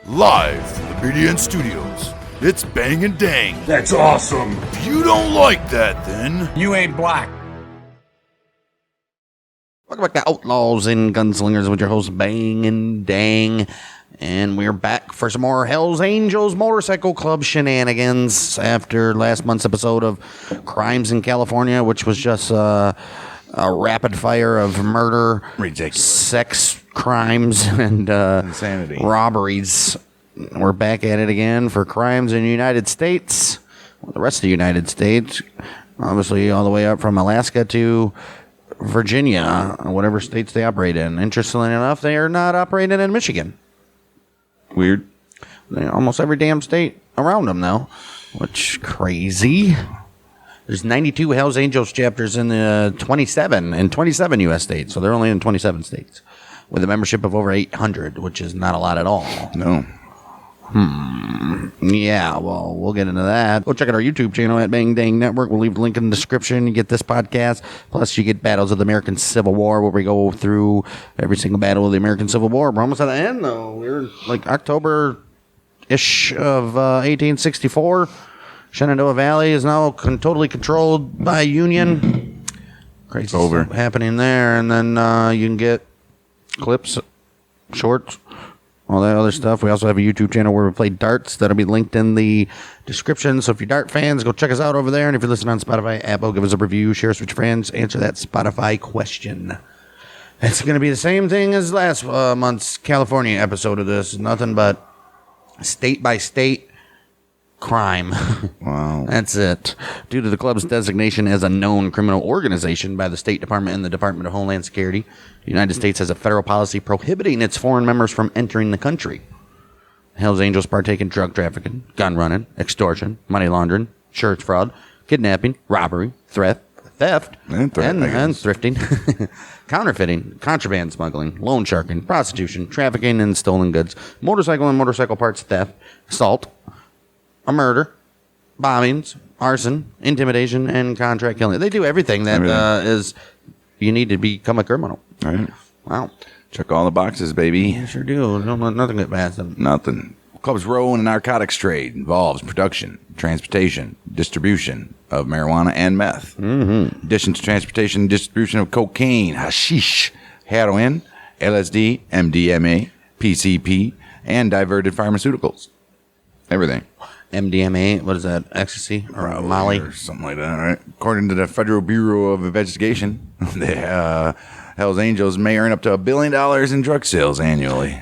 Live from the BDN Studios, it's Bang and Dang. That's awesome. If you don't like that, then You ain't black. Welcome back to Outlaws and Gunslingers with your host Bang and Dang. And we're back for some more Hells Angels Motorcycle Club shenanigans after last month's episode of Crimes in California, which was just a rapid fire of murder, ridiculous sex crimes, and insanity robberies. We're back at it again for crimes in the United States, the rest of the United States, obviously all the way up from Alaska to Virginia, whatever states they operate in. Interestingly enough, they are not operating in Michigan. Weird. Almost every damn state around them, though, which crazy. There's 92 Hells Angels chapters in the 27 U.S. states, so they're only in 27 states, with a membership of over 800, which is not a lot at all. No. Yeah, well, we'll get into that. Go check out our YouTube channel at Bang Dang Network. We'll leave the link in the description. You get this podcast. Plus, you get Battles of the American Civil War, where we go through every single battle of the American Civil War. We're almost at the end, though. We're like October-ish of 1864. Shenandoah Valley is now totally controlled by Union. Crazy stuff happening there. And then you can get clips, shorts, all that other stuff. We also have a YouTube channel where we play darts. That'll be linked in the description. So if you're dart fans, go check us out over there. And if you're listening on Spotify, Apple, give us a review, share us with your friends, answer that Spotify question. It's going to be the same thing as last month's California episode of this. Nothing but state by state crime. Wow. That's it. Due to the club's designation as a known criminal organization by the State Department and the Department of Homeland Security, the United States has a federal policy prohibiting its foreign members from entering the country. Hells Angels partake in drug trafficking, gun running, extortion, money laundering, insurance fraud, kidnapping, robbery, theft, and thrifting, counterfeiting, contraband smuggling, loan sharking, prostitution, trafficking in stolen goods, motorcycle and motorcycle parts theft, assault, a murder, bombings, arson, intimidation, and contract killing. They do everything that is you need to become a criminal. All right. Wow. Check all the boxes, baby. You sure do. Nothing get past them. Nothing. Club's role in the narcotics trade involves production, transportation, distribution of marijuana and meth. In addition to transportation and distribution of cocaine, hashish, heroin, LSD, MDMA, PCP, and diverted pharmaceuticals. Everything. MDMA, what is that? Ecstasy or Molly? Or something like that, right? According to the Federal Bureau of Investigation, the Hells Angels may earn up to $1 billion in drug sales annually.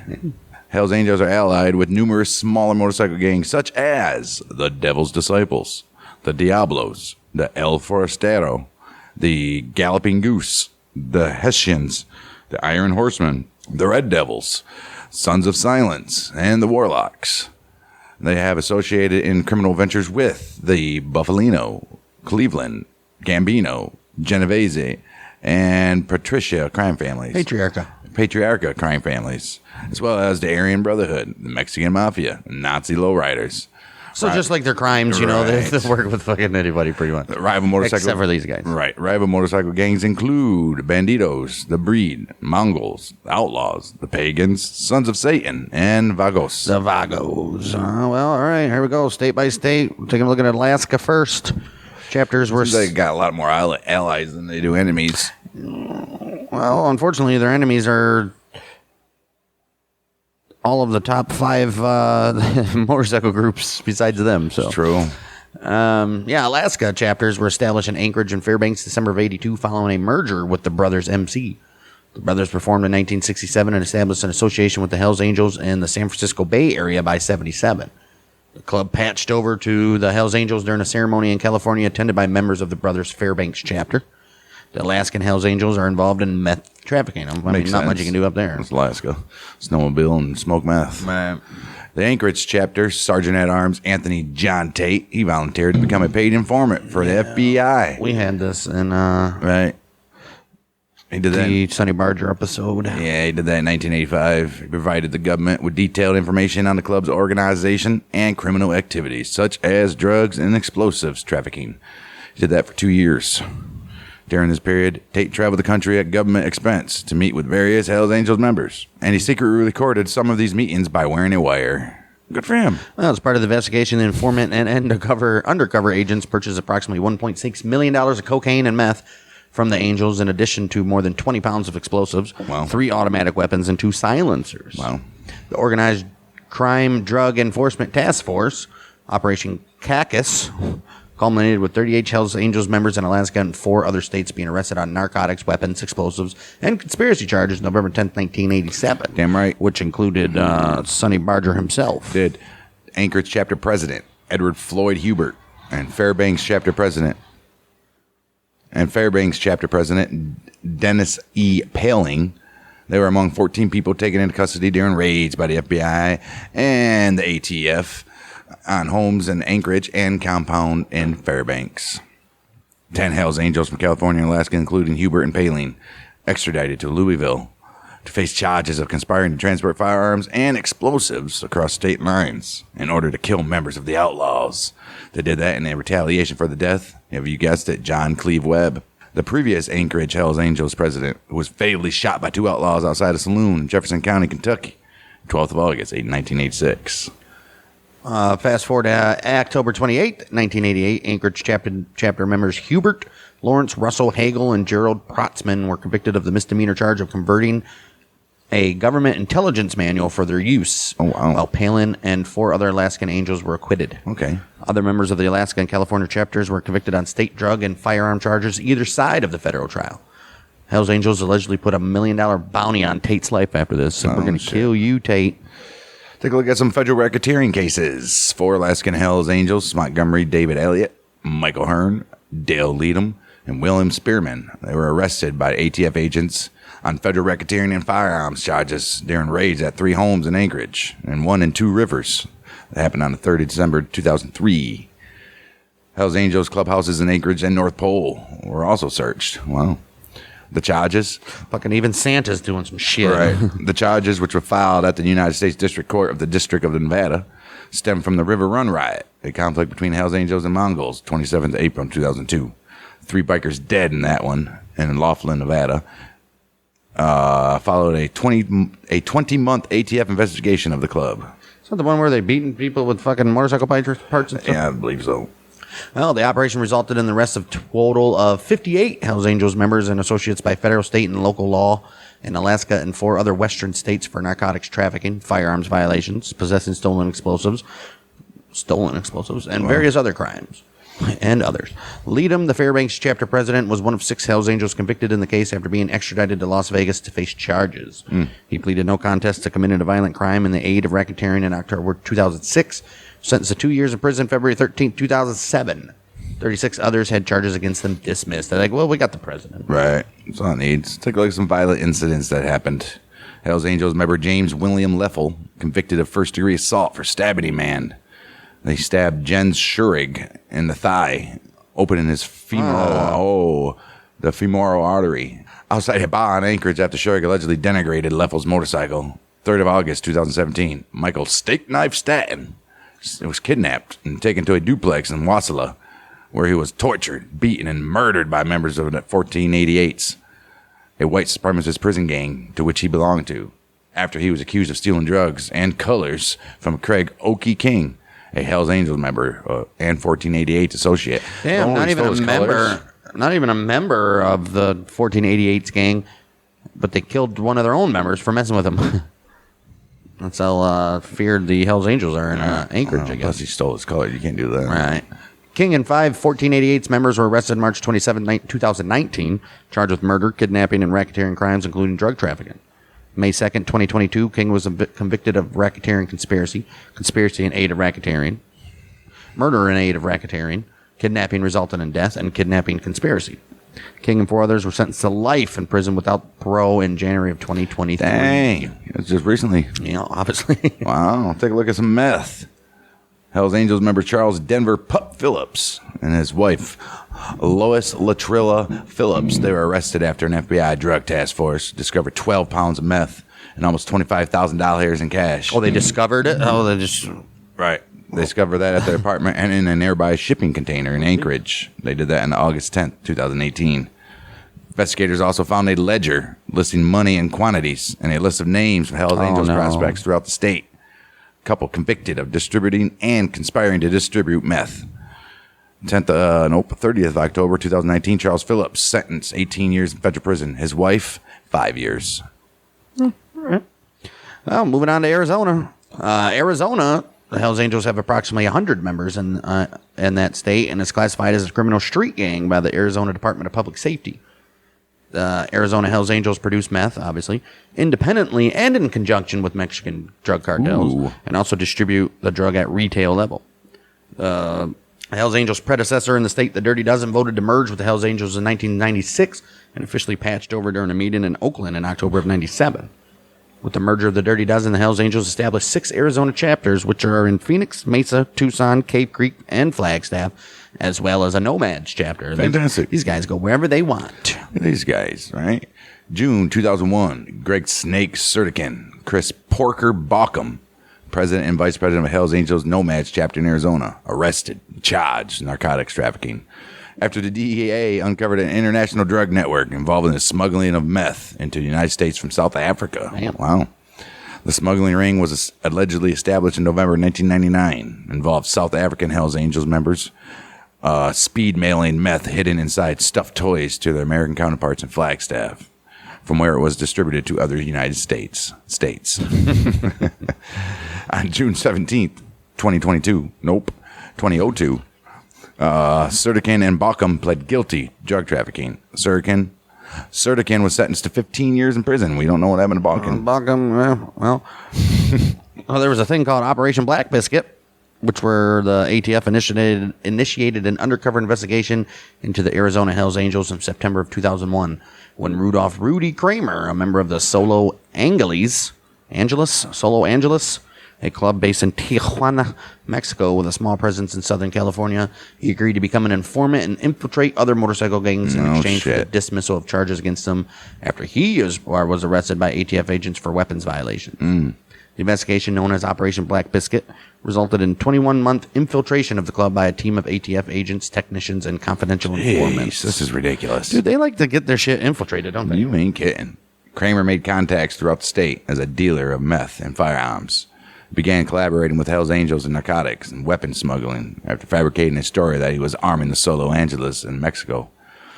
Hells Angels are allied with numerous smaller motorcycle gangs such as the Devil's Disciples, the Diablos, the El Forastero, the Galloping Goose, the Hessians, the Iron Horsemen, the Red Devils, Sons of Silence, and the Warlocks. They have associated in criminal ventures with the Buffalino, Cleveland, Gambino, Genovese, and Patricia crime families. Patriarcha crime families, as well as the Aryan Brotherhood, the Mexican Mafia, Nazi lowriders. So just like their crimes, you know, they work with fucking anybody pretty much. Rival motorcycle, except for these guys. Right. Rival motorcycle gangs include Bandidos, the Breed, Mongols, Outlaws, the Pagans, Sons of Satan, and Vagos. The Vagos. Well, all right, here we go. State by state. We're taking a look at Alaska first. Chapters were... They got a lot more allies than they do enemies. Well, unfortunately, their enemies are all of the top 5 motorcycle groups besides them. So it's true. Alaska chapters were established in Anchorage and Fairbanks December of 82 following a merger with the Brothers MC. The Brothers performed in 1967 and established an association with the Hells Angels in the San Francisco Bay Area by 77. The club patched over to the Hells Angels during a ceremony in California attended by members of the Brothers Fairbanks chapter. The Alaskan Hells Angels are involved in meth trafficking. I mean, not much you can do up there. It's Alaska. Snowmobile and smoke meth. Right. The Anchorage chapter, Sergeant at Arms Anthony John Tate, he volunteered to become a paid informant for the FBI. We had this in right. He did the that. Sonny Barger episode. Yeah, he did that in 1985. He provided the government with detailed information on the club's organization and criminal activities, such as drugs and explosives trafficking. He did that for 2 years. During this period, Tate traveled the country at government expense to meet with various Hells Angels members, and he secretly recorded some of these meetings by wearing a wire. Good for him. Well, as part of the investigation, the informant and undercover agents purchased approximately $1.6 million of cocaine and meth from the Angels, in addition to more than 20 pounds of explosives, Wow. 3 automatic weapons, and 2 silencers. Wow. The Organized Crime Drug Enforcement Task Force, Operation Cactus, culminated with 38 Hells Angels members in Alaska and 4 other states being arrested on narcotics, weapons, explosives, and conspiracy charges November 10th, 1987. Damn right. Which included Sonny Barger himself. Did Anchorage chapter president Edward Floyd Hubert and Fairbanks chapter president Dennis E. Paling. They were among 14 people taken into custody during raids by the FBI and the ATF on homes in Anchorage and compound in Fairbanks. 10 Hells Angels from California and Alaska, including Hubert and Paling, extradited to Louisville to face charges of conspiring to transport firearms and explosives across state lines in order to kill members of the Outlaws. They did that in a retaliation for the death, have you guessed it, John Cleve Webb, the previous Anchorage Hells Angels president, who was fatally shot by 2 outlaws outside a saloon in Jefferson County, Kentucky, 12th of August, 1986. Fast forward to October 28th, 1988, Anchorage chapter members Hubert, Lawrence Russell Hagel, and Gerald Protzman were convicted of the misdemeanor charge of converting a government intelligence manual for their use. Oh, wow. While Palin and 4 other Alaskan Angels were acquitted. Okay. Other members of the Alaska and California chapters were convicted on state drug and firearm charges either side of the federal trial. Hells Angels allegedly put $1 million bounty on Tate's life after this. So we're going to kill you, Tate. Take a look at some federal racketeering cases. 4 Alaskan Hells Angels, Montgomery David Elliott, Michael Hearn, Dale Leadham, and William Spearman. They were arrested by ATF agents on federal racketeering and firearms charges during raids at 3 homes in Anchorage and 1 in 2 Rivers. That happened on the 3rd of December, 2003. Hells Angels clubhouses in Anchorage and North Pole were also searched. Wow. The charges? Fucking even Santa's doing some shit. Right. The charges, which were filed at the United States District Court of the District of Nevada, stem from the River Run riot, a conflict between Hells Angels and Mongols, 27th April 2002. 3 bikers dead in that one in Laughlin, Nevada. Followed a 20-month ATF investigation of the club. Is that the one where they beating people with fucking motorcycle parts and stuff? Yeah, I believe so. Well, the operation resulted in the arrest of a total of 58 Hells Angels members and associates by federal, state, and local law in Alaska and 4 other western states for narcotics trafficking, firearms violations, possessing stolen explosives, and various other crimes. And others. Leadham, the Fairbanks chapter president, was one of 6 Hells Angels convicted in the case after being extradited to Las Vegas to face charges. He pleaded no contest to committing a violent crime in the aid of racketeering in October 2006, sentenced to 2 years in prison February 13, 2007. 36 others had charges against them dismissed. They're like, well, we got the president. Right. That's all it needs. Take a look at some violent incidents that happened. Hells Angels member James William Leffel, convicted of first-degree assault for stabbing a man. They stabbed Jens Schurig in the thigh, opening his femoral artery. Outside a bar in Anchorage after Schurig allegedly denigrated Leffel's motorcycle. 3rd of August, 2017. Michael Steak Knife Statton was kidnapped and taken to a duplex in Wasilla, where he was tortured, beaten, and murdered by members of the 1488s, a white supremacist prison gang to which he belonged to, after he was accused of stealing drugs and colors from Craig Oakey King, a Hells Angels member and 1488 associate. Damn, not even a member of the 1488's gang, but they killed one of their own members for messing with him. That's how feared the Hells Angels are in Anchorage, I guess. Plus he stole his color. You can't do that. Right. King and 5 1488's members were arrested March 27, 2019, charged with murder, kidnapping, and racketeering crimes, including drug trafficking. May 2nd, 2022, King was convicted of racketeering conspiracy in aid of racketeering, murder in aid of racketeering, kidnapping resulting in death, and kidnapping conspiracy. King and 4 others were sentenced to life in prison without parole in January of 2023. Dang. It was just recently. Yeah, obviously. Wow. Take a look at some meth. Hells Angels member Charles Denver Pup Phillips and his wife, Lois Latrilla Phillips. They were arrested after an FBI drug task force discovered 12 pounds of meth and almost $25,000 in cash. Oh, they discovered it? Oh, they just... Right. They discovered that at their apartment and in a nearby shipping container in Anchorage. They did that on August 10th, 2018. Investigators also found a ledger listing money and quantities and a list of names of Hells Angels prospects throughout the state. Couple convicted of distributing and conspiring to distribute meth. 30th of October 2019, Charles Phillips sentenced 18 years in federal prison. His wife, 5 years. All right. Well, moving on to Arizona. Arizona, the Hells Angels have approximately 100 members in that state, and is classified as a criminal street gang by the Arizona Department of Public Safety. The Arizona Hells Angels produce meth, obviously, independently and in conjunction with Mexican drug cartels, and also distribute the drug at retail level. The Hells Angels' predecessor in the state, the Dirty Dozen, voted to merge with the Hells Angels in 1996 and officially patched over during a meeting in Oakland in October of 97. With the merger of the Dirty Dozen, the Hells Angels established 6 Arizona chapters, which are in Phoenix, Mesa, Tucson, Cave Creek, and Flagstaff, as well as a Nomads chapter. Fantastic. These guys go wherever they want. These guys, right? June 2001, Greg Snake Surtican, Chris Porker Bauckham, president and vice president of Hells Angels Nomads chapter in Arizona, arrested, charged narcotics trafficking after the DEA uncovered an international drug network involving the smuggling of meth into the United States from South Africa. Damn. Wow. The smuggling ring was allegedly established in November 1999, involved South African Hells Angels members speed mailing meth hidden inside stuffed toys to their American counterparts in Flagstaff, from where it was distributed to other United States. On June 17th, 2002, 2002, Surtican and Bauckham pled guilty to drug trafficking. Surtican was sentenced to 15 years in prison. We don't know what happened to Bauckham. Well, there was a thing called Operation Black Biscuit, which were the ATF initiated an undercover investigation into the Arizona Hells Angels in September of 2001, when Rudolph Rudy Kramer, a member of the Solo Angeles, a club based in Tijuana, Mexico, with a small presence in Southern California, he agreed to become an informant and infiltrate other motorcycle gangs in exchange for the dismissal of charges against him after he was arrested by ATF agents for weapons violation. The investigation, known as Operation Black Biscuit, resulted in 21-month infiltration of the club by a team of ATF agents, technicians, and confidential informants. This is ridiculous. Dude, they like to get their shit infiltrated, don't they? You ain't kidding. Kramer made contacts throughout the state as a dealer of meth and firearms. Began collaborating with Hells Angels in narcotics and weapons smuggling after fabricating a story that he was arming the Solo Angeles in Mexico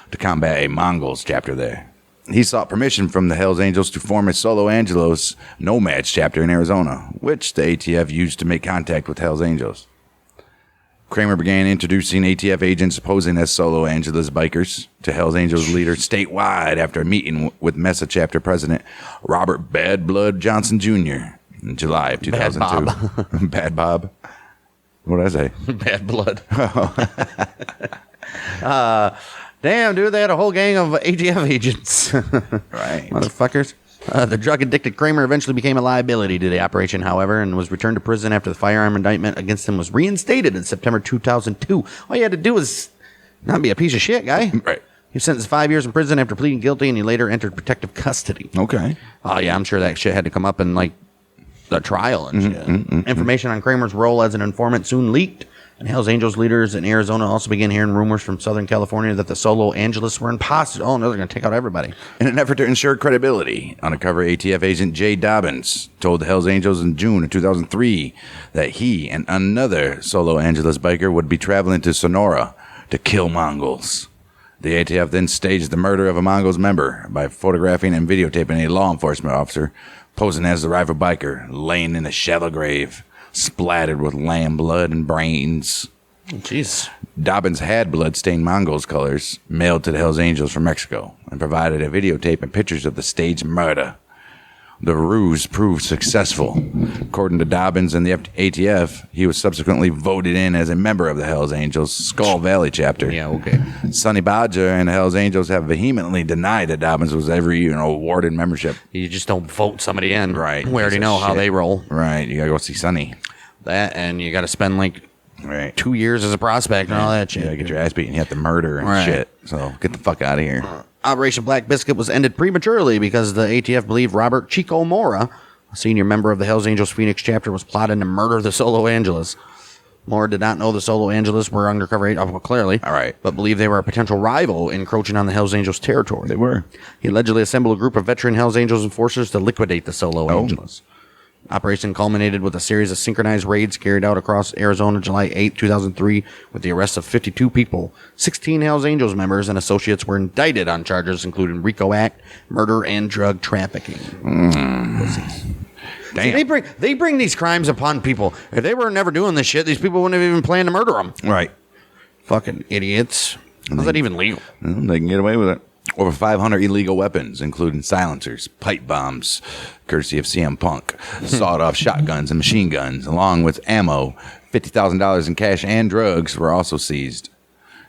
to combat a Mongols chapter there. He sought permission from the Hells Angels to form a Solo Angeles Nomads chapter in Arizona, which the ATF used to make contact with Hells Angels. Kramer began introducing ATF agents posing as Solo Angeles bikers to Hells Angels leaders statewide after a meeting with Mesa chapter president Robert Bad Blood Johnson Jr. in July of 2002. Bad Bob. What did I say? Bad Blood. Damn, dude, they had a whole gang of ATF agents. Right. Motherfuckers. The drug-addicted Kramer eventually became a liability to the operation, however, and was returned to prison after the firearm indictment against him was reinstated in September 2002. All you had to do was not be a piece of shit, guy. Right. He was sentenced to 5 years in prison after pleading guilty, and he later entered protective custody. Okay. Oh, yeah, I'm sure that shit had to come up in, like, the trial and shit. Information on Kramer's role as an informant soon leaked, and Hells Angels leaders in Arizona also began hearing rumors from Southern California that the Solo Angeles were imposters. Oh, no, they're going to take out everybody. In an effort to ensure credibility, undercover ATF agent Jay Dobbins told the Hells Angels in June of 2003 that he and another Solo Angeles biker would be traveling to Sonora to kill Mongols. The ATF then staged the murder of a Mongols member by photographing and videotaping a law enforcement officer posing as the rival biker, laying in a shallow grave, splattered with lamb blood and brains. Jeez. Dobbins had blood-stained Mongols colors mailed to the Hells Angels from Mexico and provided a videotape and pictures of the staged murder. The ruse proved successful. According to Dobbins and the ATF, he was subsequently voted in as a member of the Hells Angels Skull Valley chapter. Yeah, okay. Sonny Badger and the Hells Angels have vehemently denied that Dobbins was ever awarded membership. You just don't vote somebody in. Right. We already know how they roll. Right. You got to go see Sonny. That, and you got to spend like Right. 2 years as a prospect and all that shit. Yeah, get your ass beat and you have to murder and shit. So get the fuck out of here. Operation Black Biscuit was ended prematurely because the ATF believed Robert Chico Mora, a senior member of the Hells Angels Phoenix chapter, was plotting to murder the Solo Angeles. Moore did not know the Solo Angeles were undercover agents, well, clearly. All right. But believed they were a potential rival encroaching on the Hells Angels territory. They were. He allegedly assembled a group of veteran Hells Angels enforcers to liquidate the Solo Angeles. Operation culminated with a series of synchronized raids carried out across Arizona July 8, 2003, with the arrest of 52 people. 16 Hells Angels members and associates were indicted on charges including RICO Act, murder, and drug trafficking. Damn. See, they bring these crimes upon people. If they were never doing this shit, these people wouldn't have even planned to murder them. Right. Fucking idiots. How's that even legal? They can get away with it. Over 500 illegal weapons, including silencers, pipe bombs, courtesy of CM Punk, sawed-off shotguns and machine guns, along with ammo, $50,000 in cash and drugs were also seized.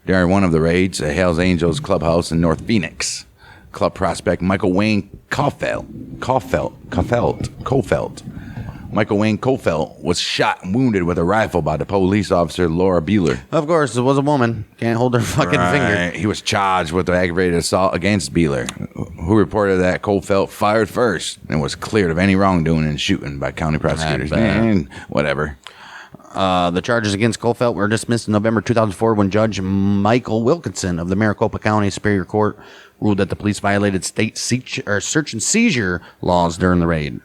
During one of the raids, a Hells Angels clubhouse in North Phoenix, club prospect Michael Wayne Caulfield Michael Wayne Caulfield was shot and wounded with a rifle by the police officer Laura Bueller. Of course, it was a woman. Can't hold her fucking finger. He was charged with aggravated assault against Bueller, who reported that Caulfield fired first and was cleared of any wrongdoing in shooting by county prosecutors. Man, whatever. The charges against Caulfield were dismissed in November 2004 when Judge Michael Wilkinson of the Maricopa County Superior Court ruled that the police violated state search and seizure laws during the raid.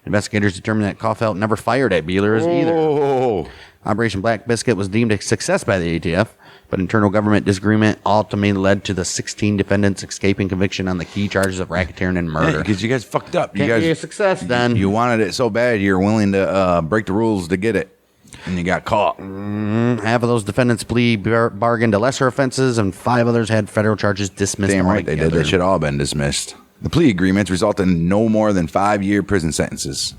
Investigators determined that Caulfield never fired at Bueller's either. Operation Black Biscuit was deemed a success by the ATF, but internal government disagreement ultimately led to the 16 defendants escaping conviction on the key charges of racketeering and murder. Because you guys fucked up. Can't be a success then. You wanted it so bad you're willing to break the rules to get it, and you got caught. Half of those defendants bargained to lesser offenses, and 5 others had federal charges dismissed. Damn right they did. They should all been dismissed. The plea agreements resulted in no more than 5-year prison sentences.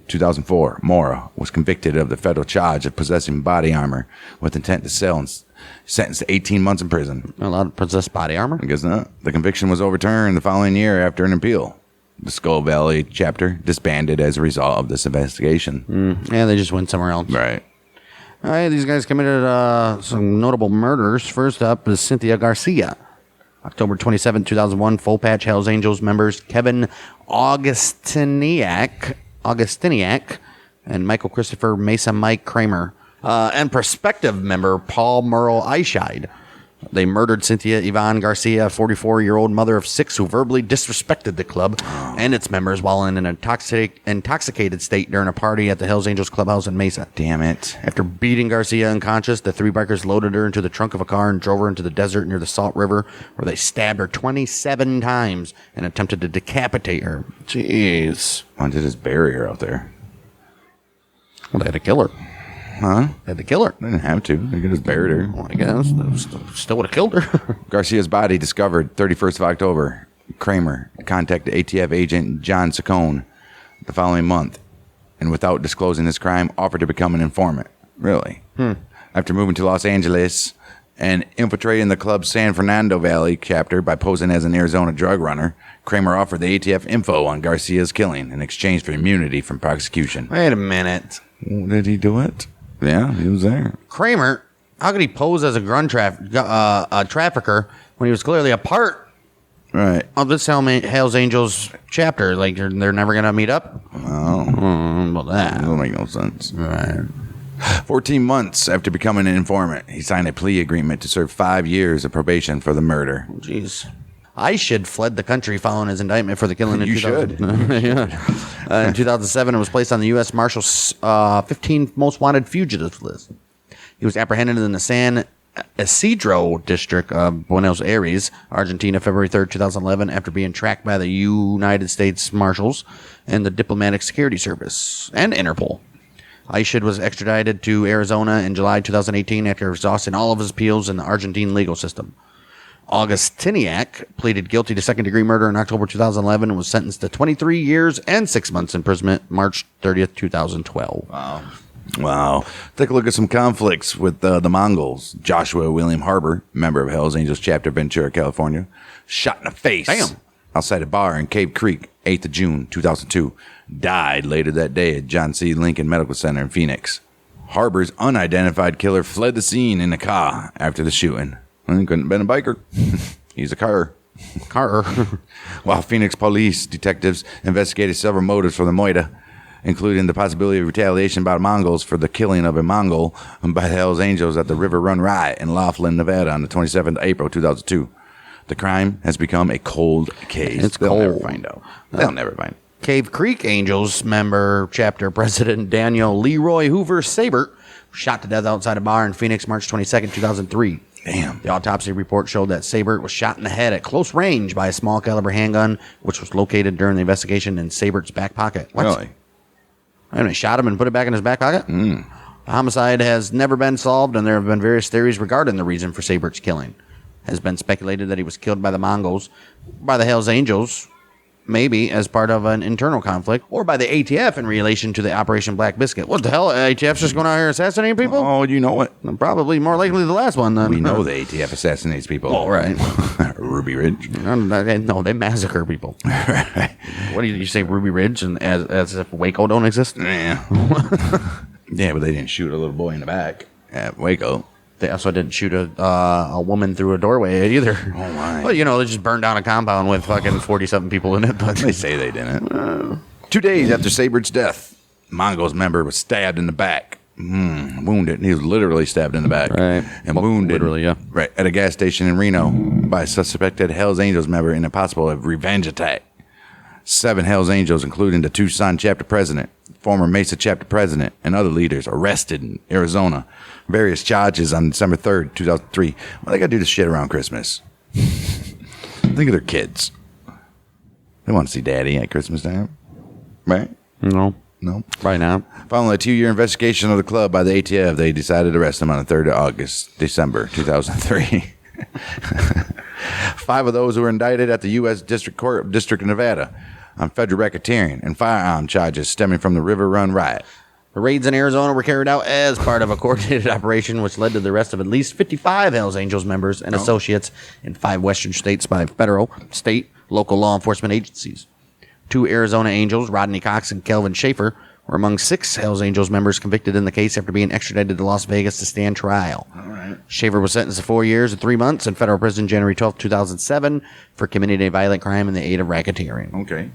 2004, Mora was convicted of the federal charge of possessing body armor with intent to sell and sentenced to 18 months in prison. Allowed to possess body armor? I guess not. The conviction was overturned the following year after an appeal. The Skull Valley chapter disbanded as a result of this investigation. Yeah, they just went somewhere else. Right. All right, these guys committed some notable murders. First up is Cynthia Garcia. October 27, 2001, Full Patch Hells Angels members Kevin Augustiniak and Michael Christopher Mesa Mike Kramer and prospective member Paul Merle Eichide. They murdered Cynthia Yvonne Garcia, a 44-year-old mother of 6 who verbally disrespected the club and its members while in an intoxicated state during a party at the Hells Angels clubhouse in Mesa. Damn it. After beating Garcia unconscious, the 3 bikers loaded her into the trunk of a car and drove her into the desert near the Salt River, where they stabbed her 27 times and attempted to decapitate her. Jeez. Why did just bury her out there? Well, they had to kill her. Huh? They had to kill her. They didn't have to. They could just buried her. Well, I guess. Still would have killed her. Garcia's body discovered 31st of October. Kramer contacted ATF agent John Saccone the following month, and without disclosing this crime, offered to become an informant. Really? After moving to Los Angeles and infiltrating the club's San Fernando Valley chapter by posing as an Arizona drug runner, Kramer offered the ATF info on Garcia's killing in exchange for immunity from prosecution. Wait a minute. Did he do it? Yeah, he was there. Kramer, how could he pose as a gun trafficker when he was clearly a part of this Hells Angels chapter? Like, they're never going to meet up? Well, that doesn't make no sense. Right. 14 months after becoming an informant, he signed a plea agreement to serve 5 years of probation for the murder. Jeez. Eichid fled the country following his indictment for the killing in 2000. In 2007, it was placed on the U.S. Marshal's 15 most wanted fugitives list. He was apprehended in the San Isidro district of Buenos Aires, Argentina, February 3rd, 2011, after being tracked by the United States Marshals and the Diplomatic Security Service and Interpol. Eichid was extradited to Arizona in July 2018 after exhausting all of his appeals in the Argentine legal system. Augustiniak pleaded guilty to second-degree murder in October 2011 and was sentenced to 23 years and 6 months imprisonment March 30th, 2012. Wow. Take a look at some conflicts with the Mongols. Joshua William Harbor, member of Hells Angels Chapter, Ventura, California, shot in the face outside a bar in Cave Creek, 8th of June, 2002. Died later that day at John C. Lincoln Medical Center in Phoenix. Harbor's unidentified killer fled the scene in a car after the shooting. He couldn't have been a biker. He's a car. Carter. While Phoenix police detectives investigated several motives for the murder, including the possibility of retaliation by the Mongols for the killing of a Mongol by the Hells Angels at the River Run riot in Laughlin, Nevada on the 27th of April, 2002. The crime has become a cold case. They'll never find out. They'll never find out. Cave Creek Angels member chapter president Daniel Leroy Hoover Sabert was shot to death outside a bar in Phoenix March 22nd, 2003. Damn. The autopsy report showed that Sabert was shot in the head at close range by a small caliber handgun, which was located during the investigation in Sabert's back pocket. What? Really? And they shot him and put it back in his back pocket? The homicide has never been solved, and there have been various theories regarding the reason for Sabert's killing. It has been speculated that he was killed by the Mongols, by the Hells Angels, maybe as part of an internal conflict, or by the ATF in relation to the Operation Black Biscuit. What the hell? ATF's just going out here assassinating people? Oh, you know what? Probably more likely the last one, then. We know the ATF assassinates people. Oh, right. Ruby Ridge. No, they massacre people. What do you say, Ruby Ridge, and as if Waco don't exist? Yeah. Yeah, but they didn't shoot a little boy in the back at Waco. They also didn't shoot a woman through a doorway either. Oh, my. Well, they just burned down a compound with fucking 40-something people in it. But They say they didn't. 2 days after Sabert's death, Mongols member was stabbed in the back. Wounded. He was literally stabbed in the back. Right. And wounded. Literally, yeah. Right. At a gas station in Reno by a suspected Hells Angels member in a possible revenge attack. 7 Hells Angels, including the Tucson chapter president, former Mesa chapter president, and other leaders arrested in Arizona. Various charges on December 3rd, 2003. Well, they got to do this shit around Christmas. Think of their kids. They want to see daddy at Christmas time. Right? no, No. right now. Following a 2-year investigation of the club by the ATF, they decided to arrest him on the 3rd of December 2003. 5 of those who were indicted at the U.S. District Court District of Nevada on federal racketeering and firearm charges stemming from the River Run riot. The raids in Arizona were carried out as part of a coordinated operation, which led to the arrest of at least 55 Hells Angels members and associates in 5 western states by federal, state, local law enforcement agencies. 2 Arizona Angels, Rodney Cox and Kelvin Schaefer, were among 6 Hells Angels members convicted in the case after being extradited to Las Vegas to stand trial. All right. Schaefer was sentenced to 4 years and 3 months in federal prison January 12, 2007 for committing a violent crime in the aid of racketeering. Okay.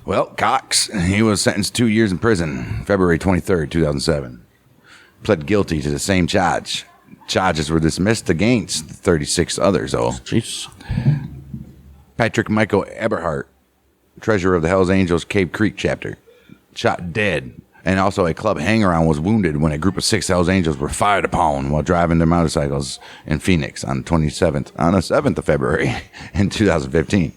Well, Cox, he was sentenced 2 years in prison, February 23rd, 2007. Pled guilty to the same charge. Charges were dismissed against 36 others, though. Jesus. Patrick Michael Eberhardt, treasurer of the Hells Angels Cave Creek chapter, shot dead. And also a club hanger-on was wounded when a group of 6 Hells Angels were fired upon while driving their motorcycles in Phoenix on the 7th of February in 2015.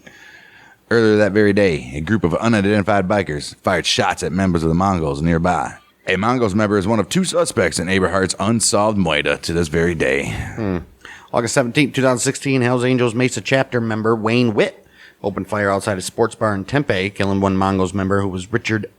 Earlier that very day, a group of unidentified bikers fired shots at members of the Mongols nearby. A Mongols member is one of 2 suspects in Eberhardt's unsolved murder to this very day. August 17, 2016, Hells Angels Mesa chapter member Wayne Witt opened fire outside a sports bar in Tempe, killing one Mongols member who was Richard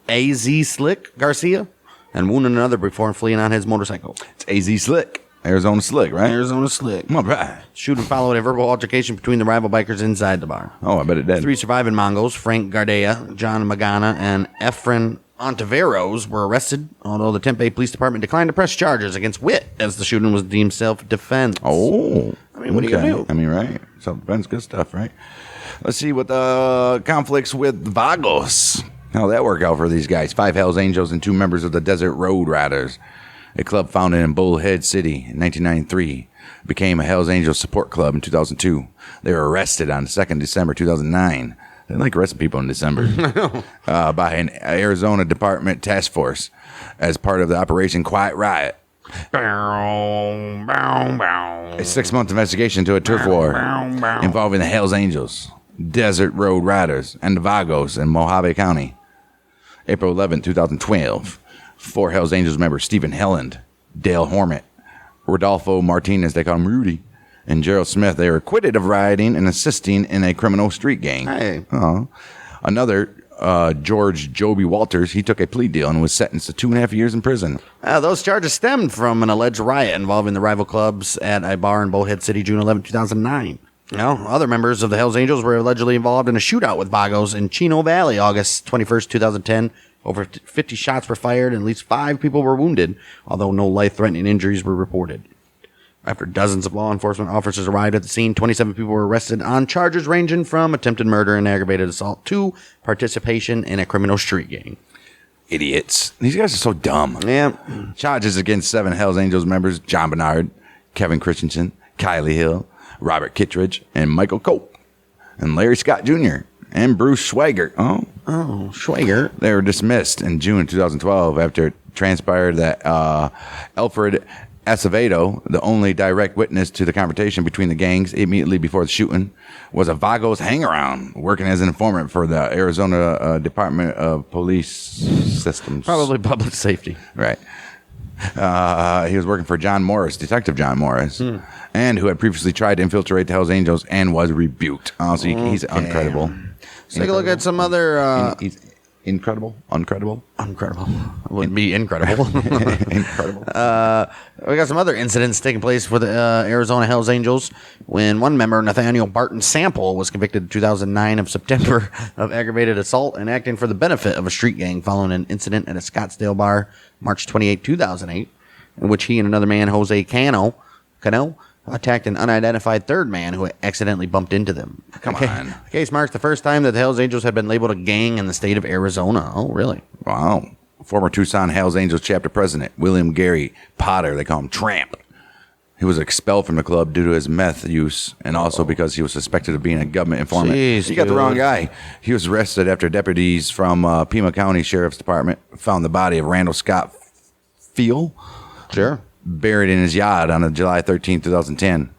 A.Z. Slick Garcia and wounding another before fleeing on his motorcycle. It's A.Z. Slick. Arizona Slick, right? Arizona Slick. All right. Shooting followed a verbal altercation between the rival bikers inside the bar. Oh, I bet it did. 3 surviving Mongols, Frank Gardea, John Magana, and Efren Ontiveros, were arrested, although the Tempe Police Department declined to press charges against Witt as the shooting was deemed self-defense. Oh. I mean, what are you going to do? I mean, right. Self-defense, good stuff, right? Let's see what the conflicts with Vagos. How'd that work out for these guys? 5 Hells Angels and 2 members of the Desert Road Riders. A club founded in Bullhead City in 1993 became a Hells Angels support club in 2002. They were arrested on 2nd December 2009. They like arresting people in December by an Arizona Department task force as part of the Operation Quiet Riot. A 6-month investigation into a turf war involving the Hells Angels, Desert Road Riders, and the Vagos in Mojave County. April 11, 2012. 4 Hells Angels members Stephen Helland, Dale Hormet, Rodolfo Martinez, they call him Rudy, and Gerald Smith. They were acquitted of rioting and assisting in a criminal street gang. Hey. Another, George Joby Walters, he took a plea deal and was sentenced to 2.5 years in prison. Those charges stemmed from an alleged riot involving the rival clubs at a bar in Bullhead City, June 11, 2009. Other members of the Hells Angels were allegedly involved in a shootout with Vagos in Chino Valley, August 21st, 2010. Over 50 shots were fired and at least 5 people were wounded, although no life-threatening injuries were reported. After dozens of law enforcement officers arrived at the scene, 27 people were arrested on charges ranging from attempted murder and aggravated assault to participation in a criminal street gang. Idiots. These guys are so dumb. Yeah. Charges against 7 Hells Angels members: John Bernard, Kevin Christensen, Kylie Hill, Robert Kittredge, and Michael Cope, and Larry Scott Jr., and Bruce Schwager. Oh, Schwager. They were dismissed in June 2012 after it transpired that Alfred Acevedo, the only direct witness to the confrontation between the gangs immediately before the shooting, was a Vagos hangaround working as an informant for the Arizona Department of Police Systems. Probably public safety. Right. He was working for John Morris, Detective John Morris, and who had previously tried to infiltrate the Hells Angels and was rebuked. So he's uncredible. Let's take a look at some other... He's incredible? Uncredible? Incredible. It would be incredible. Incredible. We got some other incidents taking place for the Arizona Hells Angels when one member, Nathaniel Barton Sample, was convicted in 2009 of September of aggravated assault and acting for the benefit of a street gang following an incident at a Scottsdale bar March 28, 2008, in which he and another man, Jose Cano, attacked an unidentified third man who accidentally bumped into them. Come on. The case marks the first time that the Hells Angels had been labeled a gang in the state of Arizona. Oh, really? Wow. Former Tucson Hells Angels chapter president, William Gary Potter, they call him Tramp. He was expelled from the club due to his meth use and also because he was suspected of being a government informant. Jeez, you got the dude. wrong guy. He was arrested after deputies from Pima County Sheriff's Department found the body of Randall Scott Field Sure. buried in his yard on July 13, 2010.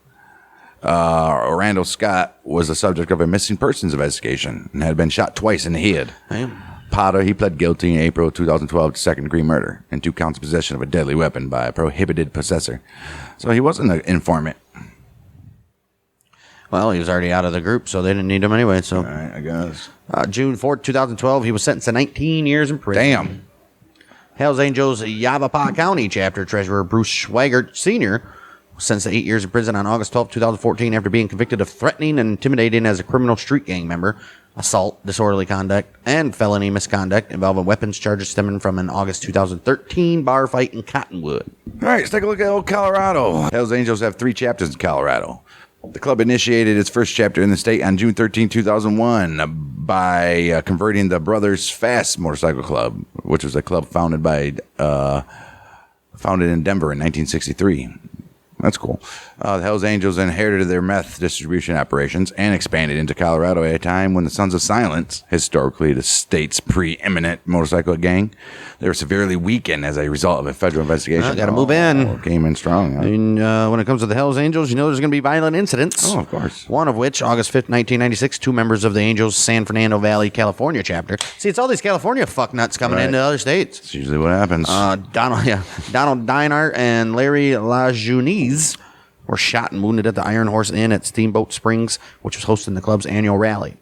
Randall Scott was the subject of a missing persons investigation and had been shot twice in the head. Damn. Potter, he pled guilty in April 2012 to second-degree murder and 2 counts of possession of a deadly weapon by a prohibited possessor. So he wasn't an informant. Well, he was already out of the group, so they didn't need him anyway. So, All right, I guess. June 4th, 2012, he was sentenced to 19 years in prison. Damn. Hells Angels Yavapai County chapter treasurer Bruce Schwager Sr. was sentenced to 8 years in prison on August 12, 2014 after being convicted of threatening and intimidating as a criminal street gang member, assault, disorderly conduct, and felony misconduct involving weapons charges stemming from an August 2013 bar fight in Cottonwood. All right, let's take a look at old Colorado. Hells Angels have 3 chapters in Colorado. The club initiated its first chapter in the state on June 13, 2001 by converting the Brothers Fast Motorcycle Club, which was a club founded in Denver in 1963. That's cool. The Hells Angels inherited their meth distribution operations and expanded into Colorado at a time when the Sons of Silence, historically the state's preeminent motorcycle gang, they were severely weakened as a result of a federal investigation. Got to move in. Came in strong. Huh? And when it comes to the Hells Angels, you know there's going to be violent incidents. Oh, of course. One of which, August 5th, 1996, 2 members of the Angels San Fernando Valley, California chapter. See, it's all these California fucknuts coming Right. into other states. That's usually what happens. Donald Dinart and Larry LaJeunesse were shot and wounded at the Iron Horse Inn at Steamboat Springs, which was hosting the club's annual rally.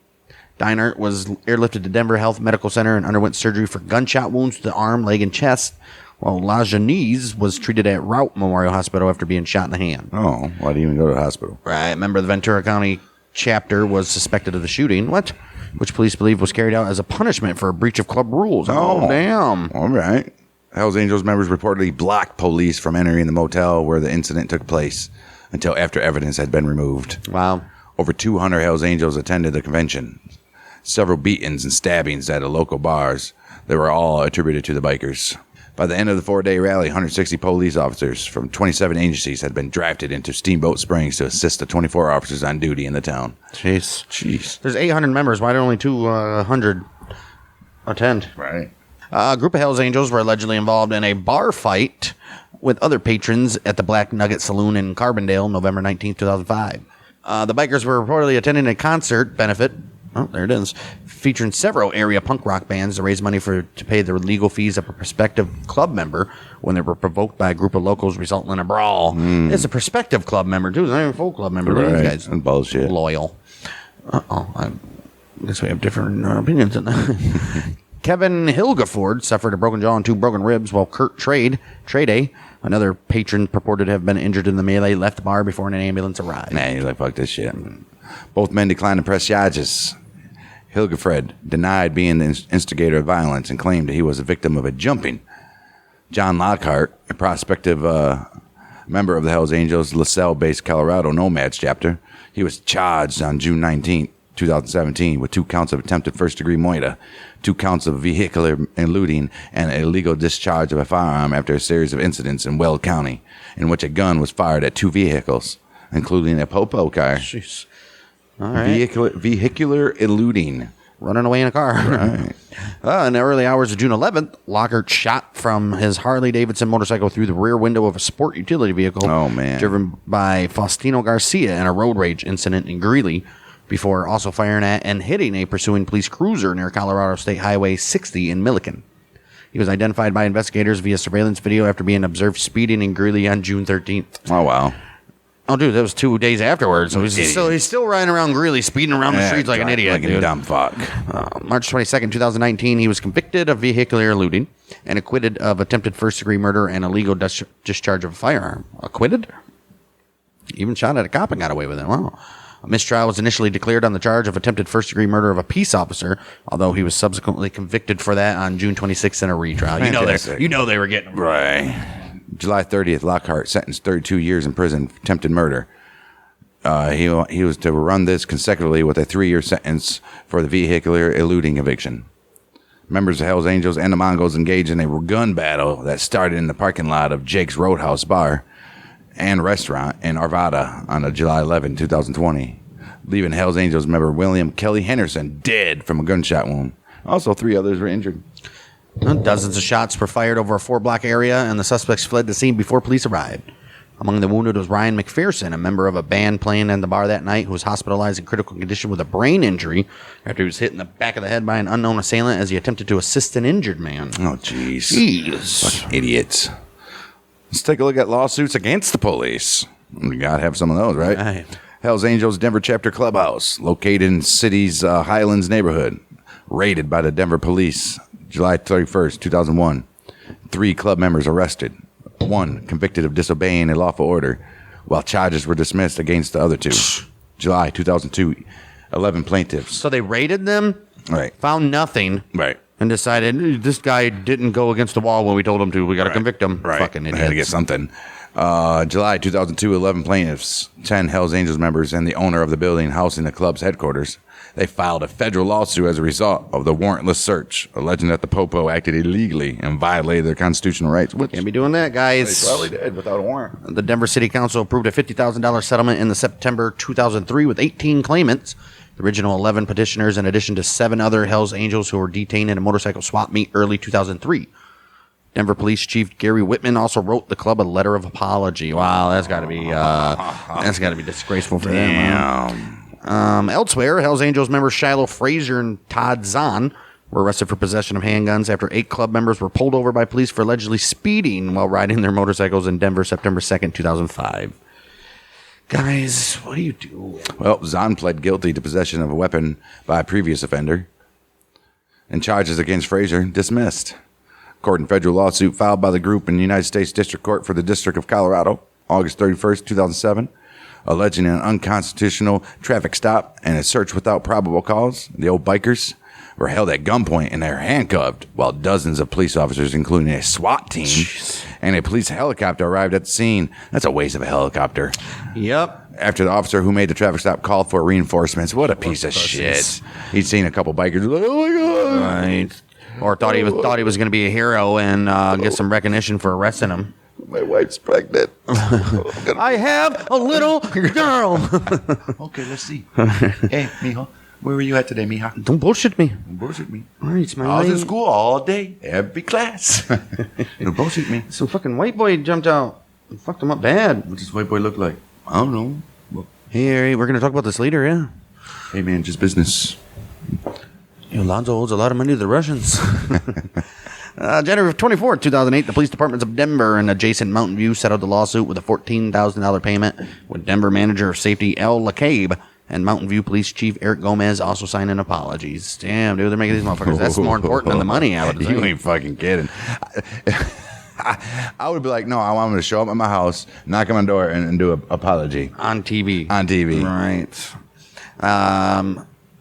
Dinart was airlifted to Denver Health Medical Center and underwent surgery for gunshot wounds to the arm, leg, and chest, while LaJeunesse was treated at Route Memorial Hospital after being shot in the hand. Oh, why do you even go to the hospital? Right. A member of the Ventura County chapter was suspected of the shooting. What? Which police believe was carried out as a punishment for a breach of club rules. Oh, damn. All right. Hells Angels members reportedly blocked police from entering the motel where the incident took place until after evidence had been removed. Wow. Over 200 Hells Angels attended the convention. Several beatings and stabbings at local bars. They were all attributed to the bikers. By the end of the 4-day rally, 160 police officers from 27 agencies had been drafted into Steamboat Springs to assist the 24 officers on duty in the town. Jeez. There's 800 members. Why did only 200 attend? Right. A group of Hells Angels were allegedly involved in a bar fight with other patrons at the Black Nugget Saloon in Carbondale, November 19, 2005. The bikers were reportedly attending a concert benefit, there it is, featuring several area punk rock bands to raise money to pay the legal fees of a prospective club member when they were provoked by a group of locals, resulting in a brawl. It's a prospective club member, too. It's not even a full club member. Right. These guys That's bullshit. loyal. I guess we have different opinions on that. Kevin Hilgeford suffered a broken jaw and 2 broken ribs, while Kurt Trade, another patron purported to have been injured in the melee, left the bar before an ambulance arrived. Nah, he's like, fuck this shit. Both men declined to press charges. Hilgefred denied being the instigator of violence and claimed that he was a victim of a jumping. John Lockhart, a prospective member of the Hells Angels LaSalle-based Colorado Nomads chapter, he was charged on June 19, 2017, with 2 counts of attempted first-degree murder, 2 counts of vehicular eluding, and illegal discharge of a firearm after a series of incidents in Weld County, in which a gun was fired at 2 vehicles, including a Popo car. Jeez. All right. Vehicular eluding. Running away in a car. Right. In the early hours of June 11th, Lockhart shot from his Harley-Davidson motorcycle through the rear window of a sport utility vehicle. Oh, man. Driven by Faustino Garcia in a road rage incident in Greeley, before also firing at and hitting a pursuing police cruiser near Colorado State Highway 60 in Milliken. He was identified by investigators via surveillance video after being observed speeding in Greeley on June 13th. Oh, wow. Oh, dude, that was 2 days afterwards. So he's still riding around Greeley, speeding around the streets like an idiot. Like a dumb fuck. March 22nd, 2019, he was convicted of vehicular eluding and acquitted of attempted first-degree murder and illegal discharge of a firearm. Acquitted? Even shot at a cop and got away with it. Wow. A mistrial was initially declared on the charge of attempted first-degree murder of a peace officer, although he was subsequently convicted for that on June 26th in a retrial. You know they were getting him. Right. July 30th, Lockhart sentenced 32 years in prison for attempted murder. He was to run this consecutively with a 3-year sentence for the vehicular eluding eviction. Members of Hell's Angels and the Mongols engaged in a gun battle that started in the parking lot of Jake's Roadhouse Bar and Restaurant in Arvada on July 11, 2020, leaving Hell's Angels member William Kelly Henderson dead from a gunshot wound. Also, 3 others were injured. Dozens of shots were fired over a 4-block area, and the suspects fled the scene before police arrived. Among the wounded was Ryan McPherson, a member of a band playing in the bar that night, who was hospitalized in critical condition with a brain injury after he was hit in the back of the head by an unknown assailant as he attempted to assist an injured man. Oh, jeez. Fucking idiots. Let's take a look at lawsuits against the police. We gotta have some of those, right? Hell's Angels Denver Chapter Clubhouse, located in city's Highlands neighborhood, raided by the Denver police July 31st, 2001. 3 club members arrested. 1 convicted of disobeying a lawful order, while charges were dismissed against the other 2. July 2002, 11 plaintiffs. So they raided them, Right. found nothing, Right. and decided this guy didn't go against the wall when we told him to. We got to convict him. Right. Fucking idiots. I had to get something. July 2002, 11 plaintiffs, 10 Hells Angels members, and the owner of the building housing the club's headquarters. They filed a federal lawsuit as a result of the warrantless search, alleging that the Popo acted illegally and violated their constitutional rights. Can't be doing that, guys. They probably did without a warrant. The Denver City Council approved a $50,000 settlement in the September 2003 with 18 claimants. The original 11 petitioners, in addition to 7 other Hells Angels who were detained in a motorcycle swap meet early 2003. Denver Police Chief Gary Whitman also wrote the club a letter of apology. Wow, that's got to be disgraceful for them. Elsewhere, Hells Angels members Shiloh Frazier and Todd Zahn were arrested for possession of handguns after 8 club members were pulled over by police for allegedly speeding while riding their motorcycles in Denver September 2nd, 2005. Guys, what do you do? Well, Zahn pled guilty to possession of a weapon by a previous offender, and charges against Frazier dismissed. Court and federal lawsuit filed by the group in the United States District Court for the District of Colorado, August 31st, 2007, alleging an unconstitutional traffic stop and a search without probable cause. The old bikers were held at gunpoint and they were handcuffed while dozens of police officers, including a SWAT team and a police helicopter, arrived at the scene. That's a waste of a helicopter. Yep. After the officer who made the traffic stop called for reinforcements. What a piece of shit. He'd seen a couple bikers like, oh my God. Right. Or thought he was going to be a hero and get some recognition for arresting him. My wife's pregnant. I have a little girl. Okay, let's see. Hey, mijo, where were you at today, mija? Don't bullshit me. Don't bullshit me. All right, it's my I was in lady. school all day, every class. Don't bullshit me. Some fucking white boy jumped out and fucked him up bad. What does white boy look like? I don't know. Well, Hey, we're going to talk about this later, yeah? hey, man, just business. Lonzo owes a lot of money to the Russians. January 24, 2008, the police departments of Denver and adjacent Mountain View settled the lawsuit with a $14,000 payment, with Denver Manager of Safety L. LeCabe and Mountain View Police Chief Eric Gomez also signing apologies. Damn, dude, they're making these motherfuckers. That's more important than the money, I would say. You ain't fucking kidding. I would be like, no, I want him to show up at my house, knock on my door, and do an apology. On TV. On TV. Right.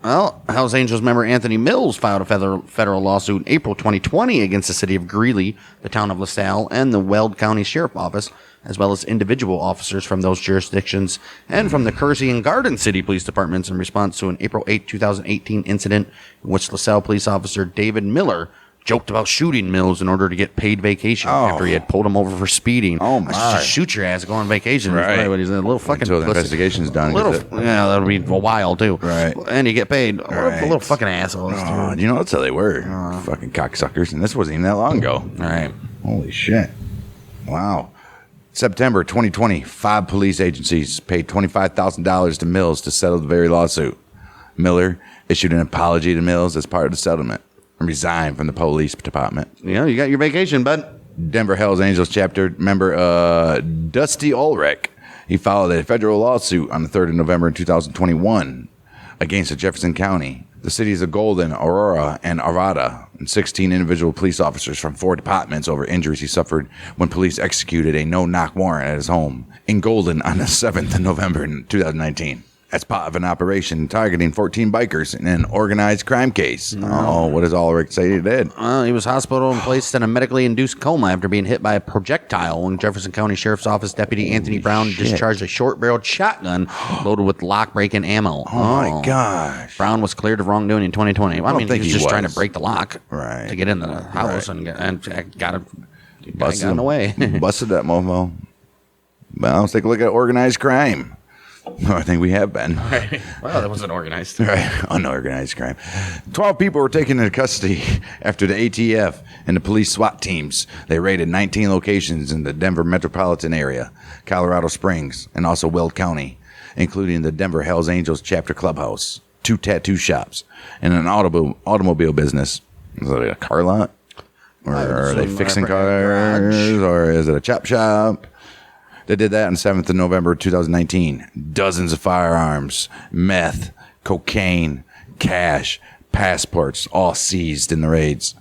Well, Hells Angels member Anthony Mills filed a federal lawsuit in April 2020 against the city of Greeley, the town of LaSalle, and the Weld County Sheriff Office, as well as individual officers from those jurisdictions and from the Kersey and Garden City Police Departments in response to an April 8, 2018 incident in which LaSalle police officer David Miller joked about shooting Mills in order to get paid vacation after he had pulled him over for speeding. Oh, my. Just shoot your ass, go on vacation. Right. But he's a little fucking Until the pussy. investigation's done. Yeah, that'll be a while, too. Right. And you get paid. What Right. a little fucking assholes, Oh, dude. you know, that's how they were. Fucking cocksuckers. And this wasn't even that long ago. All right. Holy shit. Wow. September 2020, 5 police agencies paid $25,000 to Mills to settle the very lawsuit. Miller issued an apology to Mills as part of the settlement and resigned from the police department. Yeah, you got your vacation, bud. Denver Hells Angels chapter member Dusty Ulrich, he filed a federal lawsuit on the 3rd of November in 2021 against Jefferson County, the cities of Golden, Aurora, and Arvada, and 16 individual police officers from 4 departments over injuries he suffered when police executed a no-knock warrant at his home in Golden on the 7th of November in 2019. As part of an operation targeting 14 bikers in an organized crime case. Oh, what does Ulrich say he did? He was hospitalized and placed in a medically induced coma after being hit by a projectile when Jefferson County Sheriff's Office Deputy Anthony Brown discharged a short-barreled shotgun loaded with lock-breaking ammo. Oh, my gosh. Brown was cleared of wrongdoing in 2020. Well, I mean, think he was he just trying to was. break the lock to get into the house and got in the way. Busted that mofo. Well, let's take a look at organized crime. I think we have been. Right. Well, that wasn't organized. Right. Unorganized crime. 12 people were taken into custody after the ATF and the police SWAT teams. They raided 19 locations in the Denver metropolitan area, Colorado Springs, and also Weld County, including the Denver Hells Angels chapter clubhouse, 2 tattoo shops, and an automobile business. Is it a car lot? Or are they fixing cars? Or is it a chop shop? They did that on 7th of November 2019. Dozens of firearms, meth, cocaine, cash, passports, all seized in the raids.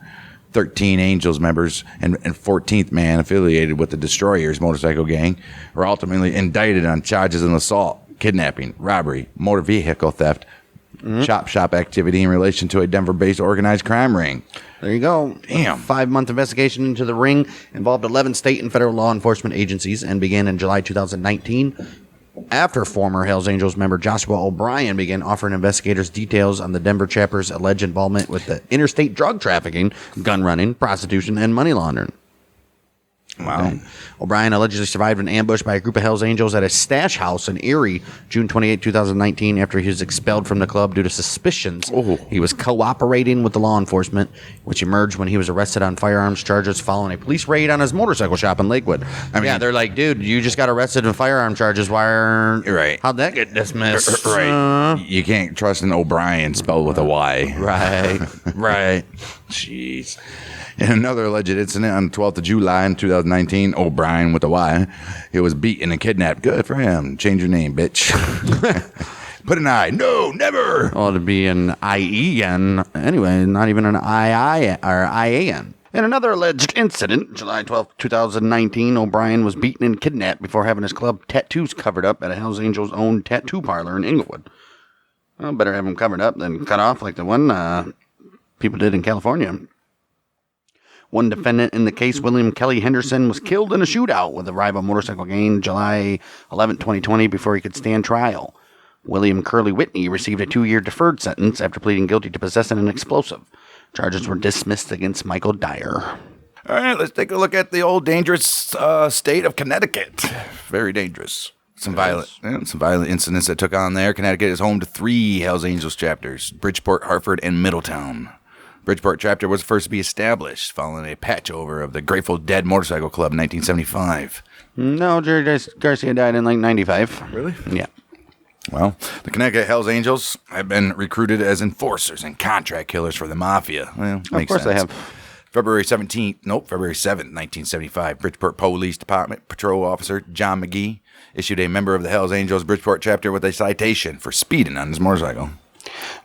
13 Angels members and 14th man affiliated with the Destroyers motorcycle gang were ultimately indicted on charges of assault, kidnapping, robbery, motor vehicle theft, chop shop activity in relation to a Denver-based organized crime ring. There you go. Damn. 5-month investigation into the ring involved 11 state and federal law enforcement agencies and began in July 2019 after former Hells Angels member Joshua O'Brien began offering investigators details on the Denver chapter's alleged involvement with the interstate drug trafficking, gun running, prostitution, and money laundering. Wow. O'Brien allegedly survived an ambush by a group of Hells Angels at a stash house in Erie, June 28, 2019, after he was expelled from the club due to suspicions he was cooperating with the law enforcement, which emerged when he was arrested on firearms charges following a police raid on his motorcycle shop in Lakewood. I mean, they're like, dude, you just got arrested on firearm charges. Why aren't... Right. How'd that get dismissed? Right. You can't trust an O'Brien spelled with a Y. Right. Right. Jeez. In another alleged incident on the 12th of July in 2019, O'Brien with a Y, he was beaten and kidnapped. Good for him. Change your name, bitch. Put an I. No, never. Well, to be an IEN. Anyway, not even an II or IAN. In another alleged incident, July 12, 2019, O'Brien was beaten and kidnapped before having his club tattoos covered up at a Hells Angels owned tattoo parlor in Inglewood. Well, better have them covered up than cut off like the one people did in California. One defendant in the case, William Kelly Henderson, was killed in a shootout with a rival motorcycle gang July 11, 2020, before he could stand trial. William Curly Whitney received a 2-year deferred sentence after pleading guilty to possessing an explosive. Charges were dismissed against Michael Dyer. All right, let's take a look at the old dangerous state of Connecticut. Very dangerous. Some violent incidents that took on there. Connecticut is home to 3 Hells Angels chapters: Bridgeport, Hartford, and Middletown. Bridgeport chapter was first to be established following a patch over of the Grateful Dead Motorcycle Club in 1975. No, Jerry Garcia died in like 95. Really? Yeah. Well, the Connecticut Hells Angels have been recruited as enforcers and contract killers for the mafia. Well, Of course they have. February 7th, 1975, Bridgeport Police Department Patrol Officer John McGee issued a member of the Hells Angels Bridgeport chapter with a citation for speeding on his motorcycle.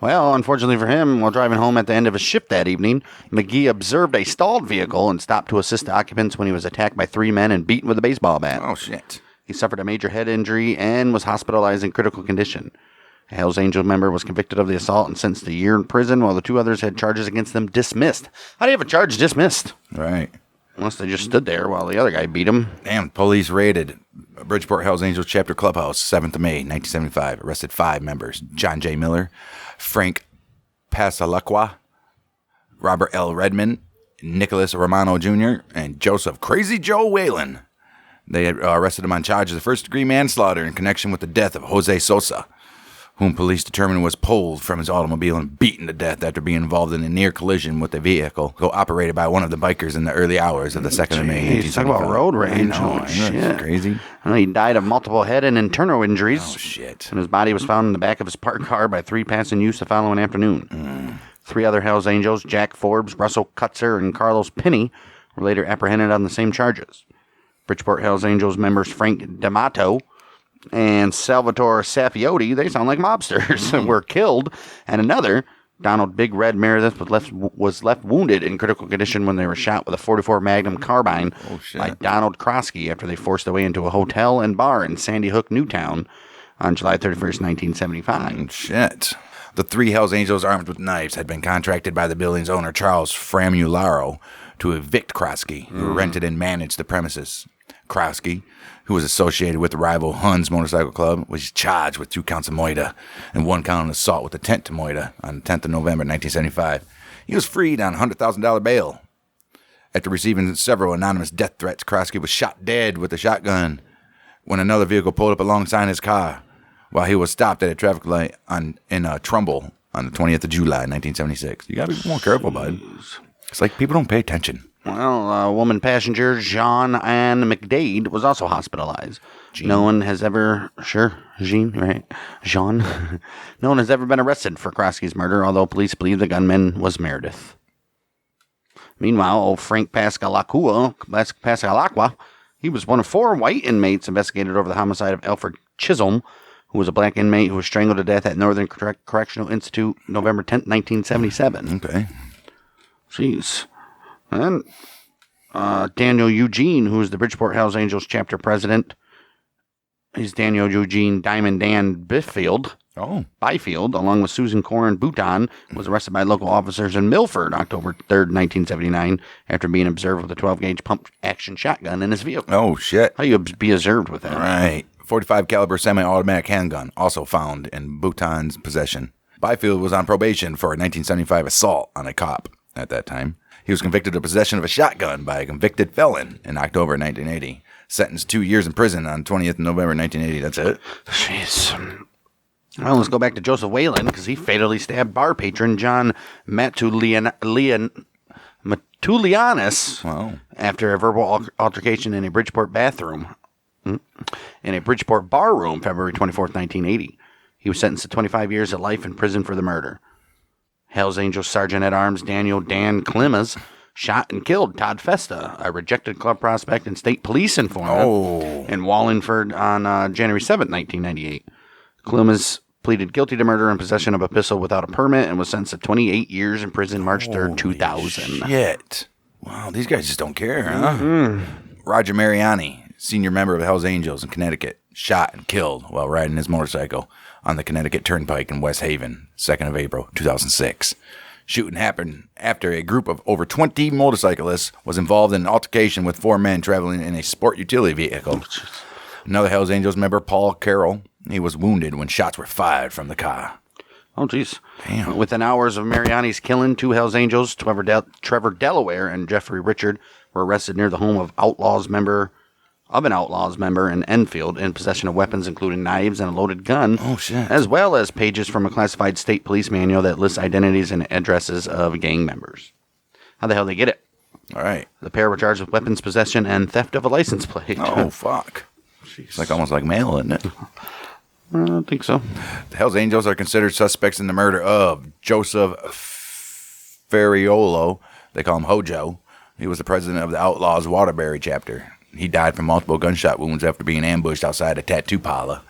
Well, unfortunately for him, while driving home at the end of his shift that evening, McGee observed a stalled vehicle and stopped to assist the occupants when he was attacked by 3 men and beaten with a baseball bat. Oh, shit. He suffered a major head injury and was hospitalized in critical condition. A Hells Angel member was convicted of the assault and sentenced to a year in prison, while the 2 others had charges against them dismissed. How do you have a charge dismissed? Right. Unless they just stood there while the other guy beat him. Damn, police raided Bridgeport Hells Angels Chapter Clubhouse, 7th of May, 1975. Arrested 5 members. John J. Miller, Frank Pasalacqua, Robert L. Redmond, Nicholas Romano Jr., and Joseph Crazy Joe Whalen. They arrested him on charges of first-degree manslaughter in connection with the death of Jose Sosa, whom police determined was pulled from his automobile and beaten to death after being involved in a near collision with a vehicle operated by one of the bikers in the early hours of the 2nd of May. He's talking about road rage. Oh, shit. That's crazy. I know he died of multiple head and internal injuries. Oh, shit. And his body was found in the back of his parked car by 3 passing youths the following afternoon. 3 other Hells Angels, Jack Forbes, Russell Kutzer, and Carlos Pinney, were later apprehended on the same charges. Bridgeport Hells Angels members Frank D'Amato and Salvatore Saffioti, they sound like mobsters, were killed, and another, Donald Big Red Meredith, was left wounded in critical condition when they were shot with a .44 Magnum carbine by Donald Krosky after they forced their way into a hotel and bar in Sandy Hook, Newtown on July 31st, 1975. Shit. The 3 Hells Angels armed with knives had been contracted by the building's owner, Charles Framularo, to evict Krosky, who rented and managed the premises. Krosky, who was associated with the rival Huns Motorcycle Club, was charged with 2 counts of moida and 1 count of assault with intent to moida on the 10th of November, 1975. He was freed on $100,000 bail. After receiving several anonymous death threats, Krosky was shot dead with a shotgun when another vehicle pulled up alongside his car while he was stopped at a traffic light in Trumbull on the 20th of July, 1976. You got to be more careful, bud. It's like people don't pay attention. Well, a woman passenger, Jean Ann McDade, was also hospitalized. Jean. No one has ever... Sure, Jean, right? Jean. No one has ever been arrested for Krosky's murder, although police believe the gunman was Meredith. Meanwhile, old Frank Pasalacqua, he was one of 4 white inmates investigated over the homicide of Alfred Chisholm, who was a black inmate who was strangled to death at Northern Correctional Institute November 10th, 1977. Okay. Jeez. And Daniel Eugene, who is the Bridgeport Hells Angels chapter president. He's Daniel Eugene Diamond Dan Byfield, along with Susan Corin Bouton, was arrested by local officers in Milford October 3rd, 1979, after being observed with a 12-gauge pump-action shotgun in his vehicle. Oh, shit. How you be observed with that? Right. 45 caliber semi-automatic handgun, also found in Bouton's possession. Byfield was on probation for a 1975 assault on a cop at that time. He was convicted of possession of a shotgun by a convicted felon in October 1980. Sentenced 2 years in prison on 20th of November 1980. That's it. Jeez. Well, let's go back to Joseph Whalen, because he fatally stabbed bar patron John Matulianis after a verbal altercation in a Bridgeport bathroom. In a Bridgeport bar room, February 24th, 1980. He was sentenced to 25 years to life in prison for the murder. Hells Angels Sergeant-at-Arms Daniel Dan Klimas shot and killed Todd Festa, a rejected club prospect and state police informant in Wallingford on January 7th, 1998. Klimas pleaded guilty to murder and possession of a pistol without a permit and was sentenced to 28 years in prison March 3rd, 2000. Shit. Wow, these guys just don't care, huh? Mm-hmm. Roger Mariani, senior member of the Hells Angels in Connecticut, shot and killed while riding his motorcycle on the Connecticut Turnpike in West Haven, 2nd of April, 2006. Shooting happened after a group of over 20 motorcyclists was involved in an altercation with 4 men traveling in a sport utility vehicle. Another Hells Angels member, Paul Carroll, he was wounded when shots were fired from the car. Oh, jeez. Damn. Within hours of Mariani's killing, 2 Hells Angels, Trevor Delaware and Jeffrey Richard, were arrested near the home of an Outlaws member in Enfield in possession of weapons including knives and a loaded gun. Oh, shit. As well as pages from a classified state police manual that lists identities and addresses of gang members. How the hell did they get it? All right. The pair were charged with weapons possession and theft of a license plate. Oh, fuck. Jeez. It's like almost like mail, isn't it? I don't think so. The Hells Angels are considered suspects in the murder of Joseph Ferriolo. They call him Hojo. He was the president of the Outlaws Waterbury chapter. He died from multiple gunshot wounds after being ambushed outside a tattoo parlor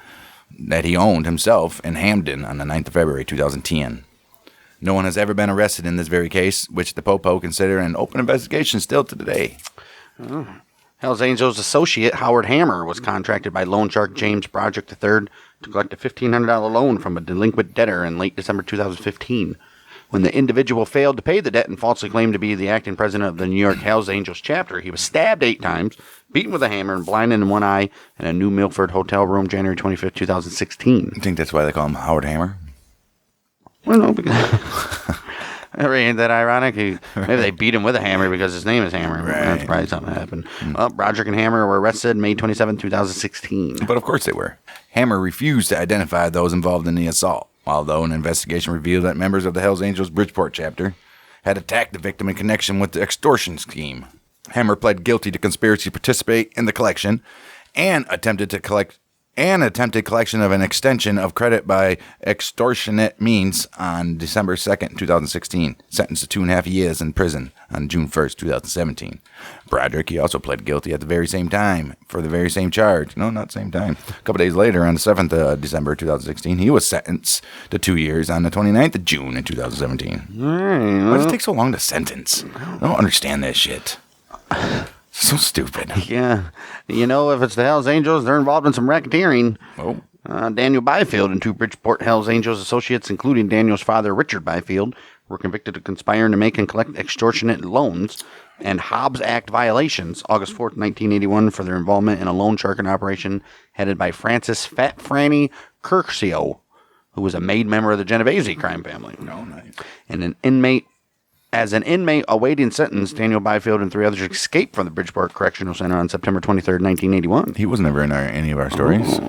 that he owned himself in Hamden on the 9th of February, 2010. No one has ever been arrested in this very case, which the Popo consider an open investigation still to today. Hells Angels associate Howard Hammer was contracted by loan shark James Broderick III to collect a $1,500 loan from a delinquent debtor in late December 2015. When the individual failed to pay the debt and falsely claimed to be the acting president of the New York Hells Angels chapter, he was stabbed 8 times, beaten with a hammer, and blinded in one eye in a New Milford hotel room January 25th, 2016. I think that's why they call him Howard Hammer. Well, no, because... Ain't that ironic? Maybe they beat him with a hammer because his name is Hammer. Right. That's probably something that happened. Well, Broderick and Hammer were arrested May 27, 2016. But of course they were. Hammer refused to identify those involved in the assault, although an investigation revealed that members of the Hells Angels Bridgeport chapter had attacked the victim in connection with the extortion scheme. Hammer pled guilty to conspiracy to participate in the collection and attempted collection of an extension of credit by extortionate means on December 2nd, 2016, sentenced to 2.5 years in prison on June 1st, 2017. Broderick, he also pled guilty at the very same time for the very same charge. No, not same time. A couple days later, on the 7th of December, 2016, he was sentenced to 2 years on the 29th of June in 2017. Why does it take so long to sentence? I don't understand that shit. So stupid. Yeah. You know, if it's the Hells Angels, they're involved in some racketeering. Oh. Daniel Byfield and 2 Bridgeport Hells Angels associates, including Daniel's father, Richard Byfield, were convicted of conspiring to make and collect extortionate loans and Hobbs Act violations August 4th, 1981 for their involvement in a loan sharking operation headed by Francis Fat Franny Curcio, who was a made member of the Genovese crime family. Oh, nice. And As an inmate awaiting sentence, Daniel Byfield and 3 others escaped from the Bridgeport Correctional Center on September 23rd, 1981. He was never in any of our stories.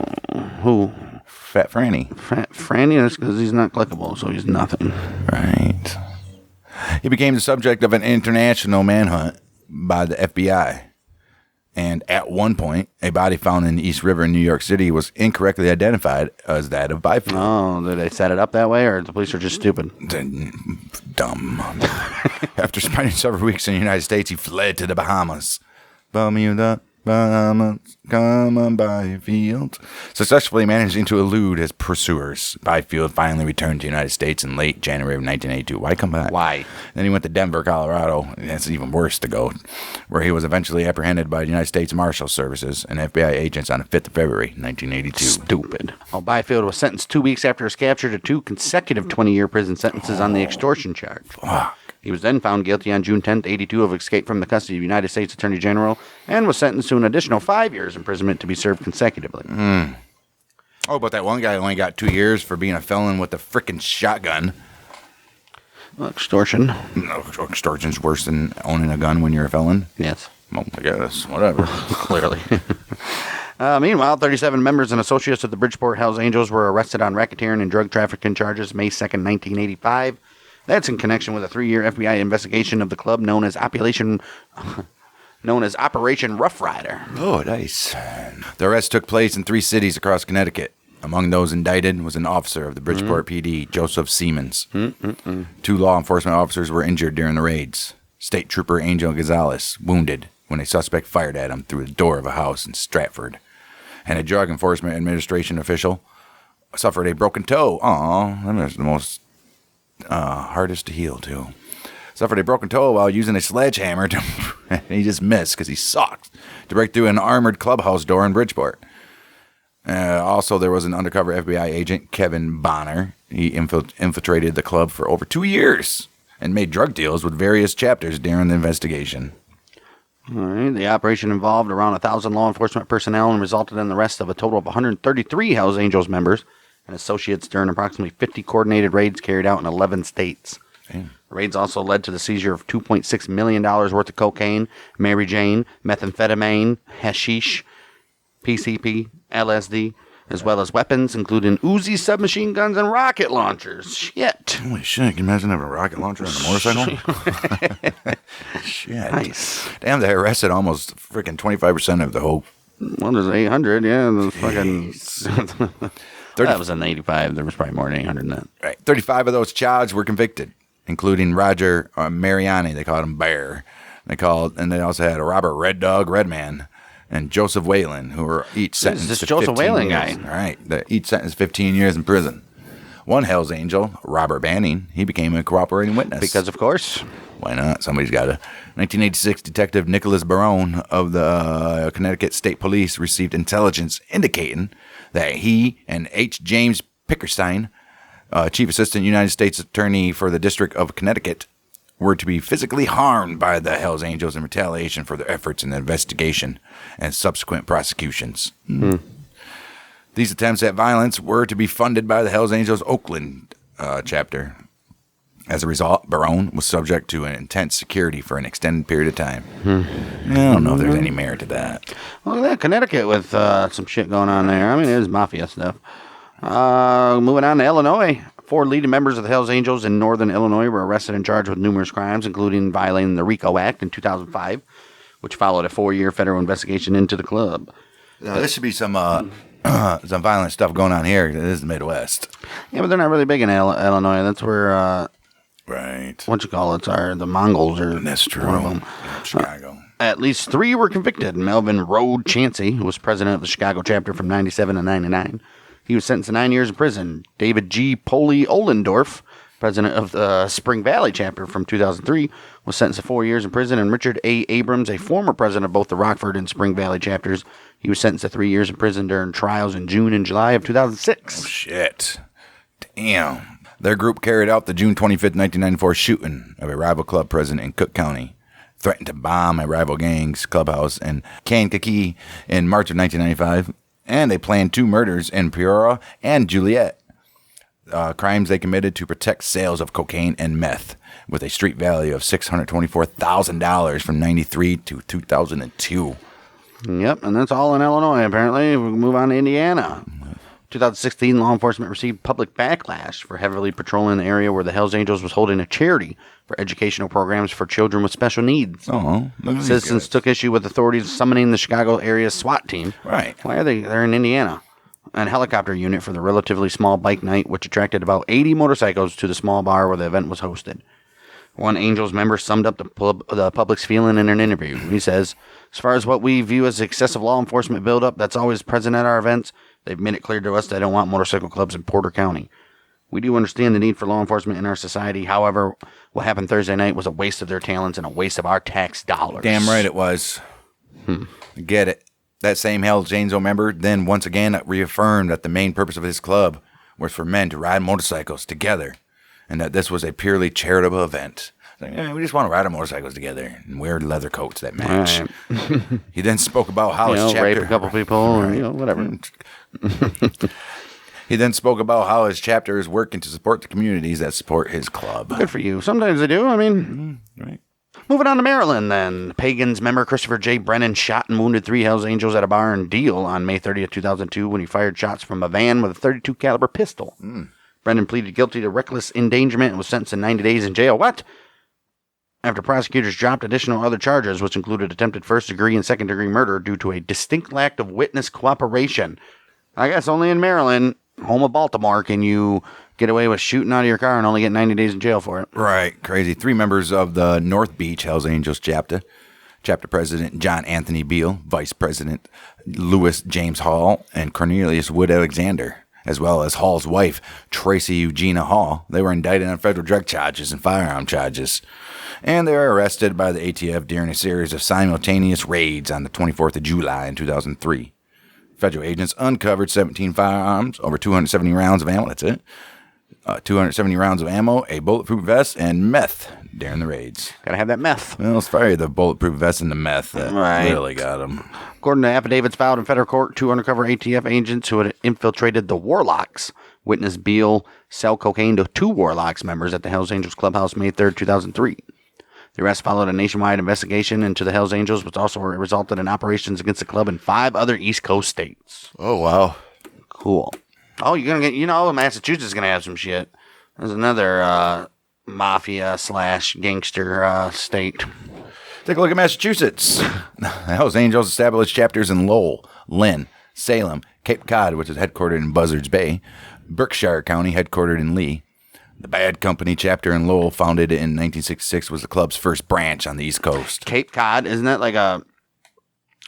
Who? Fat Franny. Fat Franny? That's because he's not clickable, so he's nothing. Right. He became the subject of an international manhunt by the FBI. And at one point, a body found in the East River in New York City was incorrectly identified as that of Byfield. Oh, did they set it up that way, or the police are just stupid? Dumb. After spending several weeks in the United States, he fled to the Bahamas. Bermuda, Bahamas, come on, Byfield. Successfully managing to elude his pursuers, Byfield finally returned to the United States in late January of 1982. Why come back? Why? Then he went to Denver, Colorado. That's even worse to go, where he was eventually apprehended by the United States Marshal Services and FBI agents on the 5th of February, 1982. Stupid. Well, Byfield was sentenced 2 weeks after his capture to 2 consecutive 20-year prison sentences on the extortion charge. Fuck. He was then found guilty on June 10th, 82 of escape from the custody of the United States Attorney General and was sentenced to an additional 5 years imprisonment to be served consecutively. Oh, but that one guy only got 2 years for being a felon with a frickin' shotgun. Well, extortion. No, extortion's worse than owning a gun when you're a felon. Yes. Well, I guess. Whatever. Clearly. Meanwhile, 37 members and associates of the Bridgeport Hells Angels were arrested on racketeering and drug trafficking charges May 2nd, 1985. That's in connection with a 3-year FBI investigation of the club known as Operation Rough Rider. Oh, nice. The arrest took place in 3 cities across Connecticut. Among those indicted was an officer of the Bridgeport PD, Joseph Siemens. 2 law enforcement officers were injured during the raids. State Trooper Angel Gonzalez wounded when a suspect fired at him through the door of a house in Stratford. And a Drug Enforcement Administration official suffered a broken toe. Aw, that was the most hardest to heal, too. Suffered a broken toe while using a sledgehammer to and he just missed because he sucked to break through an armored clubhouse door in Bridgeport. Also, there was an undercover FBI agent, Kevin Bonner. He infiltrated the club for over 2 years and made drug deals with various chapters during the investigation. All right. The operation involved around 1,000 law enforcement personnel and resulted in the arrest of a total of 133 Hells Angels members and associates during approximately 50 coordinated raids carried out in 11 states. Damn. The raids also led to the seizure of $2.6 million worth of cocaine, Mary Jane, methamphetamine, hashish, PCP, LSD, as well as weapons, including Uzi submachine guns and rocket launchers. Shit. Holy shit, can you imagine having a rocket launcher on a motorcycle? Shit. Nice. Damn, they arrested almost freaking 25% of the whole. Well, there's 800, yeah. There's fucking... That was in 85. There was probably more than 800 in that. Right. 35 of those charged were convicted, including Roger Mariani. They called him Bear. And they also had a Robert Red Dog Redman and Joseph Whalen, who were each sentenced this to Joseph 15 Whalen years. guy. All right. They each sentenced 15 years in prison. One Hells Angel, Robert Banning, he became a cooperating witness. Because, of course. Why not? Somebody's got to. 1986, Detective Nicholas Barone of the Connecticut State Police received intelligence indicating that he and H. James Pickerstein, Chief Assistant United States Attorney for the District of Connecticut, were to be physically harmed by the Hells Angels in retaliation for their efforts in the investigation and subsequent prosecutions. These attempts at violence were to be funded by the Hells Angels Oakland chapter. As a result, Barone was subject to an intense security for an extended period of time. I don't know if there's any merit to that. Well, look at that, Connecticut with some shit going on there. I mean, it is mafia stuff. Moving on to Illinois. 4 leading members of the Hells Angels in northern Illinois were arrested and charged with numerous crimes, including violating the RICO Act in 2005, which followed a 4-year federal investigation into the club. This should be some violent stuff going on here. This is the Midwest. Yeah, but they're not really big in Illinois. That's where... Right. What you call it? Are the Mongols or that's true. One of them. Chicago. At least 3 were convicted. Melvin Rode Chansey, who was president of the Chicago chapter from 97 to 99. He was sentenced to 9 years in prison. David G. Poley Ollendorf, president of the Spring Valley chapter from 2003, was sentenced to 4 years in prison. And Richard A. Abrams, a former president of both the Rockford and Spring Valley chapters, he was sentenced to 3 years in prison during trials in June and July of 2006. Oh, shit. Damn. Their group carried out the June 25th, 1994 shooting of a rival club president in Cook County, threatened to bomb a rival gang's clubhouse in Kankakee in March of 1995, and they planned 2 murders in Peoria and Joliet, crimes they committed to protect sales of cocaine and meth, with a street value of $624,000 from 93 to 2002. Yep, and that's all in Illinois, apparently. We'll move on to Indiana. 2016, law enforcement received public backlash for heavily patrolling the area where the Hells Angels was holding a charity for educational programs for children with special needs. Citizens took issue with authorities summoning the Chicago area SWAT team. Right. Why are they? They're in Indiana. And helicopter unit for the relatively small bike night, which attracted about 80 motorcycles to the small bar where the event was hosted. One Angels member summed up the public's feeling in an interview. He says, "As far as what we view as excessive law enforcement buildup that's always present at our events, they've made it clear to us they don't want motorcycle clubs in Porter County. We do understand the need for law enforcement in our society. However, what happened Thursday night was a waste of their talents and a waste of our tax dollars." Damn right it was. Get it. That same Hells Angel member then once again reaffirmed that the main purpose of his club was for men to ride motorcycles together, and that this was a purely charitable event. We just want to ride our motorcycles together and wear leather coats that match. Right. He then spoke about how his chapter... rape a couple people, right. Or, whatever. He then spoke about how his chapter is working to support the communities that support his club. Good for you. Sometimes they do. I mean... Right. Moving on to Maryland, then. Pagans member Christopher J. Brennan shot and wounded 3 Hells Angels at a bar in Deal on May 30th, 2002 when he fired shots from a van with a .32 caliber pistol. Brennan pleaded guilty to reckless endangerment and was sentenced to 90 days in jail. What? After prosecutors dropped additional other charges, which included attempted first-degree and second-degree murder due to a distinct lack of witness cooperation. I guess only in Maryland, home of Baltimore, can you get away with shooting out of your car and only get 90 days in jail for it. Right. Crazy. 3 members of the North Beach Hells Angels chapter President John Anthony Beale, Vice President Louis James Hall, and Cornelius Wood Alexander, as well as Hall's wife, Tracy Eugenia Hall. They were indicted on federal drug charges and firearm charges. And they were arrested by the ATF during a series of simultaneous raids on the 24th of July in 2003. Federal agents uncovered 17 firearms, over 270 rounds of ammo, that's it, 270 rounds of ammo, a bulletproof vest, and meth during the raids. Gotta have that meth. Well, it's probably the bulletproof vest and the meth that really got them. According to affidavits filed in federal court, 2 undercover ATF agents who had infiltrated the Warlocks witnessed Beale sell cocaine to 2 Warlocks members at the Hells Angels Clubhouse May 3rd, 2003. The arrest followed a nationwide investigation into the Hells Angels, which also resulted in operations against the club in 5 other East Coast states. Oh, wow. Cool. Oh, you're going to get, Massachusetts is going to have some shit. There's another mafia/gangster state. Take a look at Massachusetts. The Hells Angels established chapters in Lowell, Lynn, Salem, Cape Cod, which is headquartered in Buzzards Bay, Berkshire County, headquartered in Lee. The Bad Company chapter in Lowell, founded in 1966, was the club's first branch on the East Coast. Cape Cod, isn't that like a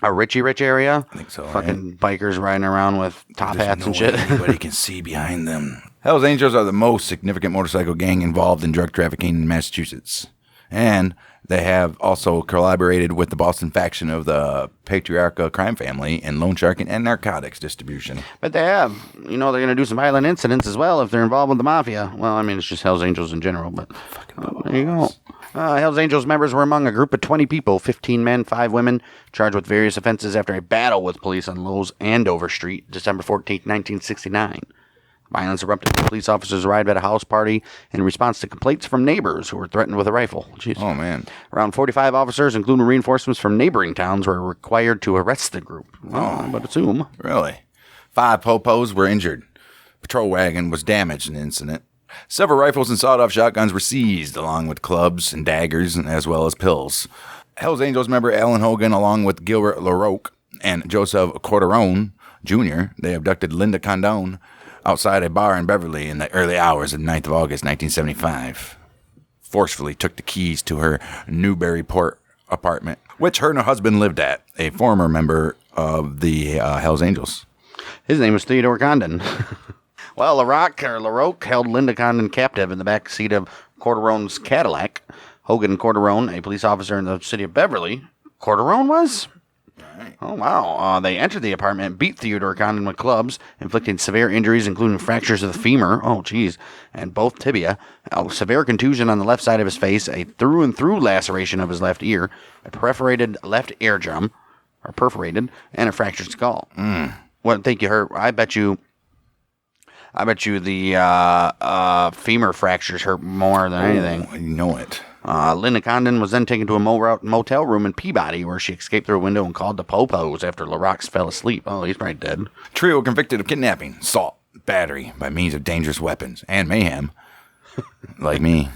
A Richie Rich area? I think so, Fucking bikers riding around with top hats and shit. Anybody can see behind them. Hell's Angels are the most significant motorcycle gang involved in drug trafficking in Massachusetts. And they have also collaborated with the Boston faction of the patriarchal crime family in loan sharking and narcotics distribution. But they have. You know, they're going to do some violent incidents as well if they're involved with the mafia. Well, I mean, it's just Hell's Angels in general, but there you go. Hell's Angels members were among a group of 20 people, 15 men, 5 women, charged with various offenses after a battle with police on Lowes Andover Street, December 14, 1969. Violence erupted when police officers arrived at a house party in response to complaints from neighbors who were threatened with a rifle. Jeez. Oh, man. Around 45 officers, including reinforcements from neighboring towns, were required to arrest the group. I would assume. Really? 5 popos were injured. Patrol wagon was damaged in the incident. Several rifles and sawed-off shotguns were seized, along with clubs and daggers, as well as pills. Hell's Angels member Alan Hogan, along with Gilbert LaRoque and Joseph Corderone Jr., they abducted Linda Condone outside a bar in Beverly in the early hours of 9th of August, 1975. Forcefully took the keys to her Newburyport apartment, which her and her husband lived at, a former member of the Hells Angels. His name was Theodore Condon. Well, LaRoque held Linda Condon captive in the back seat of Corderone's Cadillac. Hogan and Corderone, a police officer in the city of Beverly. Corderone was? Right. Oh, wow. They entered the apartment and beat Theodore Condon with clubs, inflicting severe injuries, including fractures of the femur, and both tibia, a severe contusion on the left side of his face, a through-and-through laceration of his left ear, a perforated left eardrum, and a fractured skull. What think you hurt? I bet you the femur fractures hurt more than anything. I know it. Linda Condon was then taken to a motel room in Peabody, where she escaped through a window and called the Popos after LaRoque fell asleep. Oh, he's probably dead. Trio convicted of kidnapping, assault, battery by means of dangerous weapons, and mayhem. Like me.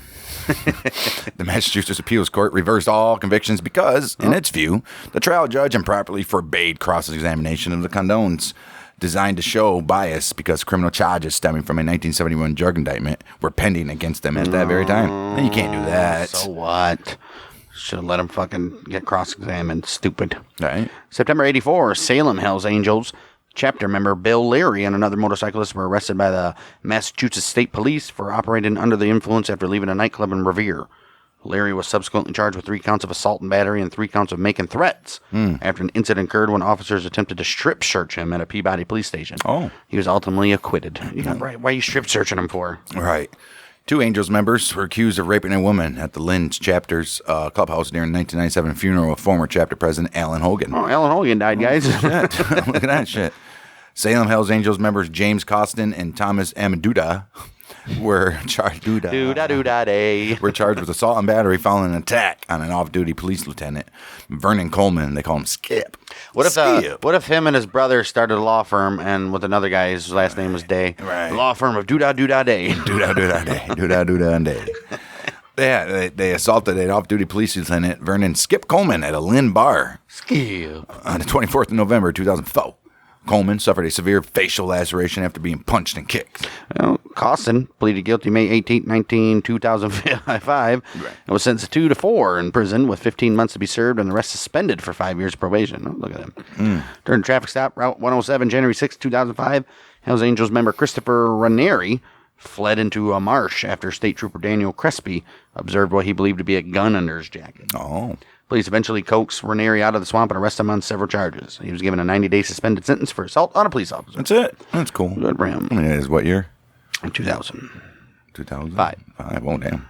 The Massachusetts Appeals Court reversed all convictions because, in its view, the trial judge improperly forbade cross-examination of the Condones, designed to show bias because criminal charges stemming from a 1971 drug indictment were pending against them at that very time. And you can't do that. So what? Should have let him fucking get cross-examined. Stupid. Right. September 84, Salem Hells Angels chapter member Bill Leary and another motorcyclist were arrested by the Massachusetts State Police for operating under the influence after leaving a nightclub in Revere. Leary was subsequently charged with 3 counts of assault and battery and 3 counts of making threats after an incident occurred when officers attempted to strip search him at a Peabody police station. Oh. He was ultimately acquitted. Right. Why are you strip searching him for? Right. 2 Angels members were accused of raping a woman at the Lynn's chapter's clubhouse during the 1997 funeral of former chapter president Alan Hogan. Oh, Alan Hogan died, guys. Shit. Look at that shit. Salem Hells Angels members James Costin and Thomas M. Duda were charged with assault and battery following an attack on an off-duty police lieutenant, Vernon Coleman. They call him Skip. What if him and his brother started a law firm and with another guy, his last name was Day? Right. The law firm of Day. Yeah, they assaulted an off-duty police lieutenant, Vernon Skip Coleman, at a Lynn bar. Skip. On the 24th of November, 2004. Coleman suffered a severe facial laceration after being punched and kicked. Well, Costin pleaded guilty May 18, 2005, and was sentenced to 2 to 4 in prison with 15 months to be served and the rest suspended for 5 years probation. Oh, look at him. During a traffic stop, Route 107, January 6, 2005, Hells Angels member Christopher Ranieri fled into a marsh after State Trooper Daniel Crespi observed what he believed to be a gun under his jacket. Oh. Police eventually coaxed Ranieri out of the swamp and arrested him on several charges. He was given a 90-day suspended sentence for assault on a police officer. That's it. That's cool. Good for him. I mean, it is what year? 2000. 2005. Oh, damn.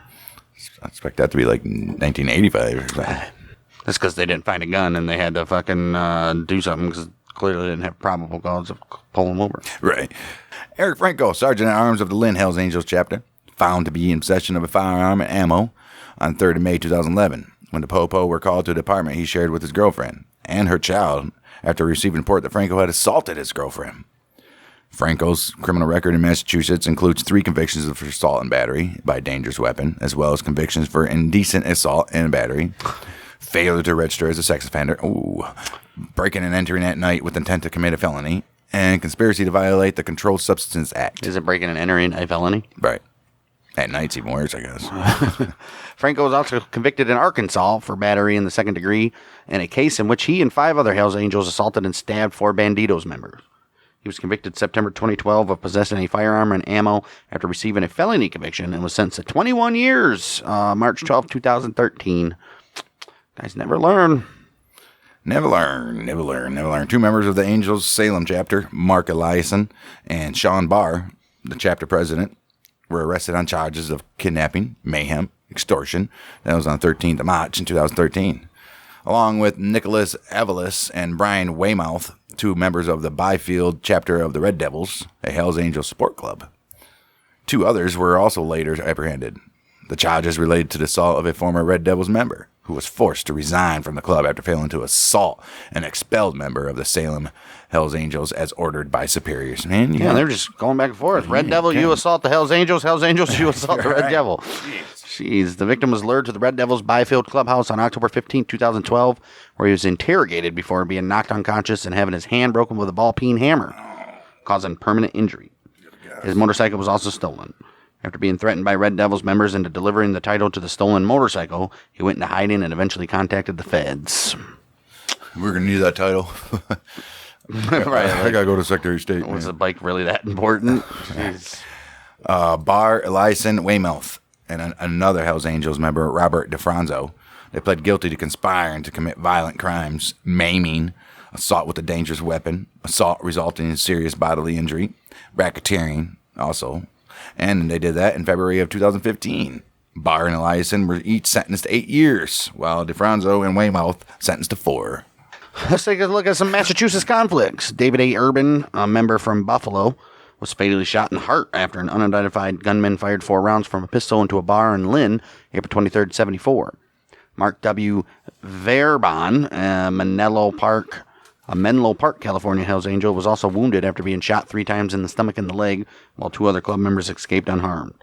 I expect that to be like 1985 or something. That's because they didn't find a gun and they had to fucking do something because clearly they didn't have probable cause of pulling him over. Right. Eric Franco, Sergeant at Arms of the Lynn Hells Angels chapter, found to be in possession of a firearm and ammo on 3rd of May 2011. When the Popo were called to the apartment he shared with his girlfriend and her child after receiving a report that Franco had assaulted his girlfriend. Franco's criminal record in Massachusetts includes 3 convictions for assault and battery by dangerous weapon, as well as convictions for indecent assault and battery, failure to register as a sex offender, breaking and entering at night with intent to commit a felony, and conspiracy to violate the Controlled Substances Act. Is it breaking and entering a felony? Right. At night's even worse, I guess. Franco was also convicted in Arkansas for battery in the second degree in a case in which he and 5 other Hells Angels assaulted and stabbed 4 Banditos members. He was convicted September 2012 of possessing a firearm and ammo after receiving a felony conviction and was sentenced to 21 years, March 12, 2013. Guys never learn. Never learn. 2 members of the Angels Salem chapter, Mark Eliason and Sean Barr, the chapter president, were arrested on charges of kidnapping, mayhem, extortion. That was on the 13th of March in 2013. Along with Nicholas Evelis and Brian Weymouth, 2 members of the Byfield chapter of the Red Devils, a Hells Angels support club. 2 others were also later apprehended. The charges related to the assault of a former Red Devils member who was forced to resign from the club after failing to assault an expelled member of the Salem Hells Angels as ordered by superiors. Man, yeah, they're just going back and forth. Red Devil, you assault the Hells Angels. Hells Angels, you assault the Red Devil. Jeez. The victim was lured to the Red Devils Byfield clubhouse on October 15, 2012, where he was interrogated before being knocked unconscious and having his hand broken with a ball-peen hammer, causing permanent injury. His motorcycle was also stolen. After being threatened by Red Devils members into delivering the title to the stolen motorcycle, he went into hiding and eventually contacted the feds. We're going to need that title. Right, I got to go to Secretary of State. Was the bike really that important? Barr, Eliason, Weymouth, and another Hells Angels member, Robert DeFranzo. They pled guilty to conspiring to commit violent crimes, maiming, assault with a dangerous weapon, assault resulting in serious bodily injury, racketeering also. And they did that in February of 2015. Barr and Eliason were each sentenced to 8 years, while DeFranzo and Weymouth sentenced to 4. Let's take a look at some Massachusetts conflicts. David A. Urban, a member from Buffalo, was fatally shot in the heart after an unidentified gunman fired 4 rounds from a pistol into a bar in Lynn, April 23rd, 74. Mark W. Verbon, a Menlo Park, California Hells Angel, was also wounded after being shot 3 times in the stomach and the leg, while 2 other club members escaped unharmed.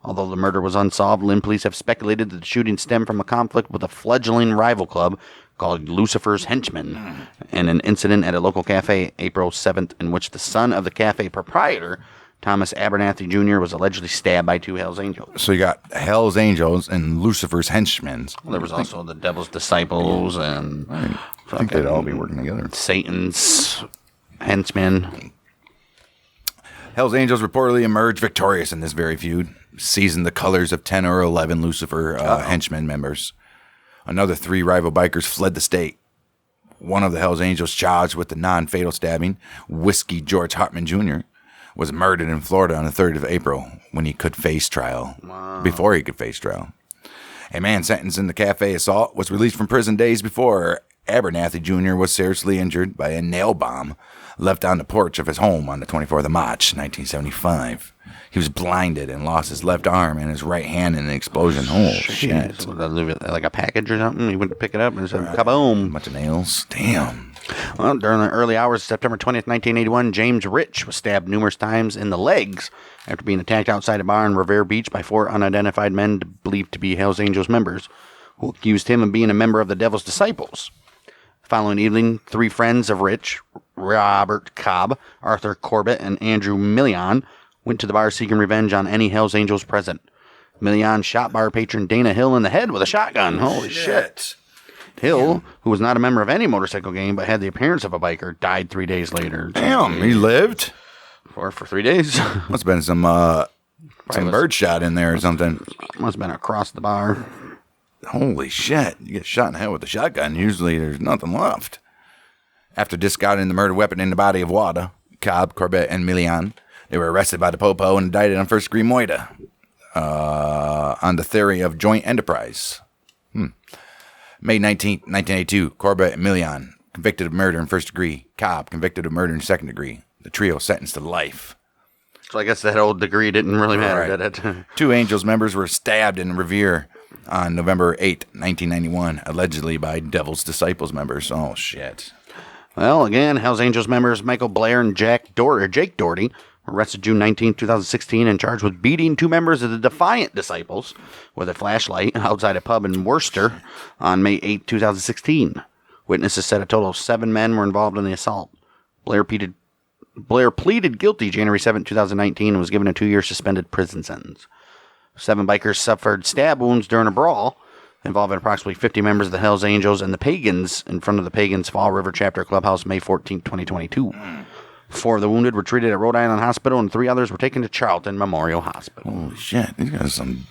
Although the murder was unsolved, Lynn police have speculated that the shooting stemmed from a conflict with a fledgling rival club called Lucifer's Henchmen, and an incident at a local cafe April 7th in which the son of the cafe proprietor, Thomas Abernathy Jr., was allegedly stabbed by 2 Hells Angels. So you got Hells Angels and Lucifer's Henchmen. Well, there was also the Devil's Disciples and I think they'd all be working together. Satan's Henchmen. Hells Angels reportedly emerged victorious in this very feud, seizing the colors of 10 or 11 Lucifer henchmen members. Another 3 rival bikers fled the state. One of the Hells Angels charged with the non-fatal stabbing, Whiskey George Hartman Jr., was murdered in Florida on the 3rd of April when he could face trial. Wow. Before he could face trial. A man sentenced in the cafe assault was released from prison days before. Abernathy Jr. was seriously injured by a nail bomb left on the porch of his home on the 24th of March, 1975. He was blinded and lost his left arm and his right hand in an explosion. Oh, shit. Like a package or something? He went to pick it up and said, kaboom. A bunch of nails. Damn. Well, during the early hours of September 20th, 1981, James Rich was stabbed numerous times in the legs after being attacked outside a bar in Revere Beach by 4 unidentified men believed to be Hells Angels members, who accused him of being a member of the Devil's Disciples. The following evening, 3 friends of Rich, Robert Cobb, Arthur Corbett, and Andrew Million, went to the bar seeking revenge on any Hells Angels present. Million shot bar patron Dana Hill in the head with a shotgun. Holy shit. Hill, who was not a member of any motorcycle gang but had the appearance of a biker, died 3 days later. Damn, he lived? For 3 days. Must have been some bird shot in there or something. Must have been across the bar. Holy shit. You get shot in the head with a shotgun, usually there's nothing left. After discarding the murder weapon in the body of Wada, Cobb, Corbett, and Millian, they were arrested by the Popo and indicted on first-degree murder on the theory of joint enterprise. May 19, 1982, Corbett and Millian convicted of murder in first degree. Cobb convicted of murder in second degree. The trio sentenced to life. So I guess that old degree didn't really matter, did it? 2 Angels members were stabbed in Revere on November 8, 1991, allegedly by Devil's Disciples members. Oh, shit. Well, again, Hells Angels members Michael Blair and Jake Doherty were arrested June 19, 2016, and charged with beating 2 members of the Defiant Disciples with a flashlight outside a pub in Worcester on May 8, 2016. Witnesses said a total of 7 men were involved in the assault. Blair pleaded guilty January 7, 2019, and was given a 2-year suspended prison sentence. 7 bikers suffered stab wounds during a brawl involving approximately 50 members of the Hells Angels and the Pagans in front of the Pagans Fall River Chapter Clubhouse May 14, 2022. 4 of the wounded were treated at Rhode Island Hospital, and 3 others were taken to Charlton Memorial Hospital. Holy shit. These guys are some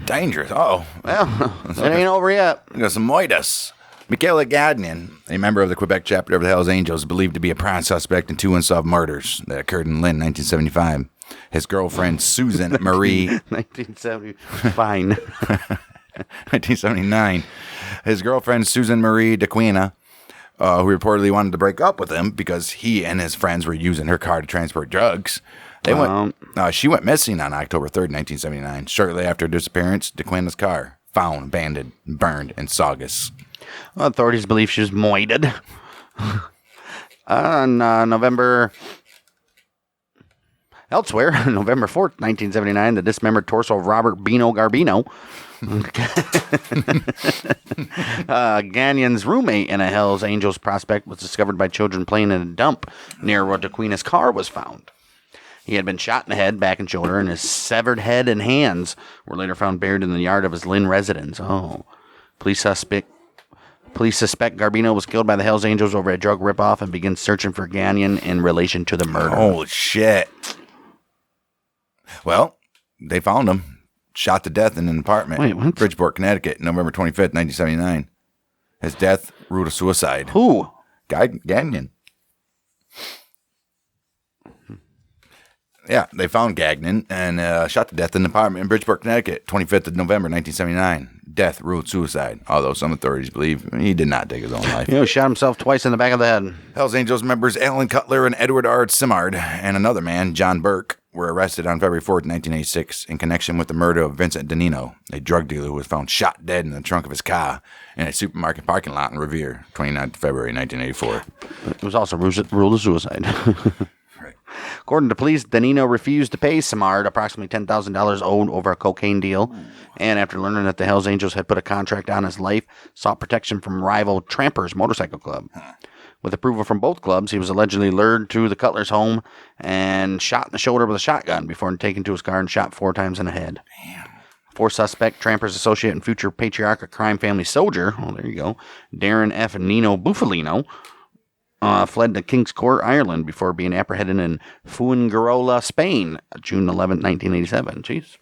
dangerous. Oh. Well, it ain't over yet. We got some moitas. Michaela Gagnon, a member of the Quebec chapter of the Hells Angels, believed to be a prime suspect in 2 unsolved murders that occurred in Lynn, 1975. His girlfriend, Susan Marie... 1970. Fine. 1979. His girlfriend, Susan Marie DeQuina, who reportedly wanted to break up with him because he and his friends were using her car to transport drugs. She went missing on October 3rd, 1979. Shortly after her disappearance, DeQuina's car found, abandoned, burned in Saugus. Well, authorities believe she was moited. On November 4th, 1979, the dismembered torso of Robert Bino Garbino, Gagnon's roommate in a Hells Angels prospect, was discovered by children playing in a dump near where DeQuina's car was found. He had been shot in the head, back, and shoulder, and his severed head and hands were later found buried in the yard of his Lynn residence. Police suspect Garbino was killed by the Hells Angels over a drug ripoff and began searching for Gagnon in relation to the murder. Holy shit. Well, they found him. Shot to death in an apartment. Wait, what? Bridgeport, Connecticut, November 25th, 1979. His death, route of suicide. Who? Gagnon. Yeah, they found Gagnon and shot to death in an apartment in Bridgeport, Connecticut, 25th of November, 1979. Death, ruled suicide, although some authorities believe he did not take his own life. He shot himself twice in the back of the head. Hells Angels members Alan Cutler and Edward R. Simard and another man, John Burke, were arrested on February 4th, 1986 in connection with the murder of Vincent Danino, a drug dealer who was found shot dead in the trunk of his car in a supermarket parking lot in Revere, 29th February 1984. It was also ruled a suicide. Right. According to police, Danino refused to pay Simard approximately $10,000 owed over a cocaine deal, and after learning that the Hells Angels had put a contract on his life, sought protection from rival Trampers Motorcycle Club. With approval from both clubs, he was allegedly lured to the Cutler's home and shot in the shoulder with a shotgun before taken to his car and shot 4 times in the head. Damn. 4th suspect, Trampers associate and future patriarch of crime family soldier, there you go, Darren F. Nino Buffalino, fled to King's Court, Ireland, before being apprehended in Fuengirola, Spain, June 11, 1987. Jeez.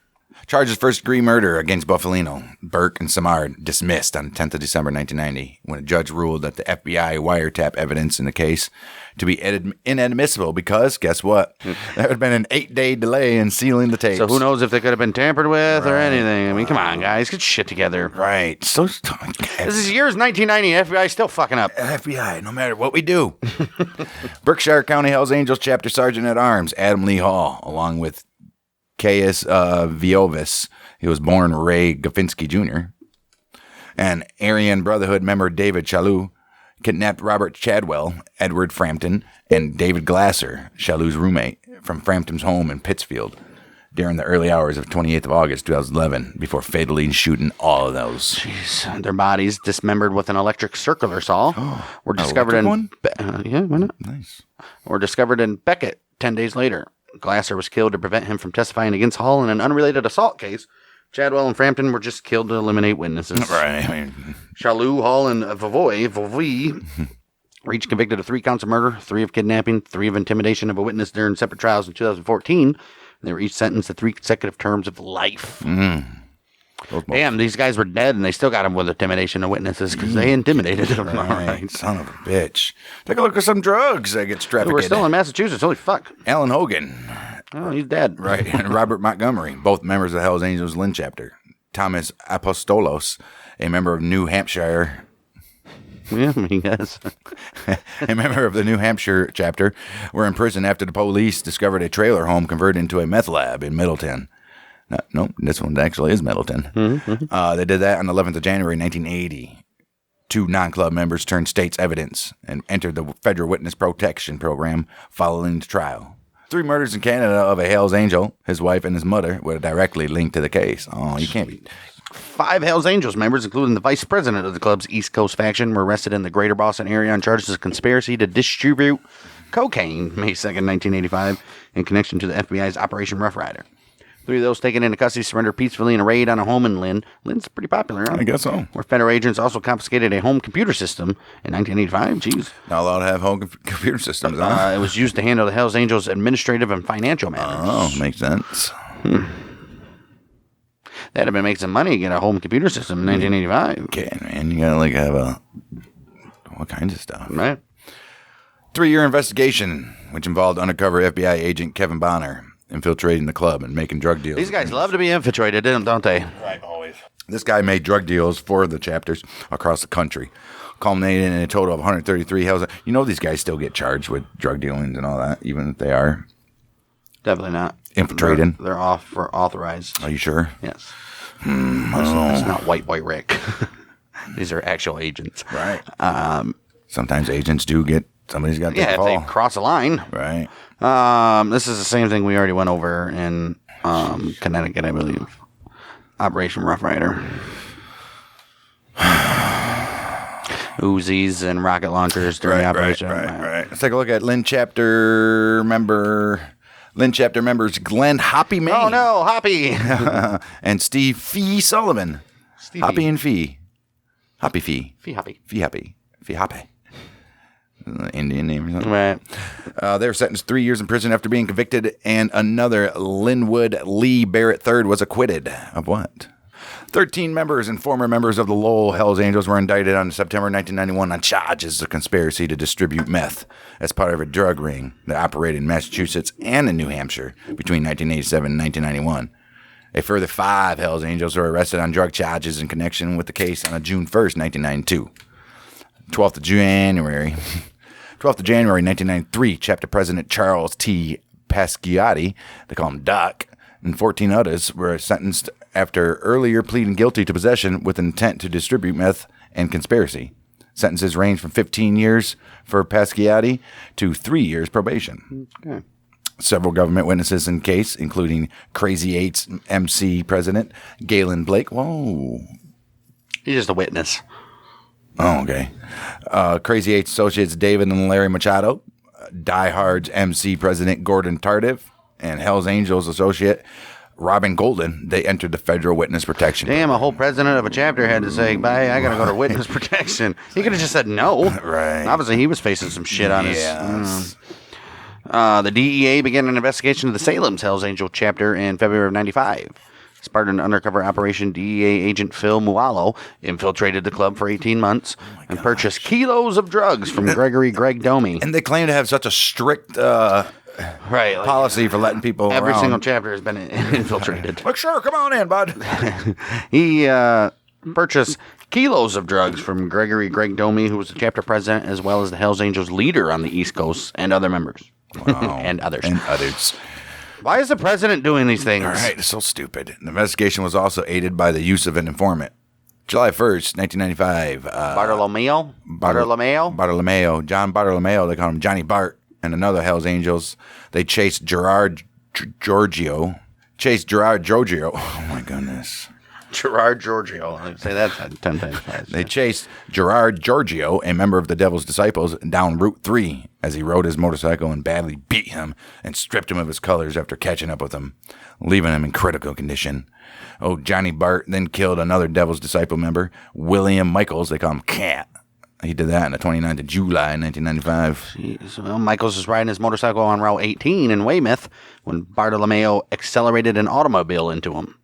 Charges first-degree murder against Buffalino, Burke, and Simard dismissed on 10th of December 1990 when a judge ruled that the FBI wiretap evidence in the case to be inadmissible because, guess what? There had been an 8-day delay in sealing the tapes. So who knows if they could have been tampered with or anything. I mean, come on, guys. Get shit together. Right. This is years 1990. FBI still fucking up. FBI, no matter what we do. Berkshire County Hells Angels Chapter Sergeant at Arms, Adam Lee Hall, along with Caius Viovis, he was born Ray Gafinski Jr., and Aryan Brotherhood member David Chaloux kidnapped Robert Chadwell, Edward Frampton, and David Glasser, Chaloux's roommate, from Frampton's home in Pittsfield during the early hours of 28th of August 2011 before fatally shooting all of those. Jeez. Their bodies, dismembered with an electric circular saw, were discovered in... yeah, why not? Nice. Were discovered in Beckett 10 days later. Glasser was killed to prevent him from testifying against Hall in an unrelated assault case. Chadwell and Frampton were just killed to eliminate witnesses. Right. I mean, Chaloux, Hall, and Vavoy were each convicted of 3 counts of murder, 3 of kidnapping, 3 of intimidation of a witness during separate trials in 2014. They were each sentenced to 3 consecutive terms of life. Damn, these guys were dead, and they still got them with intimidation of witnesses because they intimidated them. Right. Son of a bitch. Take a look at some drugs that get trafficked. We're still in Massachusetts. Holy fuck. Alan Hogan. Oh, he's dead. Right. And Robert Montgomery, both members of the Hells Angels Lynn chapter. Thomas Apostolos, a member of New Hampshire. Yeah, I mean, yes. A member of the New Hampshire chapter were in prison after the police discovered a trailer home converted into a meth lab in Middleton. No, this one actually is Middleton. They did that on the 11th of January, 1980. 2 non-club members turned state's evidence and entered the federal witness protection program following the trial. 3 murders in Canada of a Hells Angel, his wife, and his mother were directly linked to the case. Oh, you can't be... 5 Hells Angels members, including the vice president of the club's East Coast faction, were arrested in the greater Boston area on charges of conspiracy to distribute cocaine May 2nd, 1985, in connection to the FBI's Operation Rough Rider. 3 of those taken into custody surrendered peacefully in a raid on a home in Lynn. Lynn's pretty popular, huh? I guess so. Where federal agents also confiscated a home computer system in 1985. Jeez. Not allowed to have home computer systems, huh? It was used to handle the Hells Angels' administrative and financial matters. Oh, makes sense. That'd have been making some money to get a home computer system in 1985. Okay, man. You gotta, have all kinds of stuff. Right? 3-year investigation, which involved undercover FBI agent Kevin Bonner infiltrating the club and making drug deals. These guys love to be infiltrated, don't they? Right, always. This guy made drug deals for the chapters across the country, culminating in a total of 133 Hells. You know these guys still get charged with drug dealings and all that, even if they are Definitely not. infiltrating. They're off for authorized. Are you sure? Yes. It's not White Boy Rick. These are actual agents. Right. Sometimes agents do get, somebody's got to Yeah, if fall. they cross a line. Right. This is the same thing we already went over in Connecticut, I believe. Operation Rough Rider. Uzis and rocket launchers during the operation. Right. Let's take a look at Lynn chapter members Glenn Hoppy May. Oh no, Hoppy. And Steve Fee Sullivan. Stevie. Hoppy and Fee. Hoppy Fee. Fee Hoppy. Fee Hoppy. Fee Hoppy. Indian name or something. Right. They were sentenced 3 years in prison after being convicted, and another Linwood Lee Barrett III was acquitted of what? 13 members and former members of the Lowell Hells Angels were indicted on September 1991 on charges of conspiracy to distribute meth as part of a drug ring that operated in Massachusetts and in New Hampshire between 1987 and 1991. A further 5 Hells Angels were arrested on drug charges in connection with the case on June 1st, 1992. 12th of January 1993, chapter president Charles T. Pasquiotti, they call him Doc, and 14 others were sentenced after earlier pleading guilty to possession with intent to distribute meth and conspiracy. Sentences range from 15 years for Pasquiotti to 3 years probation. Okay. Several government witnesses in the case, including Crazy Eights MC president Galen Blake. Whoa. He's just a witness. Oh, okay. Crazy Eights associates David and Larry Machado, Die Hard's MC president Gordon Tardif, and Hells Angels associate Robin Golden. They entered the federal witness protection. Damn, a whole president of a chapter had to say, bye, I got to go to witness protection. He could have just said no. Right. Obviously, he was facing some shit on his... The DEA began an investigation of the Salem's Hells Angel chapter in February of 95. As part of an undercover operation, DEA agent Phil Muallo infiltrated the club for 18 months and purchased kilos of drugs from Gregory Greg Domi. And they claim to have such a strict policy for letting people Every around. single chapter has been infiltrated. Look, sure, come on in, bud. He purchased kilos of drugs from Gregory Greg Domi, who was the chapter president, as well as the Hells Angels leader on the East Coast, and other members. Wow. And others. Why is the president doing these things? All right, it's so stupid. The investigation was also aided by the use of an informant. July 1st, 1995. Bartolomeo? John Bartolomeo, they call him Johnny Bart, and another Hells Angels. They chased Gerard Giorgio. Oh, my goodness. Gerard Giorgio. I'd say that 10 times fast. They chased Gerard Giorgio, a member of the Devil's Disciples, down Route 3 as he rode his motorcycle and badly beat him and stripped him of his colors after catching up with him, leaving him in critical condition. Oh, Johnny Bart then killed another Devil's Disciple member, William Michaels. They call him Cat. He did that on the 29th of July, 1995. Jeez. Well, Michaels was riding his motorcycle on Route 18 in Weymouth when Bartolomeo accelerated an automobile into him.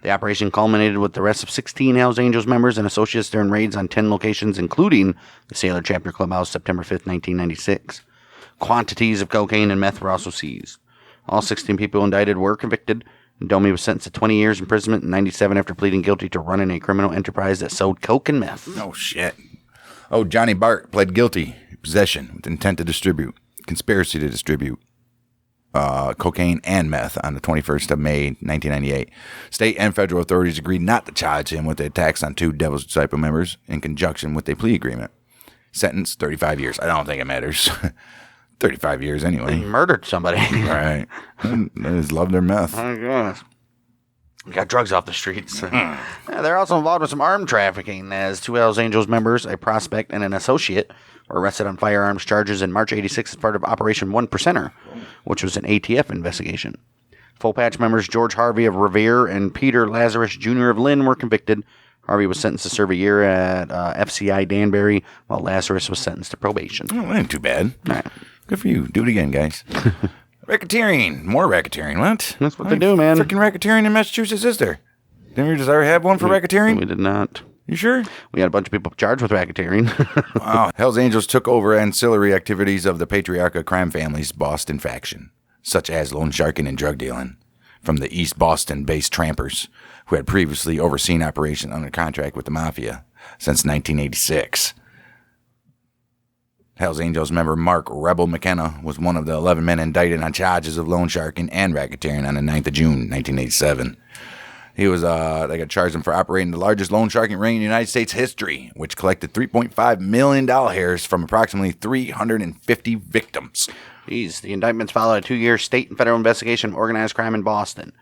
The operation culminated with the arrest of 16 Hells Angels members and associates during raids on 10 locations, including the Sailor Chapter Clubhouse, September 5th, 1996. Quantities of cocaine and meth were also seized. All 16 people indicted were convicted. Domi was sentenced to 20 years imprisonment in 97 after pleading guilty to running a criminal enterprise that sold coke and meth. Oh, shit. Oh, Johnny Bart pled guilty. Possession with intent to distribute. Conspiracy to distribute. Cocaine and meth on the 21st of May, 1998. State and federal authorities agreed not to charge him with the attacks on 2 Devil's Disciple members in conjunction with a plea agreement. Sentence, 35 years. I don't think it matters. 35 years anyway. They murdered somebody. Right. They just love their meth. Oh, my gosh. Got drugs off the streets. Yeah, they're also involved with some arm trafficking, as 2 Hells Angels members, a prospect and an associate, were arrested on firearms charges in March 86 as part of Operation 1%er, which was an ATF investigation. Full Patch members George Harvey of Revere and Peter Lazarus Jr. of Lynn were convicted. Harvey was sentenced to serve a year at FCI Danbury, while Lazarus was sentenced to probation. Oh, that ain't too bad. Right. Good for you. Do it again, guys. Racketeering. More racketeering. What? That's what they do, man. Freaking racketeering in Massachusetts, is there? Didn't we just ever have one for racketeering? We did not. You sure? We had a bunch of people charged with racketeering. Wow. Hells Angels took over ancillary activities of the Patriarcha crime family's Boston faction, such as loan sharking and drug dealing, from the East Boston-based trampers, who had previously overseen operations under contract with the Mafia since 1986. Hells Angels member Mark Rebel McKenna was one of the 11 men indicted on charges of loan sharking and racketeering on the 9th of June, 1987. They got charged him for operating the largest loan sharking ring in United States history, which collected $3.5 million from approximately 350 victims. Jeez, the indictments followed a 2-year state and federal investigation of organized crime in Boston.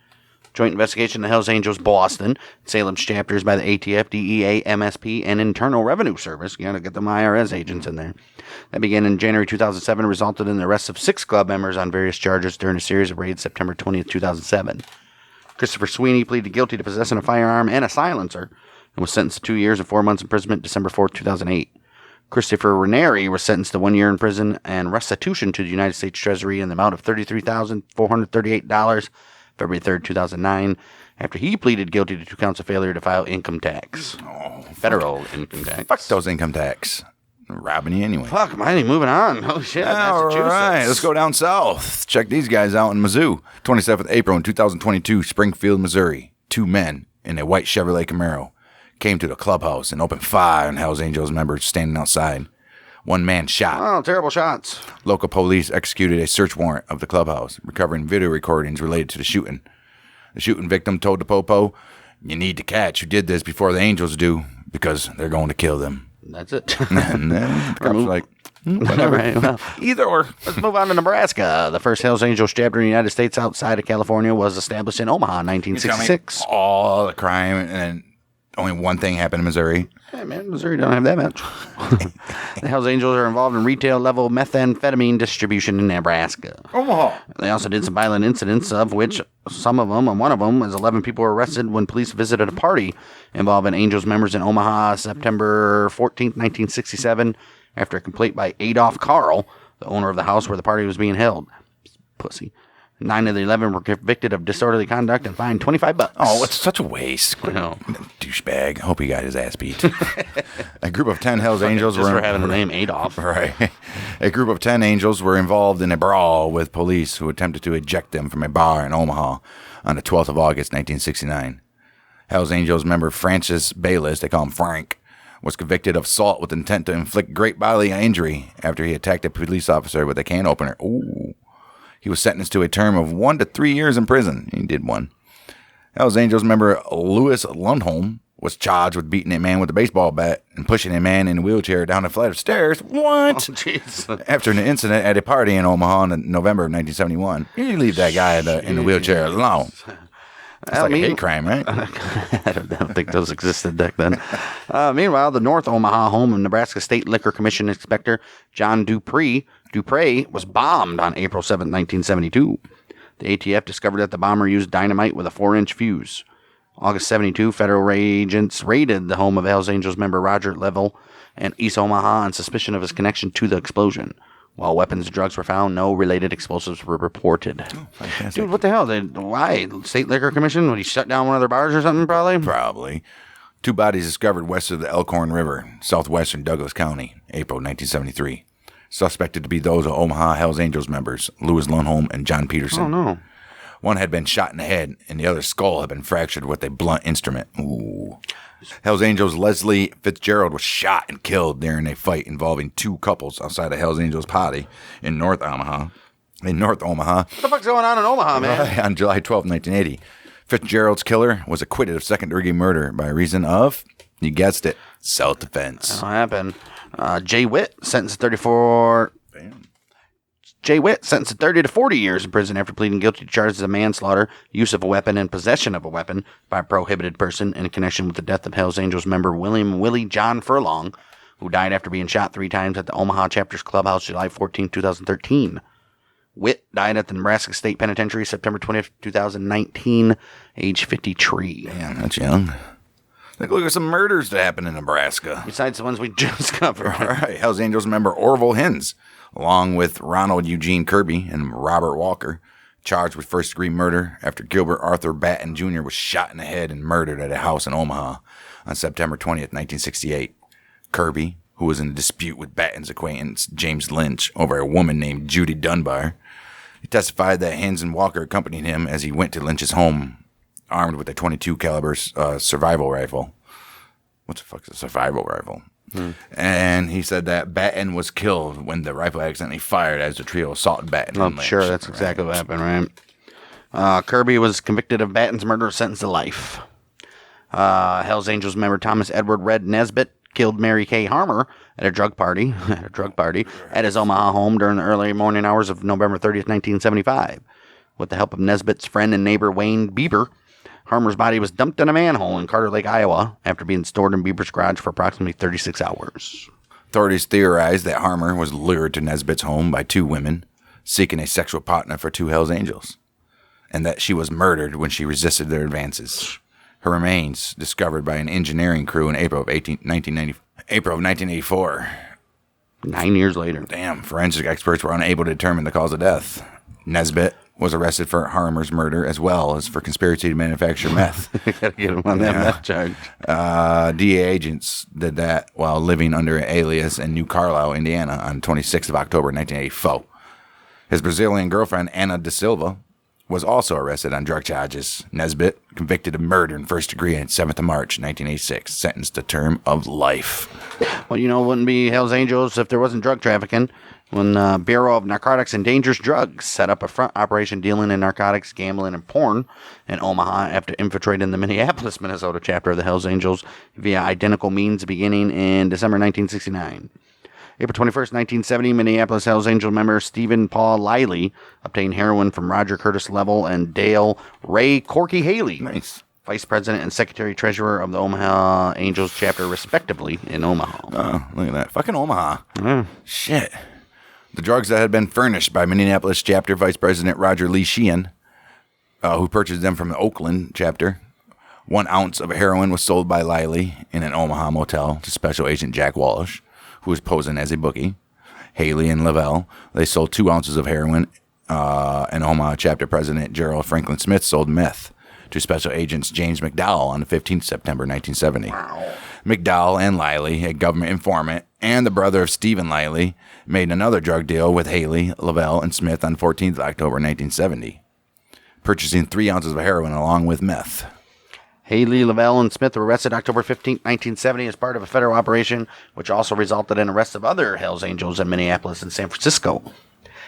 Joint investigation of the Hells Angels Boston, Salem's chapters by the ATF, DEA, MSP, and Internal Revenue Service. You gotta get them IRS agents in there. That began in January 2007, resulted in the arrest of 6 club members on various charges during a series of raids September 20th, 2007. Christopher Sweeney pleaded guilty to possessing a firearm and a silencer and was sentenced to 2 years and 4 months imprisonment December 4th, 2008. Christopher Ranieri was sentenced to 1 year in prison and restitution to the United States Treasury in the amount of $33,438 February 3rd, 2009, after he pleaded guilty to 2 counts of failure to file income tax. Federal income tax. Fuck those income tax. Robbing you anyway. Fuck, man, moving on. Oh, shit, All Massachusetts. right, let's go down south. Check these guys out in Mizzou. 27th April in 2022, Springfield, Missouri. 2 men in a white Chevrolet Camaro came to the clubhouse and opened fire on Hells Angels members standing outside. 1 man shot. Oh, terrible shots. Local police executed a search warrant of the clubhouse, recovering video recordings related to the shooting. The shooting victim told the Popo, "You need to catch who did this before the Angels do, because they're going to kill them." That's it. And then the cops were like, whatever. Right, well, Either or. let's move on to Nebraska. The first Hells Angels chapter in the United States outside of California was established in Omaha in 1966. All the crime, and then only one thing happened in Missouri. Hey, man, Missouri don't have that much. The Hells Angels are involved in retail-level methamphetamine distribution in Nebraska. Omaha. They also did some violent incidents, of which some of them, and one of them, was 11 people were arrested when police visited a party involving Angels members in Omaha September 14th, 1967, after a complaint by Adolph Carl, the owner of the house where the party was being held. Pussy. 9 of the 11 were convicted of disorderly conduct and fined $25. Oh, it's such a waste. I know. Douchebag. Hope he got his ass beat. A group of 10 Hells Angels Just were for having the name Adolf. Right. A group of 10 Angels were involved in a brawl with police who attempted to eject them from a bar in Omaha on the 12th of August, 1969. Hells Angels member Francis Bayless, they call him Frank, was convicted of assault with intent to inflict great bodily injury after he attacked a police officer with a can opener. Ooh. He was sentenced to a term of 1 to 3 years in prison. He did 1. Hells Angels member Louis Lundholm was charged with beating a man with a baseball bat and pushing a man in a wheelchair down a flight of stairs. What? Oh, jeez. After an incident at a party in Omaha in November of 1971. You leave that guy in the wheelchair alone. It's like a hate crime, right? I don't think those existed back then. Meanwhile, the North Omaha home of Nebraska State Liquor Commission Inspector John Dupre was bombed on April 7, 1972. The ATF discovered that the bomber used dynamite with a 4-inch fuse. August 72, federal agents raided the home of Hells Angels member Roger Level in East Omaha on suspicion of his connection to the explosion. While weapons and drugs were found, no related explosives were reported. Oh, fantastic. Dude, what the hell? Why? State Liquor Commission? Would he shut down one of their bars or something, probably? Probably. 2 bodies discovered west of the Elkhorn River, southwestern Douglas County, April 1973. Suspected to be those of Omaha Hells Angels members, Louis Lundholm and John Peterson. Oh, no. One had been shot in the head, and the other's skull had been fractured with a blunt instrument. Ooh. Hells Angels Leslie Fitzgerald was shot and killed during a fight involving 2 couples outside of Hells Angels party in North Omaha. What the fuck's going on in Omaha, man? On July 12, 1980. Fitzgerald's killer was acquitted of second-degree murder by reason of, you guessed it, self-defense. That'll happen. Jay Witt sentenced to 30 to 40 years in prison after pleading guilty to charges of manslaughter, use of a weapon, and possession of a weapon by a prohibited person in connection with the death of Hells Angels member Willie John Furlong, who died after being shot 3 times at the Omaha Chapter's Clubhouse July 14, 2013. Witt died at the Nebraska State Penitentiary September 20th, 2019, age 53. Damn, that's young. Look at some murders that happened in Nebraska. Besides the ones we just covered. All right. Hells Angels member Orville Hins, along with Ronald Eugene Kirby and Robert Walker, charged with first-degree murder after Gilbert Arthur Batten Jr. was shot in the head and murdered at a house in Omaha on September 20th, 1968. Kirby, who was in a dispute with Batten's acquaintance, James Lynch, over a woman named Judy Dunbar, he testified that Hins and Walker accompanied him as he went to Lynch's home, armed with a .22 caliber survival rifle. What the fuck is a survival rifle? And he said that Batten was killed when the rifle accidentally fired as the trio assaulted Batten. I'm sure that's exactly what happened, right? Kirby was convicted of Batten's murder, sentenced to life. Hells Angels member Thomas Edward Red Nesbitt killed Mary Kay Harmer at a drug party at his Omaha home during the early morning hours of November 30th, 1975. With the help of Nesbitt's friend and neighbor Wayne Bieber, Harmer's body was dumped in a manhole in Carter Lake, Iowa, after being stored in Bieber's garage for approximately 36 hours. Authorities theorized that Harmer was lured to Nesbitt's home by two women seeking a sexual partner for two Hells Angels, and that she was murdered when she resisted their advances. Her remains discovered by an engineering crew in April of 1984. 9 years later. Damn, forensic experts were unable to determine the cause of death. Nesbitt was arrested for Harmer's murder as well as for conspiracy to manufacture meth. Gotta get him on that meth charge. DA agents did that while living under an alias in New Carlisle, Indiana on 26th of October, 1984. His Brazilian girlfriend, Ana da Silva, was also arrested on drug charges. Nesbitt, convicted of murder in first degree on 7th of March, 1986, sentenced to term of life. Well, it wouldn't be Hells Angels if there wasn't drug trafficking. When the Bureau of Narcotics and Dangerous Drugs set up a front operation dealing in narcotics, gambling, and porn in Omaha after infiltrating the Minneapolis, Minnesota chapter of the Hells Angels via identical means beginning in December 1969. April 21st, 1970, Minneapolis Hells Angel member Stephen Paul Liley obtained heroin from Roger Curtis Level and Dale Ray Corky Haley. Nice. Vice President and Secretary Treasurer of the Omaha Angels chapter, respectively, in Omaha. Oh, look at that. Fucking Omaha. Shit. The drugs that had been furnished by Minneapolis chapter Vice President Roger Lee Sheehan, who purchased them from the Oakland chapter. 1 ounce of heroin was sold by Liley in an Omaha motel to Special Agent Jack Walsh, who was posing as a bookie. Haley and Lavelle, they sold 2 ounces of heroin, and Omaha chapter President Gerald Franklin Smith sold meth to Special Agents James McDowell on the 15th September 1970. Wow. McDowell and Liley, a government informant, and the brother of Stephen Liley, made another drug deal with Haley, Lavelle, and Smith on 14th October 1970, purchasing 3 ounces of heroin along with meth. Haley, Lavelle, and Smith were arrested October 15, 1970 as part of a federal operation, which also resulted in arrests of other Hells Angels in Minneapolis and San Francisco.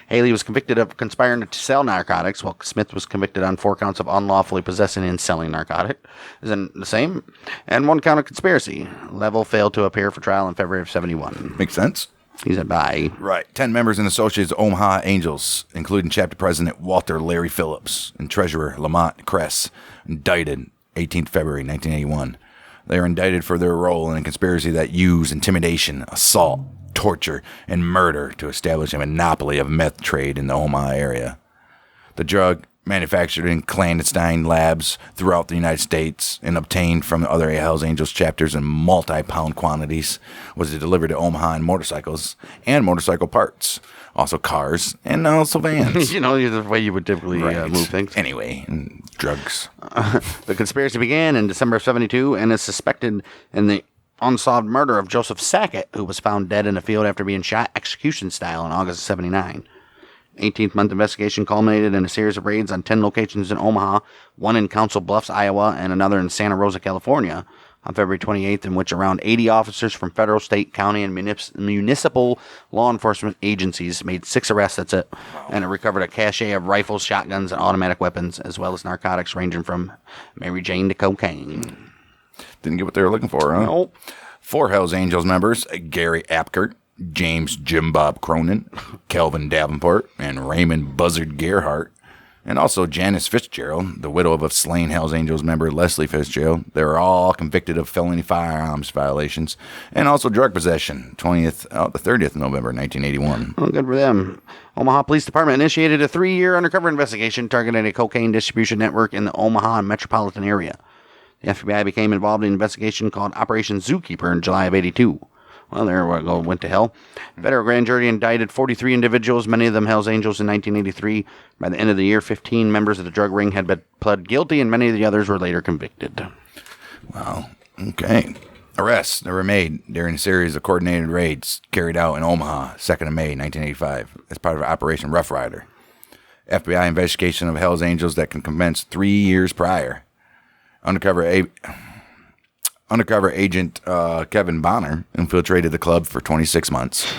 Haley was convicted of conspiring to sell narcotics, while Smith was convicted on 4 counts of unlawfully possessing and selling narcotic. Isn't the same? And 1 count of conspiracy. Level failed to appear for trial in February of 71. Makes sense. He said bye. Right. 10 members and associates of Omaha Angels, including chapter president Walter Larry Phillips and treasurer Lamont Kress, indicted 18th February 1981. They are indicted for their role in a conspiracy that used intimidation, assault, torture, and murder to establish a monopoly of meth trade in the Omaha area. The drug, manufactured in clandestine labs throughout the United States and obtained from other Hells Angels chapters in multi-pound quantities, was delivered to Omaha in motorcycles and motorcycle parts, also cars and also vans. The way you would typically move things. Anyway, drugs. The conspiracy began in December of 72 and is suspected in the unsolved murder of Joseph Sackett, who was found dead in a field after being shot execution style in August of 79. 18th-month investigation culminated in a series of raids on 10 locations in Omaha, 1 in Council Bluffs, Iowa, and another in Santa Rosa, California, on February 28th, in which around 80 officers from federal, state, county, and municipal law enforcement agencies made 6 arrests, that's it, and it recovered a cache of rifles, shotguns, and automatic weapons, as well as narcotics ranging from Mary Jane to cocaine. Didn't get what they were looking for, huh? Nope. 4 Hells Angels members, Gary Apkert, James Jim Bob Cronin, Kelvin Davenport, and Raymond Buzzard Gerhart, and also Janice Fitzgerald, the widow of a slain Hells Angels member Leslie Fitzgerald. They were all convicted of felony firearms violations and also drug possession, the 30th of November, 1981. Well, good for them. Omaha Police Department initiated a 3-year undercover investigation targeting a cocaine distribution network in the Omaha metropolitan area. The FBI became involved in an investigation called Operation Zookeeper in July of '82. Well, there we go. Went to hell. Federal grand jury indicted 43 individuals, many of them Hells Angels, in 1983. By the end of the year, 15 members of the drug ring had been pled guilty, and many of the others were later convicted. Wow. Okay. Arrests that were made during a series of coordinated raids carried out in Omaha, 2nd of May, 1985, as part of Operation Rough Rider. FBI investigation of Hells Angels that can commence 3 years prior. Undercover agent Kevin Bonner infiltrated the club for 26 months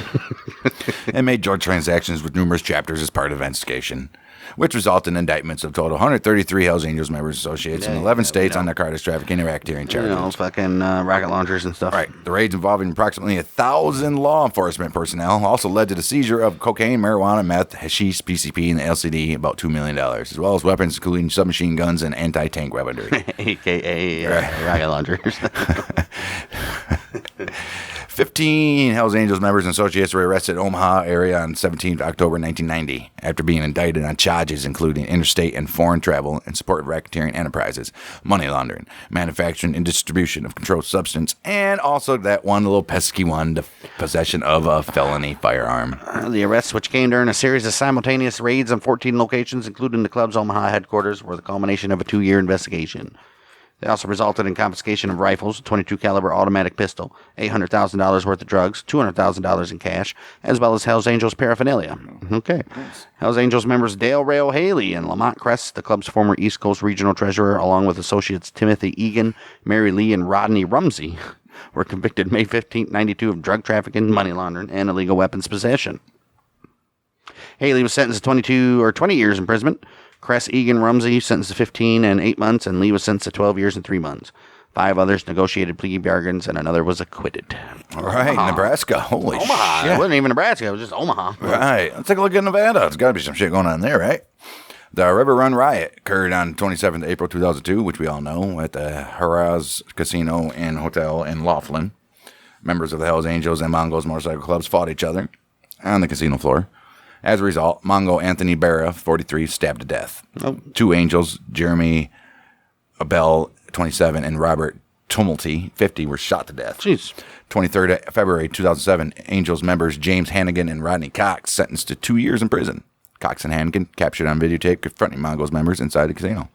and made drug transactions with numerous chapters as part of the investigation, which resulted in indictments of total 133 Hells Angels members, associates in 11 states on narcotics trafficking and racketeering charges. Fucking rocket launchers and stuff. Right. The raids involving approximately 1,000 law enforcement personnel also led to the seizure of cocaine, marijuana, meth, hashish, PCP, and LCD, about $2 million, as well as weapons including submachine guns and anti-tank weaponry. AKA rocket launchers. 15 Hells Angels members and associates were arrested in Omaha area on 17th October 1990 after being indicted on charges including interstate and foreign travel in support of racketeering enterprises, money laundering, manufacturing and distribution of controlled substance, and also that one little pesky one, the possession of a felony firearm. The arrests, which came during a series of simultaneous raids on 14 locations, including the club's Omaha headquarters, were the culmination of a 2-year investigation. They also resulted in confiscation of rifles, a .22 caliber automatic pistol, $800,000 worth of drugs, $200,000 in cash, as well as Hells Angels paraphernalia. Okay. Nice. Hells Angels members Dale Rail Haley and Lamont Cress, the club's former East Coast regional treasurer, along with associates Timothy Egan, Mary Lee, and Rodney Rumsey, were convicted May 15, 92 of drug trafficking, money laundering, and illegal weapons possession. Haley was sentenced to 20 years imprisonment. Cress, Egan, Rumsey sentenced to 15 and 8 months, and Lee was sentenced to 12 years and 3 months. 5 others negotiated plea bargains, and another was acquitted. All right, Omaha. Nebraska. Holy Omaha. shit. It wasn't even Nebraska. It was just Omaha. Right. Let's take a look at Nevada. There's got to be some shit going on there, right? The River Run riot occurred on 27th April 2002, which we all know, at the Haraz Casino and Hotel in Laughlin. Members of the Hells Angels and Mongols motorcycle clubs fought each other on the casino floor. As a result, Mongo Anthony Barra, 43, stabbed to death. Oh. 2 Angels, Jeremy Abel, 27, and Robert Tumulty, 50, were shot to death. Jeez. 23rd February 2007, Angels members James Hannigan and Rodney Cox sentenced to 2 years in prison. Cox and Hannigan captured on videotape confronting Mongols members inside the casino.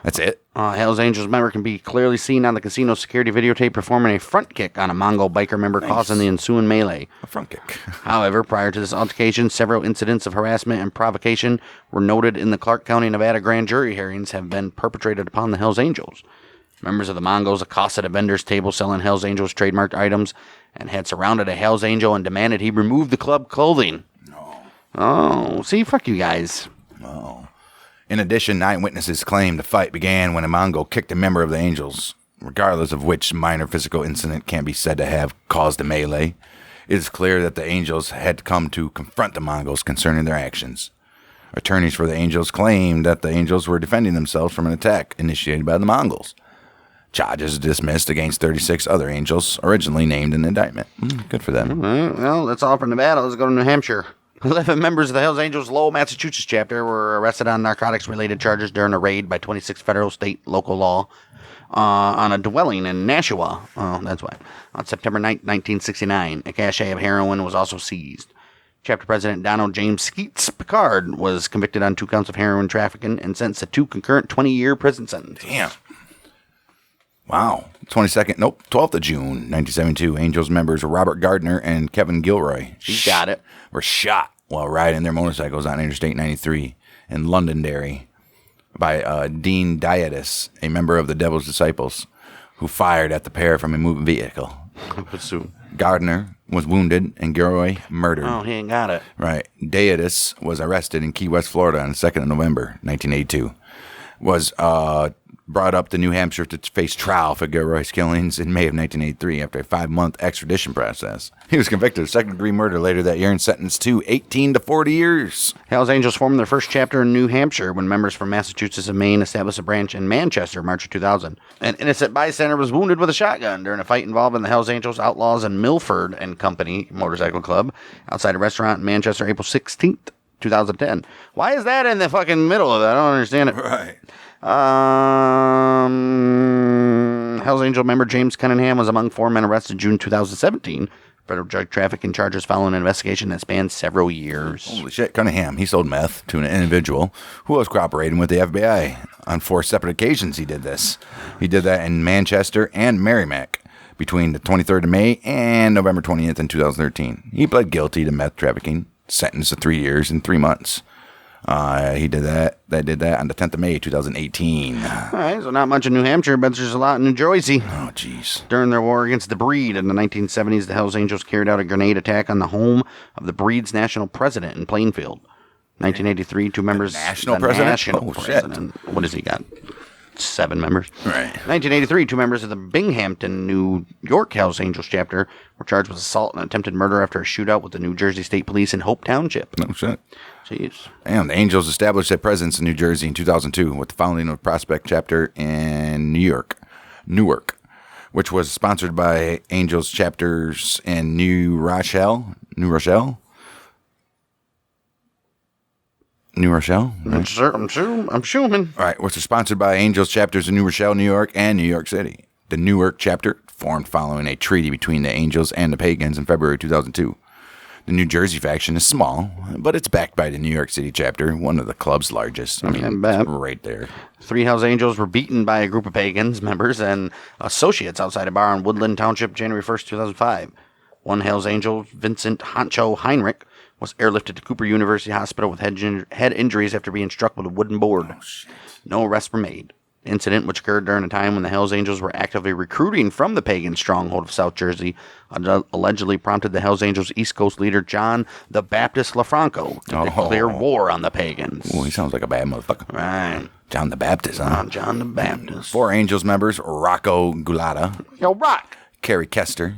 That's it. Hells Angels member can be clearly seen on the casino security videotape performing a front kick on a Mongol biker member, causing the ensuing melee. A front kick. However, prior to this altercation, several incidents of harassment and provocation were noted in the Clark County, Nevada grand jury hearings have been perpetrated upon the Hells Angels. Members of the Mongols accosted a vendor's table selling Hells Angels trademarked items and had surrounded a Hells Angel and demanded he remove the club clothing. No. Oh, see, fuck you guys. Oh. In addition, eyewitnesses claim the fight began when a Mongol kicked a member of the Angels. Regardless of which minor physical incident can be said to have caused the melee, it is clear that the Angels had come to confront the Mongols concerning their actions. Attorneys for the Angels claimed that the Angels were defending themselves from an attack initiated by the Mongols. Charges dismissed against 36 other Angels originally named in the indictment. Good for them. Well, that's all for Nevada. Let's go to New Hampshire. 11 members of the Hells Angels Lowell, Massachusetts chapter were arrested on narcotics-related charges during a raid by 26 federal, state, local law on a dwelling in Nashua. Oh, that's why. On September 9, 1969, a cache of heroin was also seized. Chapter President Donald James Skeets Picard was convicted on 2 counts of heroin trafficking and sentenced to 2 concurrent 20-year prison sentences. Damn. Wow. 12th of June, 1972, Angels members Robert Gardner and Kevin Gilroy. You got it. Were shot while riding their motorcycles on Interstate 93 in Londonderry by Dean Dietis, a member of the Devil's Disciples, who fired at the pair from a moving vehicle. Gardner was wounded and Gilroy murdered. Oh, he ain't got it. Right. Dietis was arrested in Key West, Florida on the 2nd of November, 1982. Was brought up to New Hampshire to face trial for Gilroy's killings in May of 1983 after a 5-month extradition process. He was convicted of second-degree murder later that year and sentenced to 18 to 40 years. Hells Angels formed their first chapter in New Hampshire when members from Massachusetts and Maine established a branch in Manchester in March of 2000. An innocent bystander was wounded with a shotgun during a fight involving the Hells Angels, Outlaws, and Milford and Company motorcycle club outside a restaurant in Manchester April 16th. 2010. Why is that in the fucking middle of that? I don't understand it. Right. Hell's Angel member James Cunningham was among 4 men arrested June 2017. Federal drug trafficking charges following an investigation that spanned several years. Holy shit, Cunningham. He sold meth to an individual who was cooperating with the FBI. On 4 separate occasions he did this. He did that in Manchester and Merrimack between the 23rd of May and November 20th in 2013. He pled guilty to meth trafficking, sentenced to 3 years and 3 months. He did that. They did that on the 10th of May, 2018. All right, so not much in New Hampshire, but there's a lot in New Jersey. Oh, jeez. During their war against the Breed in the 1970s, the Hells Angels carried out a grenade attack on the home of the Breed's national president in Plainfield. 1983, 2 members. National president? National president. Shit. What has he got? 7 members. Right. 1983, 2 members of the Binghamton, New York Hells Angels chapter were charged with assault and attempted murder after a shootout with the New Jersey State Police in Hope Township. No shit. Jeez. And the Angels established their presence in New Jersey in 2002 with the founding of Prospect chapter in Newark, which was sponsored by Angels chapters in New Rochelle. Right? I'm assuming. All right, which are sponsored by Angels chapters in New Rochelle, New York, and New York City. The Newark chapter formed following a treaty between the Angels and the Pagans in February 2002. The New Jersey faction is small, but it's backed by the New York City chapter, one of the club's largest. I mean, it's right there. 3 Hells Angels were beaten by a group of Pagans members and associates outside a bar in Woodland Township, January 1st, 2005. 1 Hells Angel, Vincent Honcho Heinrich, was airlifted to Cooper University Hospital with head injuries after being struck with a wooden board. Oh, shit. No arrests were made. The incident, which occurred during a time when the Hells Angels were actively recruiting from the pagan stronghold of South Jersey, allegedly prompted the Hells Angels East Coast leader John the Baptist LaFranco to declare war on the pagans. Oh, he sounds like a bad motherfucker. Right. John the Baptist, huh? John the Baptist. 4 Angels members, Rocco Gulata, Yo, Rock! Kerry Kester,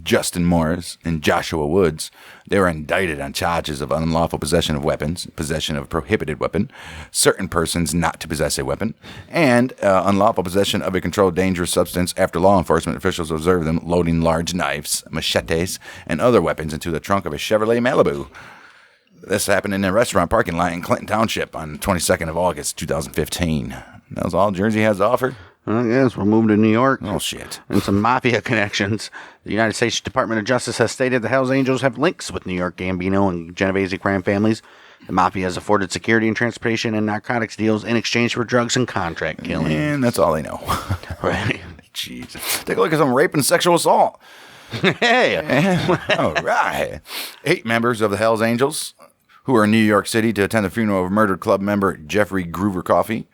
Justin Morris, and Joshua Woods. They were indicted on charges of unlawful possession of weapons, possession of a prohibited weapon, certain persons not to possess a weapon, and unlawful possession of a controlled dangerous substance after law enforcement officials observed them loading large knives, machetes, and other weapons into the trunk of a Chevrolet Malibu. This happened in a restaurant parking lot in Clinton Township on the 22nd of August, 2015. That was all Jersey has to offer. I guess we're moving to New York. Oh, shit. And some mafia connections. The United States Department of Justice has stated the Hells Angels have links with New York Gambino and Genovese crime families. The mafia has afforded security and transportation and narcotics deals in exchange for drugs and contract killing. And that's all they know. Right. Jesus. Take a look at some rape and sexual assault. Hey. All right. 8 members of the Hells Angels who were in New York City to attend the funeral of murdered club member Jeffrey Groover Coffey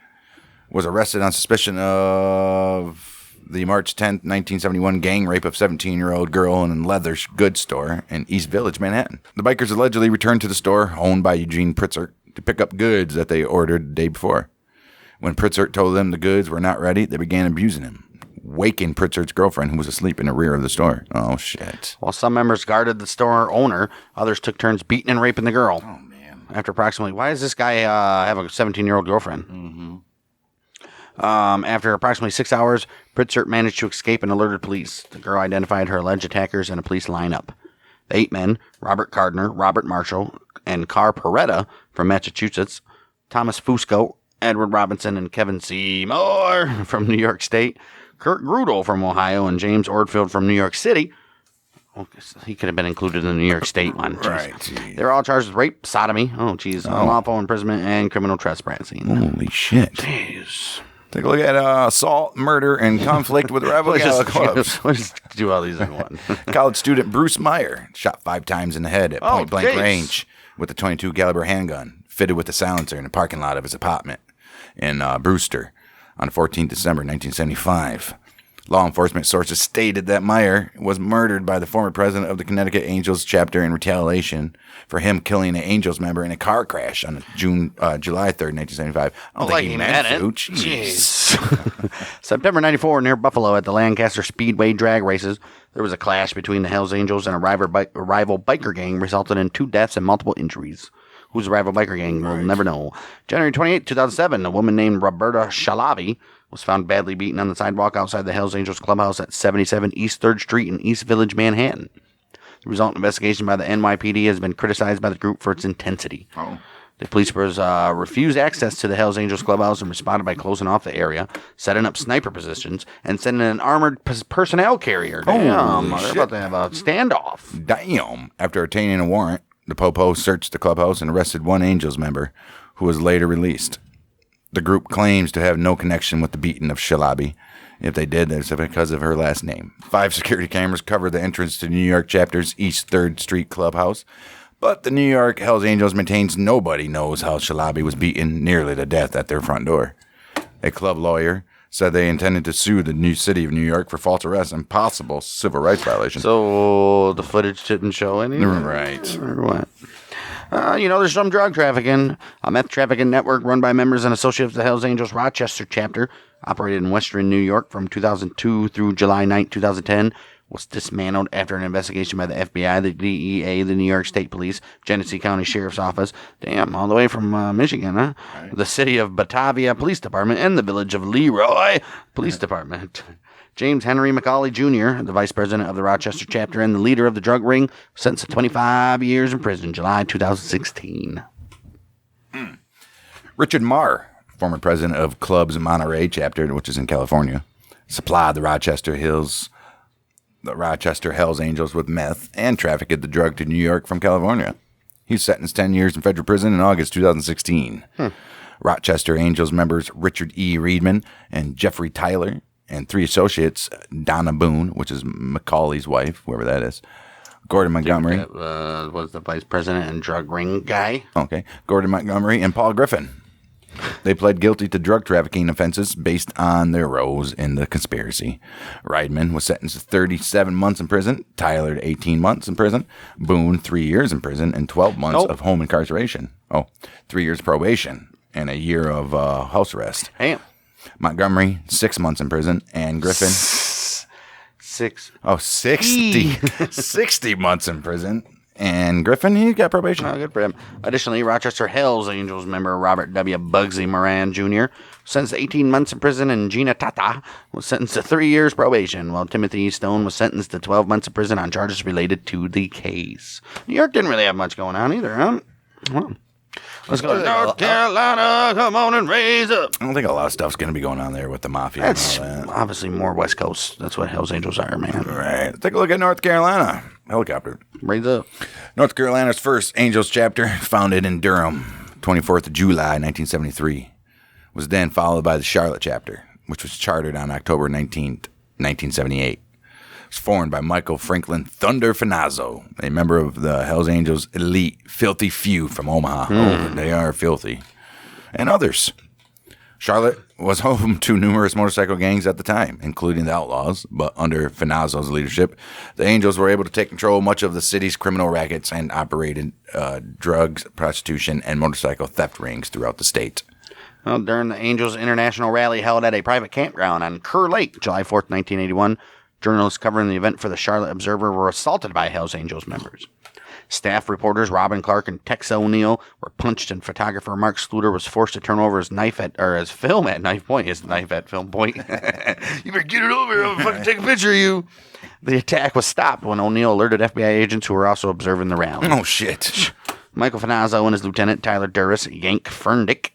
was arrested on suspicion of the March 10th, 1971 gang rape of 17-year-old girl in a leather goods store in East Village, Manhattan. The bikers allegedly returned to the store owned by Eugene Pritzert to pick up goods that they ordered the day before. When Pritzert told them the goods were not ready, they began abusing him, waking Pritzert's girlfriend, who was asleep in the rear of the store. Oh, shit. While some members guarded the store owner, others took turns beating and raping the girl. Oh, man. After approximately, why does this guy have a 17-year-old girlfriend? Mm-hmm. After approximately 6 hours, Pritzert managed to escape and alerted police. The girl identified her alleged attackers in a police lineup. The 8 men, Robert Gardner, Robert Marshall, and Carr Peretta from Massachusetts, Thomas Fusco, Edward Robinson, and Kevin Seymour from New York State, Kurt Grudel from Ohio, and James Ordfield from New York City. Well, he could have been included in the New York State one. Right. They're all charged with rape, sodomy, unlawful imprisonment, and criminal trespassing. Holy shit. Jeez. Take a look at assault, murder, and conflict with rival clubs. Let's just do all these in one. College student Bruce Meyer shot 5 times in the head at point-blank range with a .22 caliber handgun fitted with a silencer in the parking lot of his apartment in Brewster on 14 December 1975. Law enforcement sources stated that Meyer was murdered by the former president of the Connecticut Angels chapter in retaliation for him killing an Angels member in a car crash on July 3rd, 1975. I don't think he meant to. Jeez. September 94, near Buffalo at the Lancaster Speedway drag races, there was a clash between the Hells Angels and a rival biker gang, resulting in 2 deaths and multiple injuries. Who's the rival biker gang? We'll never know. January 28, 2007, a woman named Roberta Shalavi was found badly beaten on the sidewalk outside the Hells Angels clubhouse at 77 East 3rd Street in East Village, Manhattan. The resultant investigation by the NYPD has been criticized by the group for its intensity. The police refused access to the Hells Angels clubhouse and responded by closing off the area, setting up sniper positions, and sending an armored personnel carrier. Damn, they're about to have a standoff. Damn. After obtaining a warrant, the Popo searched the clubhouse and arrested one Angels member, who was later released. The group claims to have no connection with the beating of Shalabi. If they did, it's because of her last name. 5 security cameras covered the entrance to New York chapter's East 3rd Street clubhouse. But the New York Hells Angels maintains nobody knows how Shalabi was beaten nearly to death at their front door. A club lawyer said they intended to sue the new city of New York for false arrest and possible civil rights violations. So the footage didn't show anything? Right. Or what? There's some drug trafficking. A meth trafficking network run by members and associates of the Hells Angels Rochester chapter, operated in western New York from 2002 through July 9, 2010, was dismantled after an investigation by the FBI, the DEA, the New York State Police, Genesee County Sheriff's Office, all the way from Michigan, huh? Right. The city of Batavia Police Department and the village of Leroy Police Department. James Henry McCauley Jr., the vice president of the Rochester chapter and the leader of the drug ring, sentenced to 25 years in prison, July 2016. Richard Marr, former president of Club's Monterey chapter, which is in California, supplied the Rochester Hells Angels with meth and trafficked the drug to New York from California. He's sentenced 10 years in federal prison in August 2016. Rochester Angels members Richard E. Reedman and Jeffrey Tyler and 3 associates, Donna Boone, which is Macaulay's wife, whoever that is, Gordon Montgomery. Was the vice president and drug ring guy. Okay. Gordon Montgomery and Paul Griffin. They pled guilty to drug trafficking offenses based on their roles in the conspiracy. Reidman was sentenced to 37 months in prison, Tyler to 18 months in prison, Boone 3 years in prison and 12 months of home incarceration. 3 years probation and a year of house arrest. Damn. Montgomery, 6 months in prison, and Griffin... 60. 60 months in prison. And Griffin, he got probation. Oh, good for him. Additionally, Rochester Hells Angels member Robert W. Bugsy Moran Jr. sentenced to 18 months in prison, and Gina Tata was sentenced to 3 years probation, while Timothy Stone was sentenced to 12 months in prison on charges related to the case. New York didn't really have much going on either, huh? Well, let's go to North Carolina. Come on and raise up. I don't think a lot of stuff's going to be going on there with the mafia. That's and all that. obviously more West Coast. That's what Hells Angels are, man. Right. Take a look at North Carolina. Helicopter. Raise up. North Carolina's first Angels chapter, founded in Durham, 24th of July, 1973, was then followed by the Charlotte chapter, which was chartered on October 19th, 1978. It was formed by Michael Franklin Thunder Finazzo, a member of the Hells Angels elite filthy few from Omaha. Oh, they are filthy. And others. Charlotte was home to numerous motorcycle gangs at the time, including the Outlaws, but under Finazzo's leadership, the Angels were able to take control of much of the city's criminal rackets and operated drugs, prostitution, and motorcycle theft rings throughout the state. Well, during the Angels International Rally held at a private campground on Kerr Lake, July 4th, 1981, journalists covering the event for the Charlotte Observer were assaulted by Hells Angels members. Staff reporters Robin Clark and Tex O'Neill were punched, and photographer Mark Sluter was forced to turn over his film at knife point. You better get it over. I'll fucking take a picture of you. The attack was stopped when O'Neill alerted FBI agents who were also observing the rally. Oh, shit. Michael Finazzo and his lieutenant, Tyler Duras, Yank Ferndick,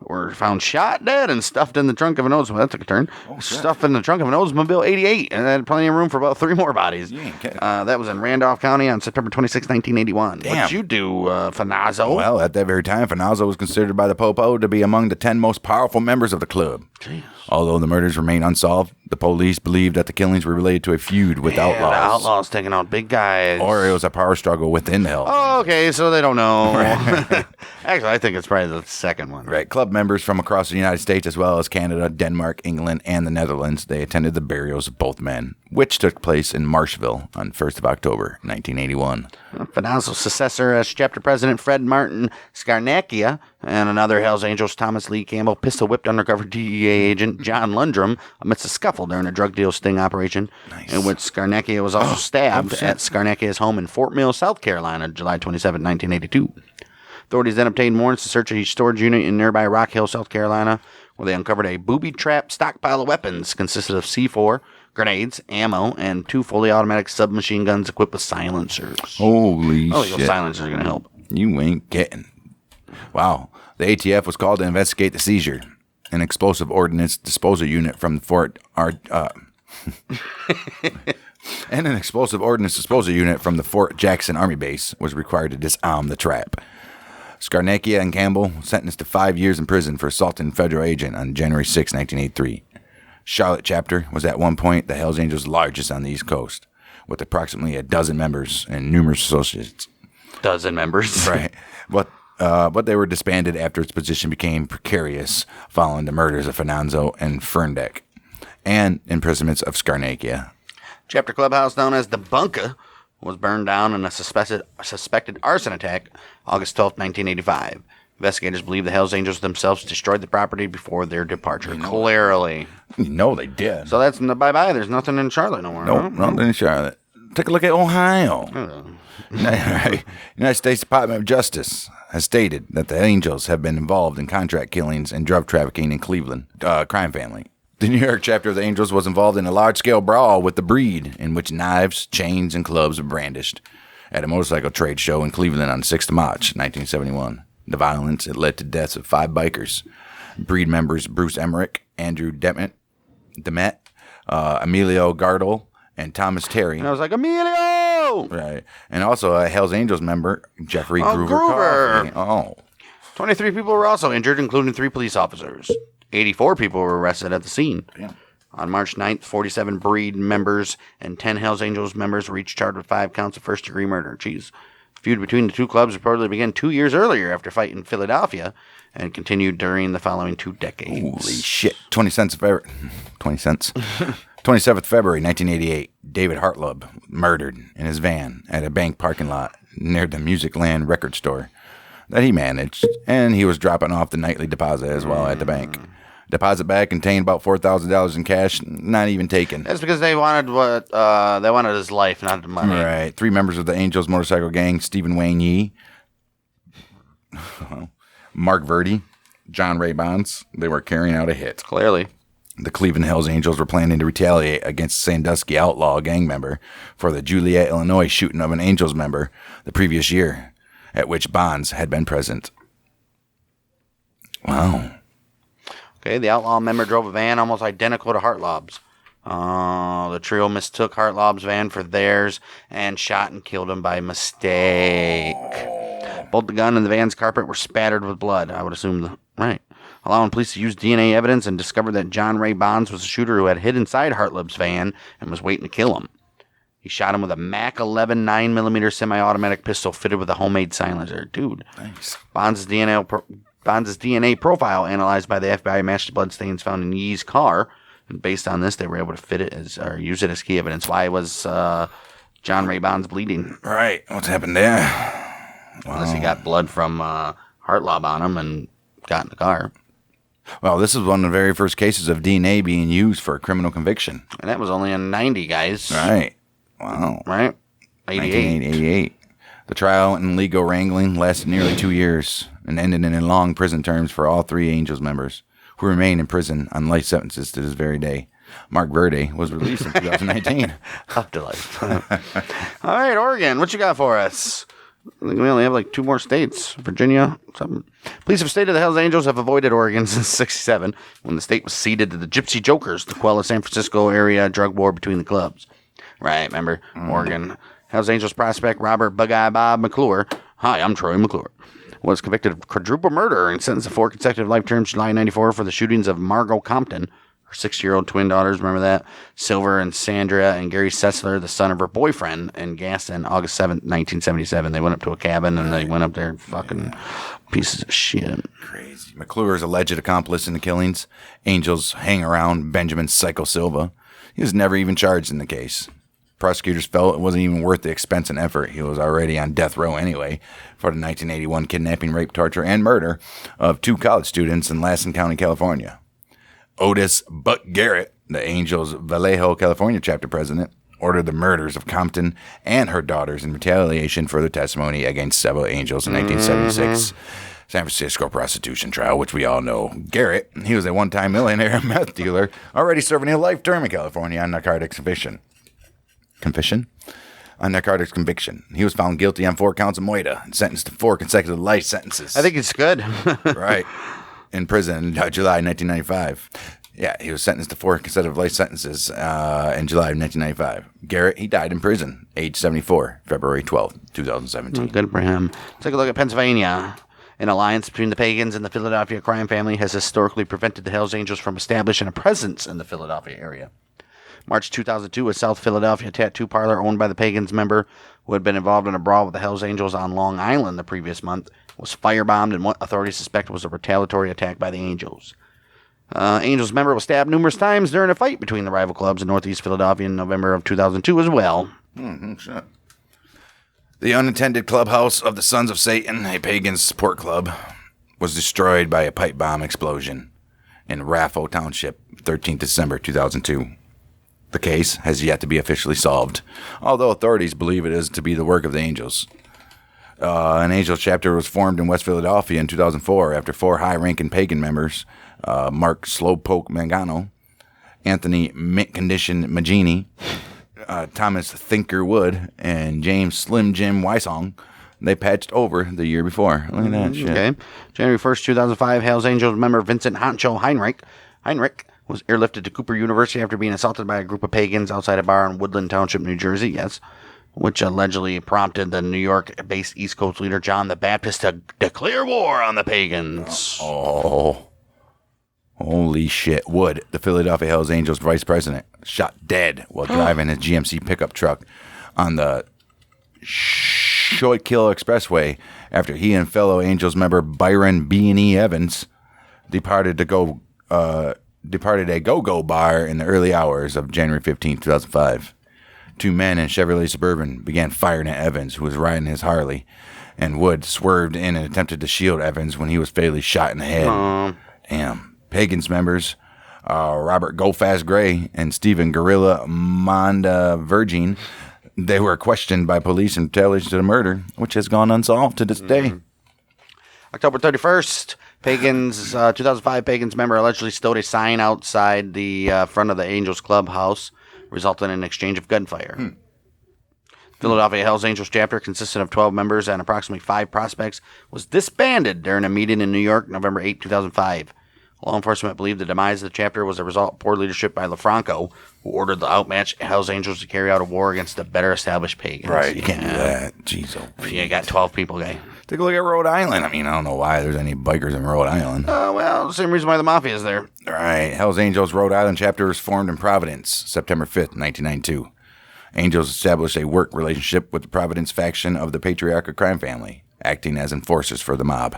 were found shot dead and stuffed in the trunk of an Oldsmobile. That took a turn. Stuffed in the trunk of an Oldsmobile 88, and had plenty of room for about 3 more bodies. That was in Randolph County on September 26, 1981. Damn. What'd you do, Finazzo? Well, at that very time, Finazzo was considered by the Popo to be among the 10 most powerful members of the club. Jeez. Although the murders remain unsolved, the police believe that the killings were related to a feud with Outlaws. The Outlaws taking out big guys. Or it was a power struggle within the Hells. Oh, okay, so they don't know. Right. Actually, I think it's probably the second one. Right. Club members from across the United States, as well as Canada, Denmark, England, and the Netherlands, they attended the burials of both men, which took place in Marshville on 1st of October, 1981. Finazzo's successor as chapter president, Fred Martin Scarnacchia, and another Hells Angels, Thomas Lee Campbell, pistol-whipped undercover DEA agent John Lundrum amidst a scuffle during a drug deal sting operation, in which Scarnacchia was also stabbed at Scarnacchia's home in Fort Mill, South Carolina, July 27, 1982. Authorities then obtained warrants to search a storage unit in nearby Rock Hill, South Carolina, where they uncovered a booby-trapped stockpile of weapons consisted of C4, grenades, ammo, and 2 fully automatic submachine guns equipped with silencers. Holy shit. Those silencers are going to help. You ain't getting. Wow. The ATF was called to investigate the seizure. An explosive ordnance disposal unit from the Fort Jackson Army Base was required to disarm the trap. Skarnakia and Campbell sentenced to 5 years in prison for assaulting a federal agent on January 6, 1983. Charlotte chapter was at one point the Hells Angels' largest on the East Coast, with approximately a dozen members and numerous associates. Dozen members? Right. But they were disbanded after its position became precarious following the murders of Finanzo and Ferndeck and imprisonments of Skarnakia. Chapter clubhouse known as the Bunker was burned down in a suspected arson attack August 12, 1985. Investigators believe the Hells Angels themselves destroyed the property before their departure. Clearly. No, they did. So that's bye-bye. There's nothing in Charlotte no more. Nope, nothing in Charlotte. Take a look at Ohio. United States Department of Justice has stated that the Angels have been involved in contract killings and drug trafficking in Cleveland crime family. The New York chapter of the Angels was involved in a large-scale brawl with the Breed, in which knives, chains, and clubs were brandished at a motorcycle trade show in Cleveland on 6th March, 1971. The violence, it led to deaths of 5 bikers. Breed members Bruce Emmerich, Andrew Demet, Emilio Gardel, and Thomas Terry. And I was like, Emilio! Right. And also a Hells Angels member, Jeffrey Groover. Oh. 23 people were also injured, including 3 police officers. 84 people were arrested at the scene. Damn. On March 9th, 47 Breed members and 10 Hells Angels members were each charged with 5 counts of first-degree murder. Jeez. The feud between the two clubs reportedly began 2 years earlier after a fight in Philadelphia and continued during the following 2 decades. Holy shit. 27th February 1988, David Hartlub murdered in his van at a bank parking lot near the Musicland record store that he managed, and he was dropping off the nightly deposit as well at the bank. Deposit bag contained about $4,000 in cash, not even taken. That's because they wanted they wanted his life, not the money. Right. 3 members of the Angels motorcycle gang, Stephen Wayne Yee, Mark Verdi, John Ray Bonds, they were carrying out a hit. Clearly. The Cleveland Hells Angels were planning to retaliate against Sandusky Outlaw, a gang member, for the Joliet, Illinois shooting of an Angels member the previous year, at which Bonds had been present. Wow. Okay, the Outlaw member drove a van almost identical to Hartlob's. The trio mistook Hartlob's van for theirs and shot and killed him by mistake. Both the gun and the van's carpet were spattered with blood. I would assume right. Allowing police to use DNA evidence and discovered that John Ray Bonds was the shooter who had hid inside Hartlob's van and was waiting to kill him. He shot him with a Mac 11 9mm semi-automatic pistol fitted with a homemade silencer. Dude. Nice. Bonds' DNA profile analyzed by the FBI matched the bloodstains found in Yee's car. And based on this, they were able to fit it use it as key evidence. Why was John Ray Bonds bleeding? Right. What's happened there? Wow. Unless he got blood from Hartlob on him and got in the car. Well, this is one of the very first cases of DNA being used for a criminal conviction. And that was only in 90, guys. Right. Wow. Right? 88. 1988. The trial and legal wrangling lasted nearly 2 years and ended in long prison terms for all 3 Angels members, who remain in prison on life sentences to this very day. Mark Verde was released in 2019. Up to life. All right, Oregon, what you got for us? I think we only have like 2 more states. Virginia, something. Police have stated the Hells Angels have avoided Oregon since '67, when the state was ceded to the Gypsy Jokers to quell a San Francisco area drug war between the clubs. Right, remember? Oregon. Hells Angels prospect Robert Bug-Eye Bob McClure. Hi, I'm Troy McClure. Was convicted of quadruple murder and sentenced to 4 consecutive life terms July 94 for the shootings of Margot Compton, her 6-year-old twin daughters, remember that? Silver and Sandra, and Gary Sessler, the son of her boyfriend, in Gaston, August 7th, 1977. They went up to a cabin and they went up there fucking pieces of shit. Crazy. McClure's alleged accomplice in the killings, Angels hang around Benjamin Psycho Silva. He was never even charged in the case. Prosecutors felt it wasn't even worth the expense and effort. He was already on death row anyway for the 1981 kidnapping, rape, torture, and murder of 2 college students in Lassen County, California. Otis Buck Garrett, the Angels Vallejo, California chapter president, ordered the murders of Compton and her daughters in retaliation for their testimony against several Angels in 1976 San Francisco prostitution trial, which we all know. Garrett, he was a one-time millionaire meth dealer, already serving a life term in California on narcotics confession. on narcotics conviction. He was found guilty on 4 counts of moida and sentenced to 4 consecutive life sentences. I think it's good. Right. In prison in July 1995. Yeah, he was sentenced to 4 consecutive life sentences in July of 1995. Garrett, he died in prison, age 74, February 12, 2017. Good for him. Let's take a look at Pennsylvania. An alliance between the Pagans and the Philadelphia crime family has historically prevented the Hells Angels from establishing a presence in the Philadelphia area. March 2002, a South Philadelphia tattoo parlor owned by the Pagans member who had been involved in a brawl with the Hells Angels on Long Island the previous month was firebombed in what authorities suspect was a retaliatory attack by the Angels. Angels member was stabbed numerous times during a fight between the rival clubs in Northeast Philadelphia in November of 2002 as well. Shit. The unattended clubhouse of the Sons of Satan, a pagan support club, was destroyed by a pipe bomb explosion in Raffo Township, 13th December 2002. The case has yet to be officially solved, although authorities believe it is to be the work of the Angels. An Angels chapter was formed in West Philadelphia in 2004 after 4 high-ranking pagan members, Mark Slowpoke Mangano, Anthony Mint Condition Magini, Thomas Thinker Wood, and James Slim Jim Wysong, they patched over the year before. Look at that shit. Okay. January 1st, 2005, Hells Angels member Vincent Honcho Heinrich was airlifted to Cooper University after being assaulted by a group of pagans outside a bar in Woodland Township, New Jersey, yes, which allegedly prompted the New York-based East Coast leader John the Baptist to declare war on the pagans. Oh. Holy shit. Wood, the Philadelphia Hells Angels vice president, shot dead while driving his GMC pickup truck on the Schuylkill Expressway after he and fellow Angels member Byron B&E Evans departed a go-go bar in the early hours of January 15, 2005. 2 men in Chevrolet Suburban began firing at Evans, who was riding his Harley, and Wood swerved in and attempted to shield Evans when he was fatally shot in the head. Damn. Pagans members, Robert Go Fast Gray and Stephen Gorilla Monda Virgin, they were questioned by police in retaliation to the murder, which has gone unsolved to this day. October 31st, 2005 Pagans member allegedly stowed a sign outside the front of the Angels clubhouse, resulting in an exchange of gunfire. Philadelphia Hells Angels chapter, consisting of 12 members and approximately 5 prospects, was disbanded during a meeting in New York, November 8, 2005. Law enforcement believed the demise of the chapter was a result of poor leadership by LaFranco, who ordered the outmatched Hells Angels to carry out a war against the better established pagans. Right, you can't do that. Jeez, you got 12 people, guy. Take a look at Rhode Island. I mean, I don't know why there's any bikers in Rhode Island. Well, the same reason why the Mafia is there. All right. Hells Angels Rhode Island chapter was formed in Providence, September 5th, 1992. Angels established a work relationship with the Providence faction of the patriarchal crime family, acting as enforcers for the mob.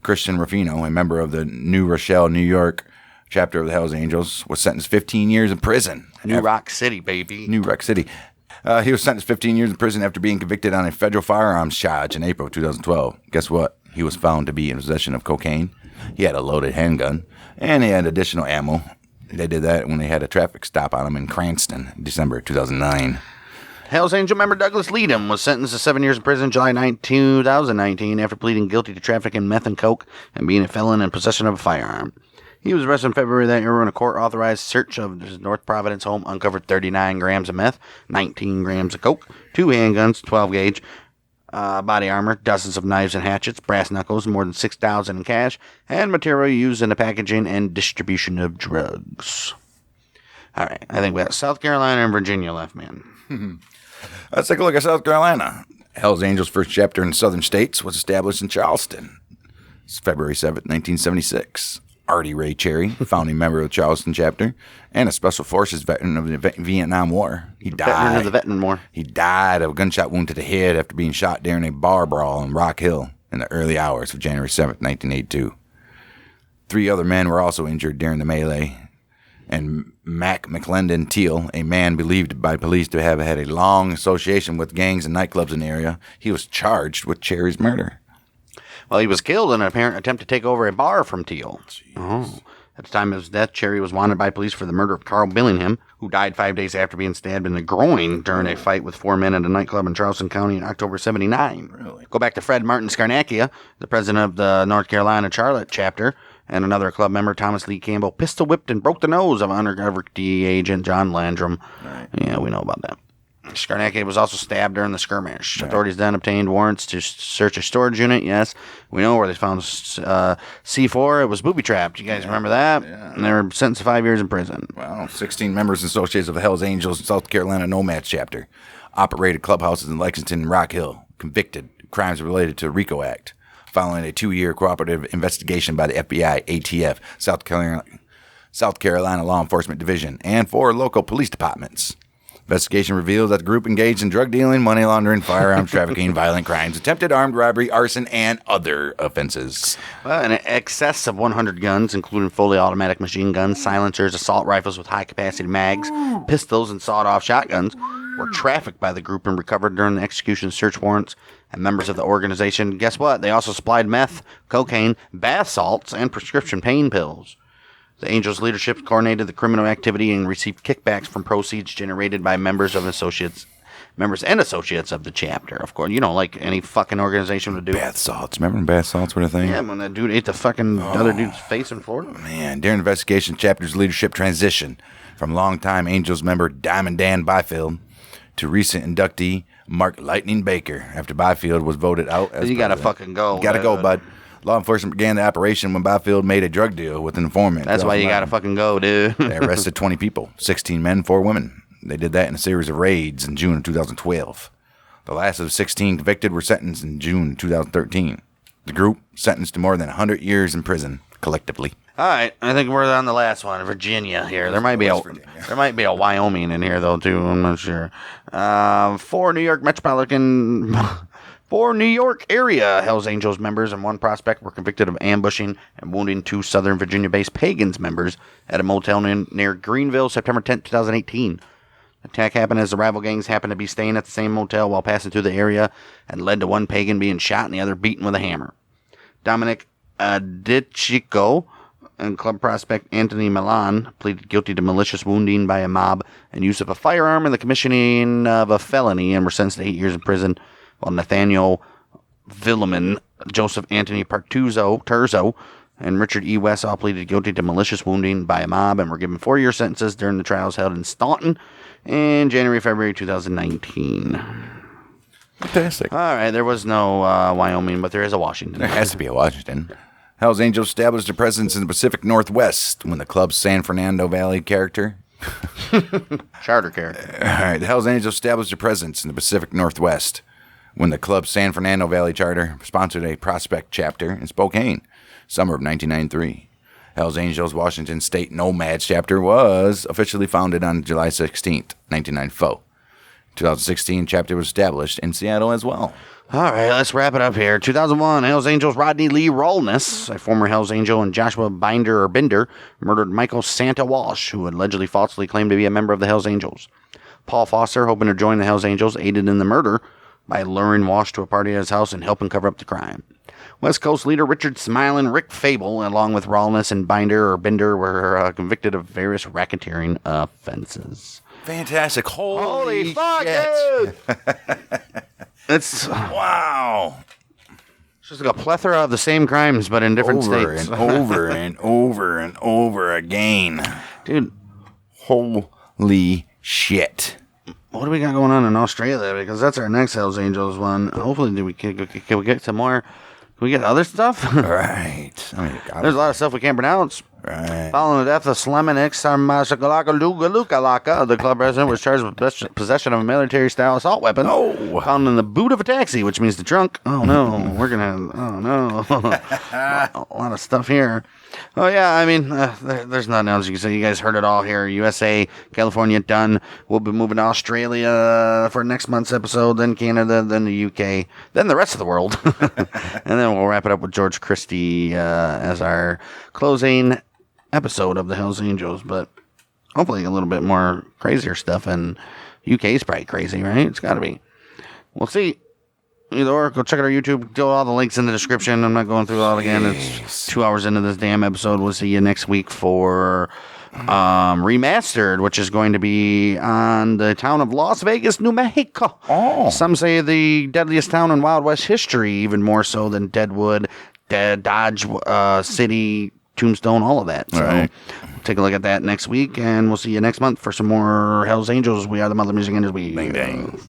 Christian Rufino, a member of the New Rochelle, New York chapter of the Hells Angels, was sentenced 15 years in prison. New Rock City, baby. New Rock City. He was sentenced 15 years in prison after being convicted on a federal firearms charge in April of 2012. Guess what? He was found to be in possession of cocaine. He had a loaded handgun, and he had additional ammo. They did that when they had a traffic stop on him in Cranston, December 2009. Hells Angel member Douglas Leadham was sentenced to 7 years in prison July 9, 2019 after pleading guilty to trafficking meth and coke and being a felon in possession of a firearm. He was arrested in February of that year when a court-authorized search of his North Providence home uncovered 39 grams of meth, 19 grams of coke, 2 handguns, 12-gauge, body armor, dozens of knives and hatchets, brass knuckles, more than $6,000 in cash, and material used in the packaging and distribution of drugs. All right, I think we got South Carolina and Virginia left, man. Let's take a look at South Carolina. Hells Angels' first chapter in the southern states was established in Charleston. It's February 7th, 1976. Artie Ray Cherry, founding member of the Charleston chapter, and a Special Forces veteran of the Vietnam War. He died. Veteran of the Vietnam War. He died of a gunshot wound to the head after being shot during a bar brawl in Rock Hill in the early hours of January 7th, 1982. 3 other men were also injured during the melee. And Mac McClendon Teal, a man believed by police to have had a long association with gangs and nightclubs in the area, he was charged with Cherry's murder. Well, he was killed in an apparent attempt to take over a bar from Teal. Oh. At the time of his death, Cherry was wanted by police for the murder of Carl Billingham, who died 5 days after being stabbed in the groin during a fight with 4 men at a nightclub in Charleston County in October 79. Really? Go back to Fred Martin Scarnacchia, the president of the North Carolina Charlotte chapter, and another club member, Thomas Lee Campbell, pistol whipped and broke the nose of undercover DEA agent John Landrum. Right. Yeah, we know about that. Skarnacki was also stabbed during the skirmish. Right. Authorities then obtained warrants to search a storage unit. Yes, we know where they found C4. It was booby-trapped. You guys remember that? Yeah. And they were sentenced to 5 years in prison. Well, 16 members and associates of the Hells Angels South Carolina Nomads chapter operated clubhouses in Lexington and Rock Hill, convicted of crimes related to the RICO Act, following a 2-year cooperative investigation by the FBI, ATF, South Carolina Law Enforcement Division, and 4 local police departments. Investigation reveals that the group engaged in drug dealing, money laundering, firearms trafficking, violent crimes, attempted armed robbery, arson, and other offenses. Well, in excess of 100 guns, including fully automatic machine guns, silencers, assault rifles with high-capacity mags, pistols, and sawed-off shotguns, were trafficked by the group and recovered during the execution search warrants. And members of the organization, guess what? They also supplied meth, cocaine, bath salts, and prescription pain pills. The Angels leadership coordinated the criminal activity and received kickbacks from proceeds generated by members and associates of the chapter. Of course, like any fucking organization would do. Bath salts. Remember when bath salts were a thing? Yeah, when that dude ate the fucking other dude's face in Florida. Man, during the investigation, chapter's leadership transitioned from longtime Angels member Diamond Dan Byfield to recent inductee Mark Lightning Baker after Byfield was voted out as You gotta fucking go. You gotta go, bud. Law enforcement began the operation when Byfield made a drug deal with an informant. That's why you gotta fucking go, dude. They arrested 20 people, 16 men, 4 women. They did that in a series of raids in June of 2012. The last of the 16 convicted were sentenced in June 2013. The group sentenced to more than 100 years in prison collectively. All right, I think we're on the last one, Virginia. Here, there might be a Wyoming in here though too. I'm not sure. 4 New York area Hells Angels members and 1 prospect were convicted of ambushing and wounding 2 Southern Virginia-based Pagans members at a motel near Greenville, September 10, 2018. The attack happened as the rival gangs happened to be staying at the same motel while passing through the area and led to one Pagan being shot and the other beaten with a hammer. Dominic Ditchico and club prospect Anthony Milan pleaded guilty to malicious wounding by a mob and use of a firearm in the commissioning of a felony and were sentenced to 8 years in prison, while Nathaniel Villeman, Joseph Anthony Terzo, and Richard E. West all pleaded guilty to malicious wounding by a mob and were given 4-year sentences during the trials held in Staunton in February 2019. Fantastic. All right, there was no Wyoming, but there is a Washington. There has to be a Washington. Hells Angels established a presence in the Pacific Northwest when the club's San Fernando Valley charter. Charter character. All right, the Hells Angels established a presence in the Pacific Northwest when the club's San Fernando Valley charter sponsored a prospect chapter in Spokane, summer of 1993. Hells Angels Washington State Nomads chapter was officially founded on July 16th, 1994. 2016 chapter was established in Seattle as well. All right, let's wrap it up here. 2001, Hells Angels Rodney Lee Rawlness, a former Hells Angel, and Joshua Binder murdered Michael Santa Walsh, who allegedly falsely claimed to be a member of the Hells Angels. Paul Foster, hoping to join the Hells Angels, aided in the murder by luring Walsh to a party at his house and helping cover up the crime. West Coast leader Richard Smile and Rick Fable, along with Rawlness and Binder, were convicted of various racketeering offenses. Fantastic. Holy fuck, shit. dude! It's wow. It's just like a plethora of the same crimes, but in different states. Over and over and over again. Dude. Holy shit. What do we got going on in Australia? Because that's our next Hells Angels one. Hopefully, can we get some more? Can we get other stuff? Right. There's a lot of stuff we can't pronounce. Right. Following the death of Slemenik Sarmashakalaka, the club president was charged with possession of a military-style assault weapon. Oh. Found in the boot of a taxi, which means the trunk. Oh, no. We're going to... Oh, no. A lot of stuff here. Oh, yeah, I mean, there's nothing else you can say. You guys heard it all here. USA, California, done. We'll be moving to Australia for next month's episode, then Canada, then the UK, then the rest of the world. And then we'll wrap it up with George Christie as our closing episode of the Hells Angels. But hopefully a little bit more crazier stuff. And UK is probably crazy, right? It's got to be. We'll see. Either or, go check out our YouTube. Do all the links in the description. I'm not going through it all again. It's 2 hours into this damn episode. We'll see you next week for Remastered, which is going to be on the town of Las Vegas, New Mexico. Oh. Some say the deadliest town in Wild West history, even more so than Deadwood, Dodge City, Tombstone, all of that. So right. take a look at that next week, and we'll see you next month for some more Hell's Angels. We are the Mother Music Industry. Bang, bang.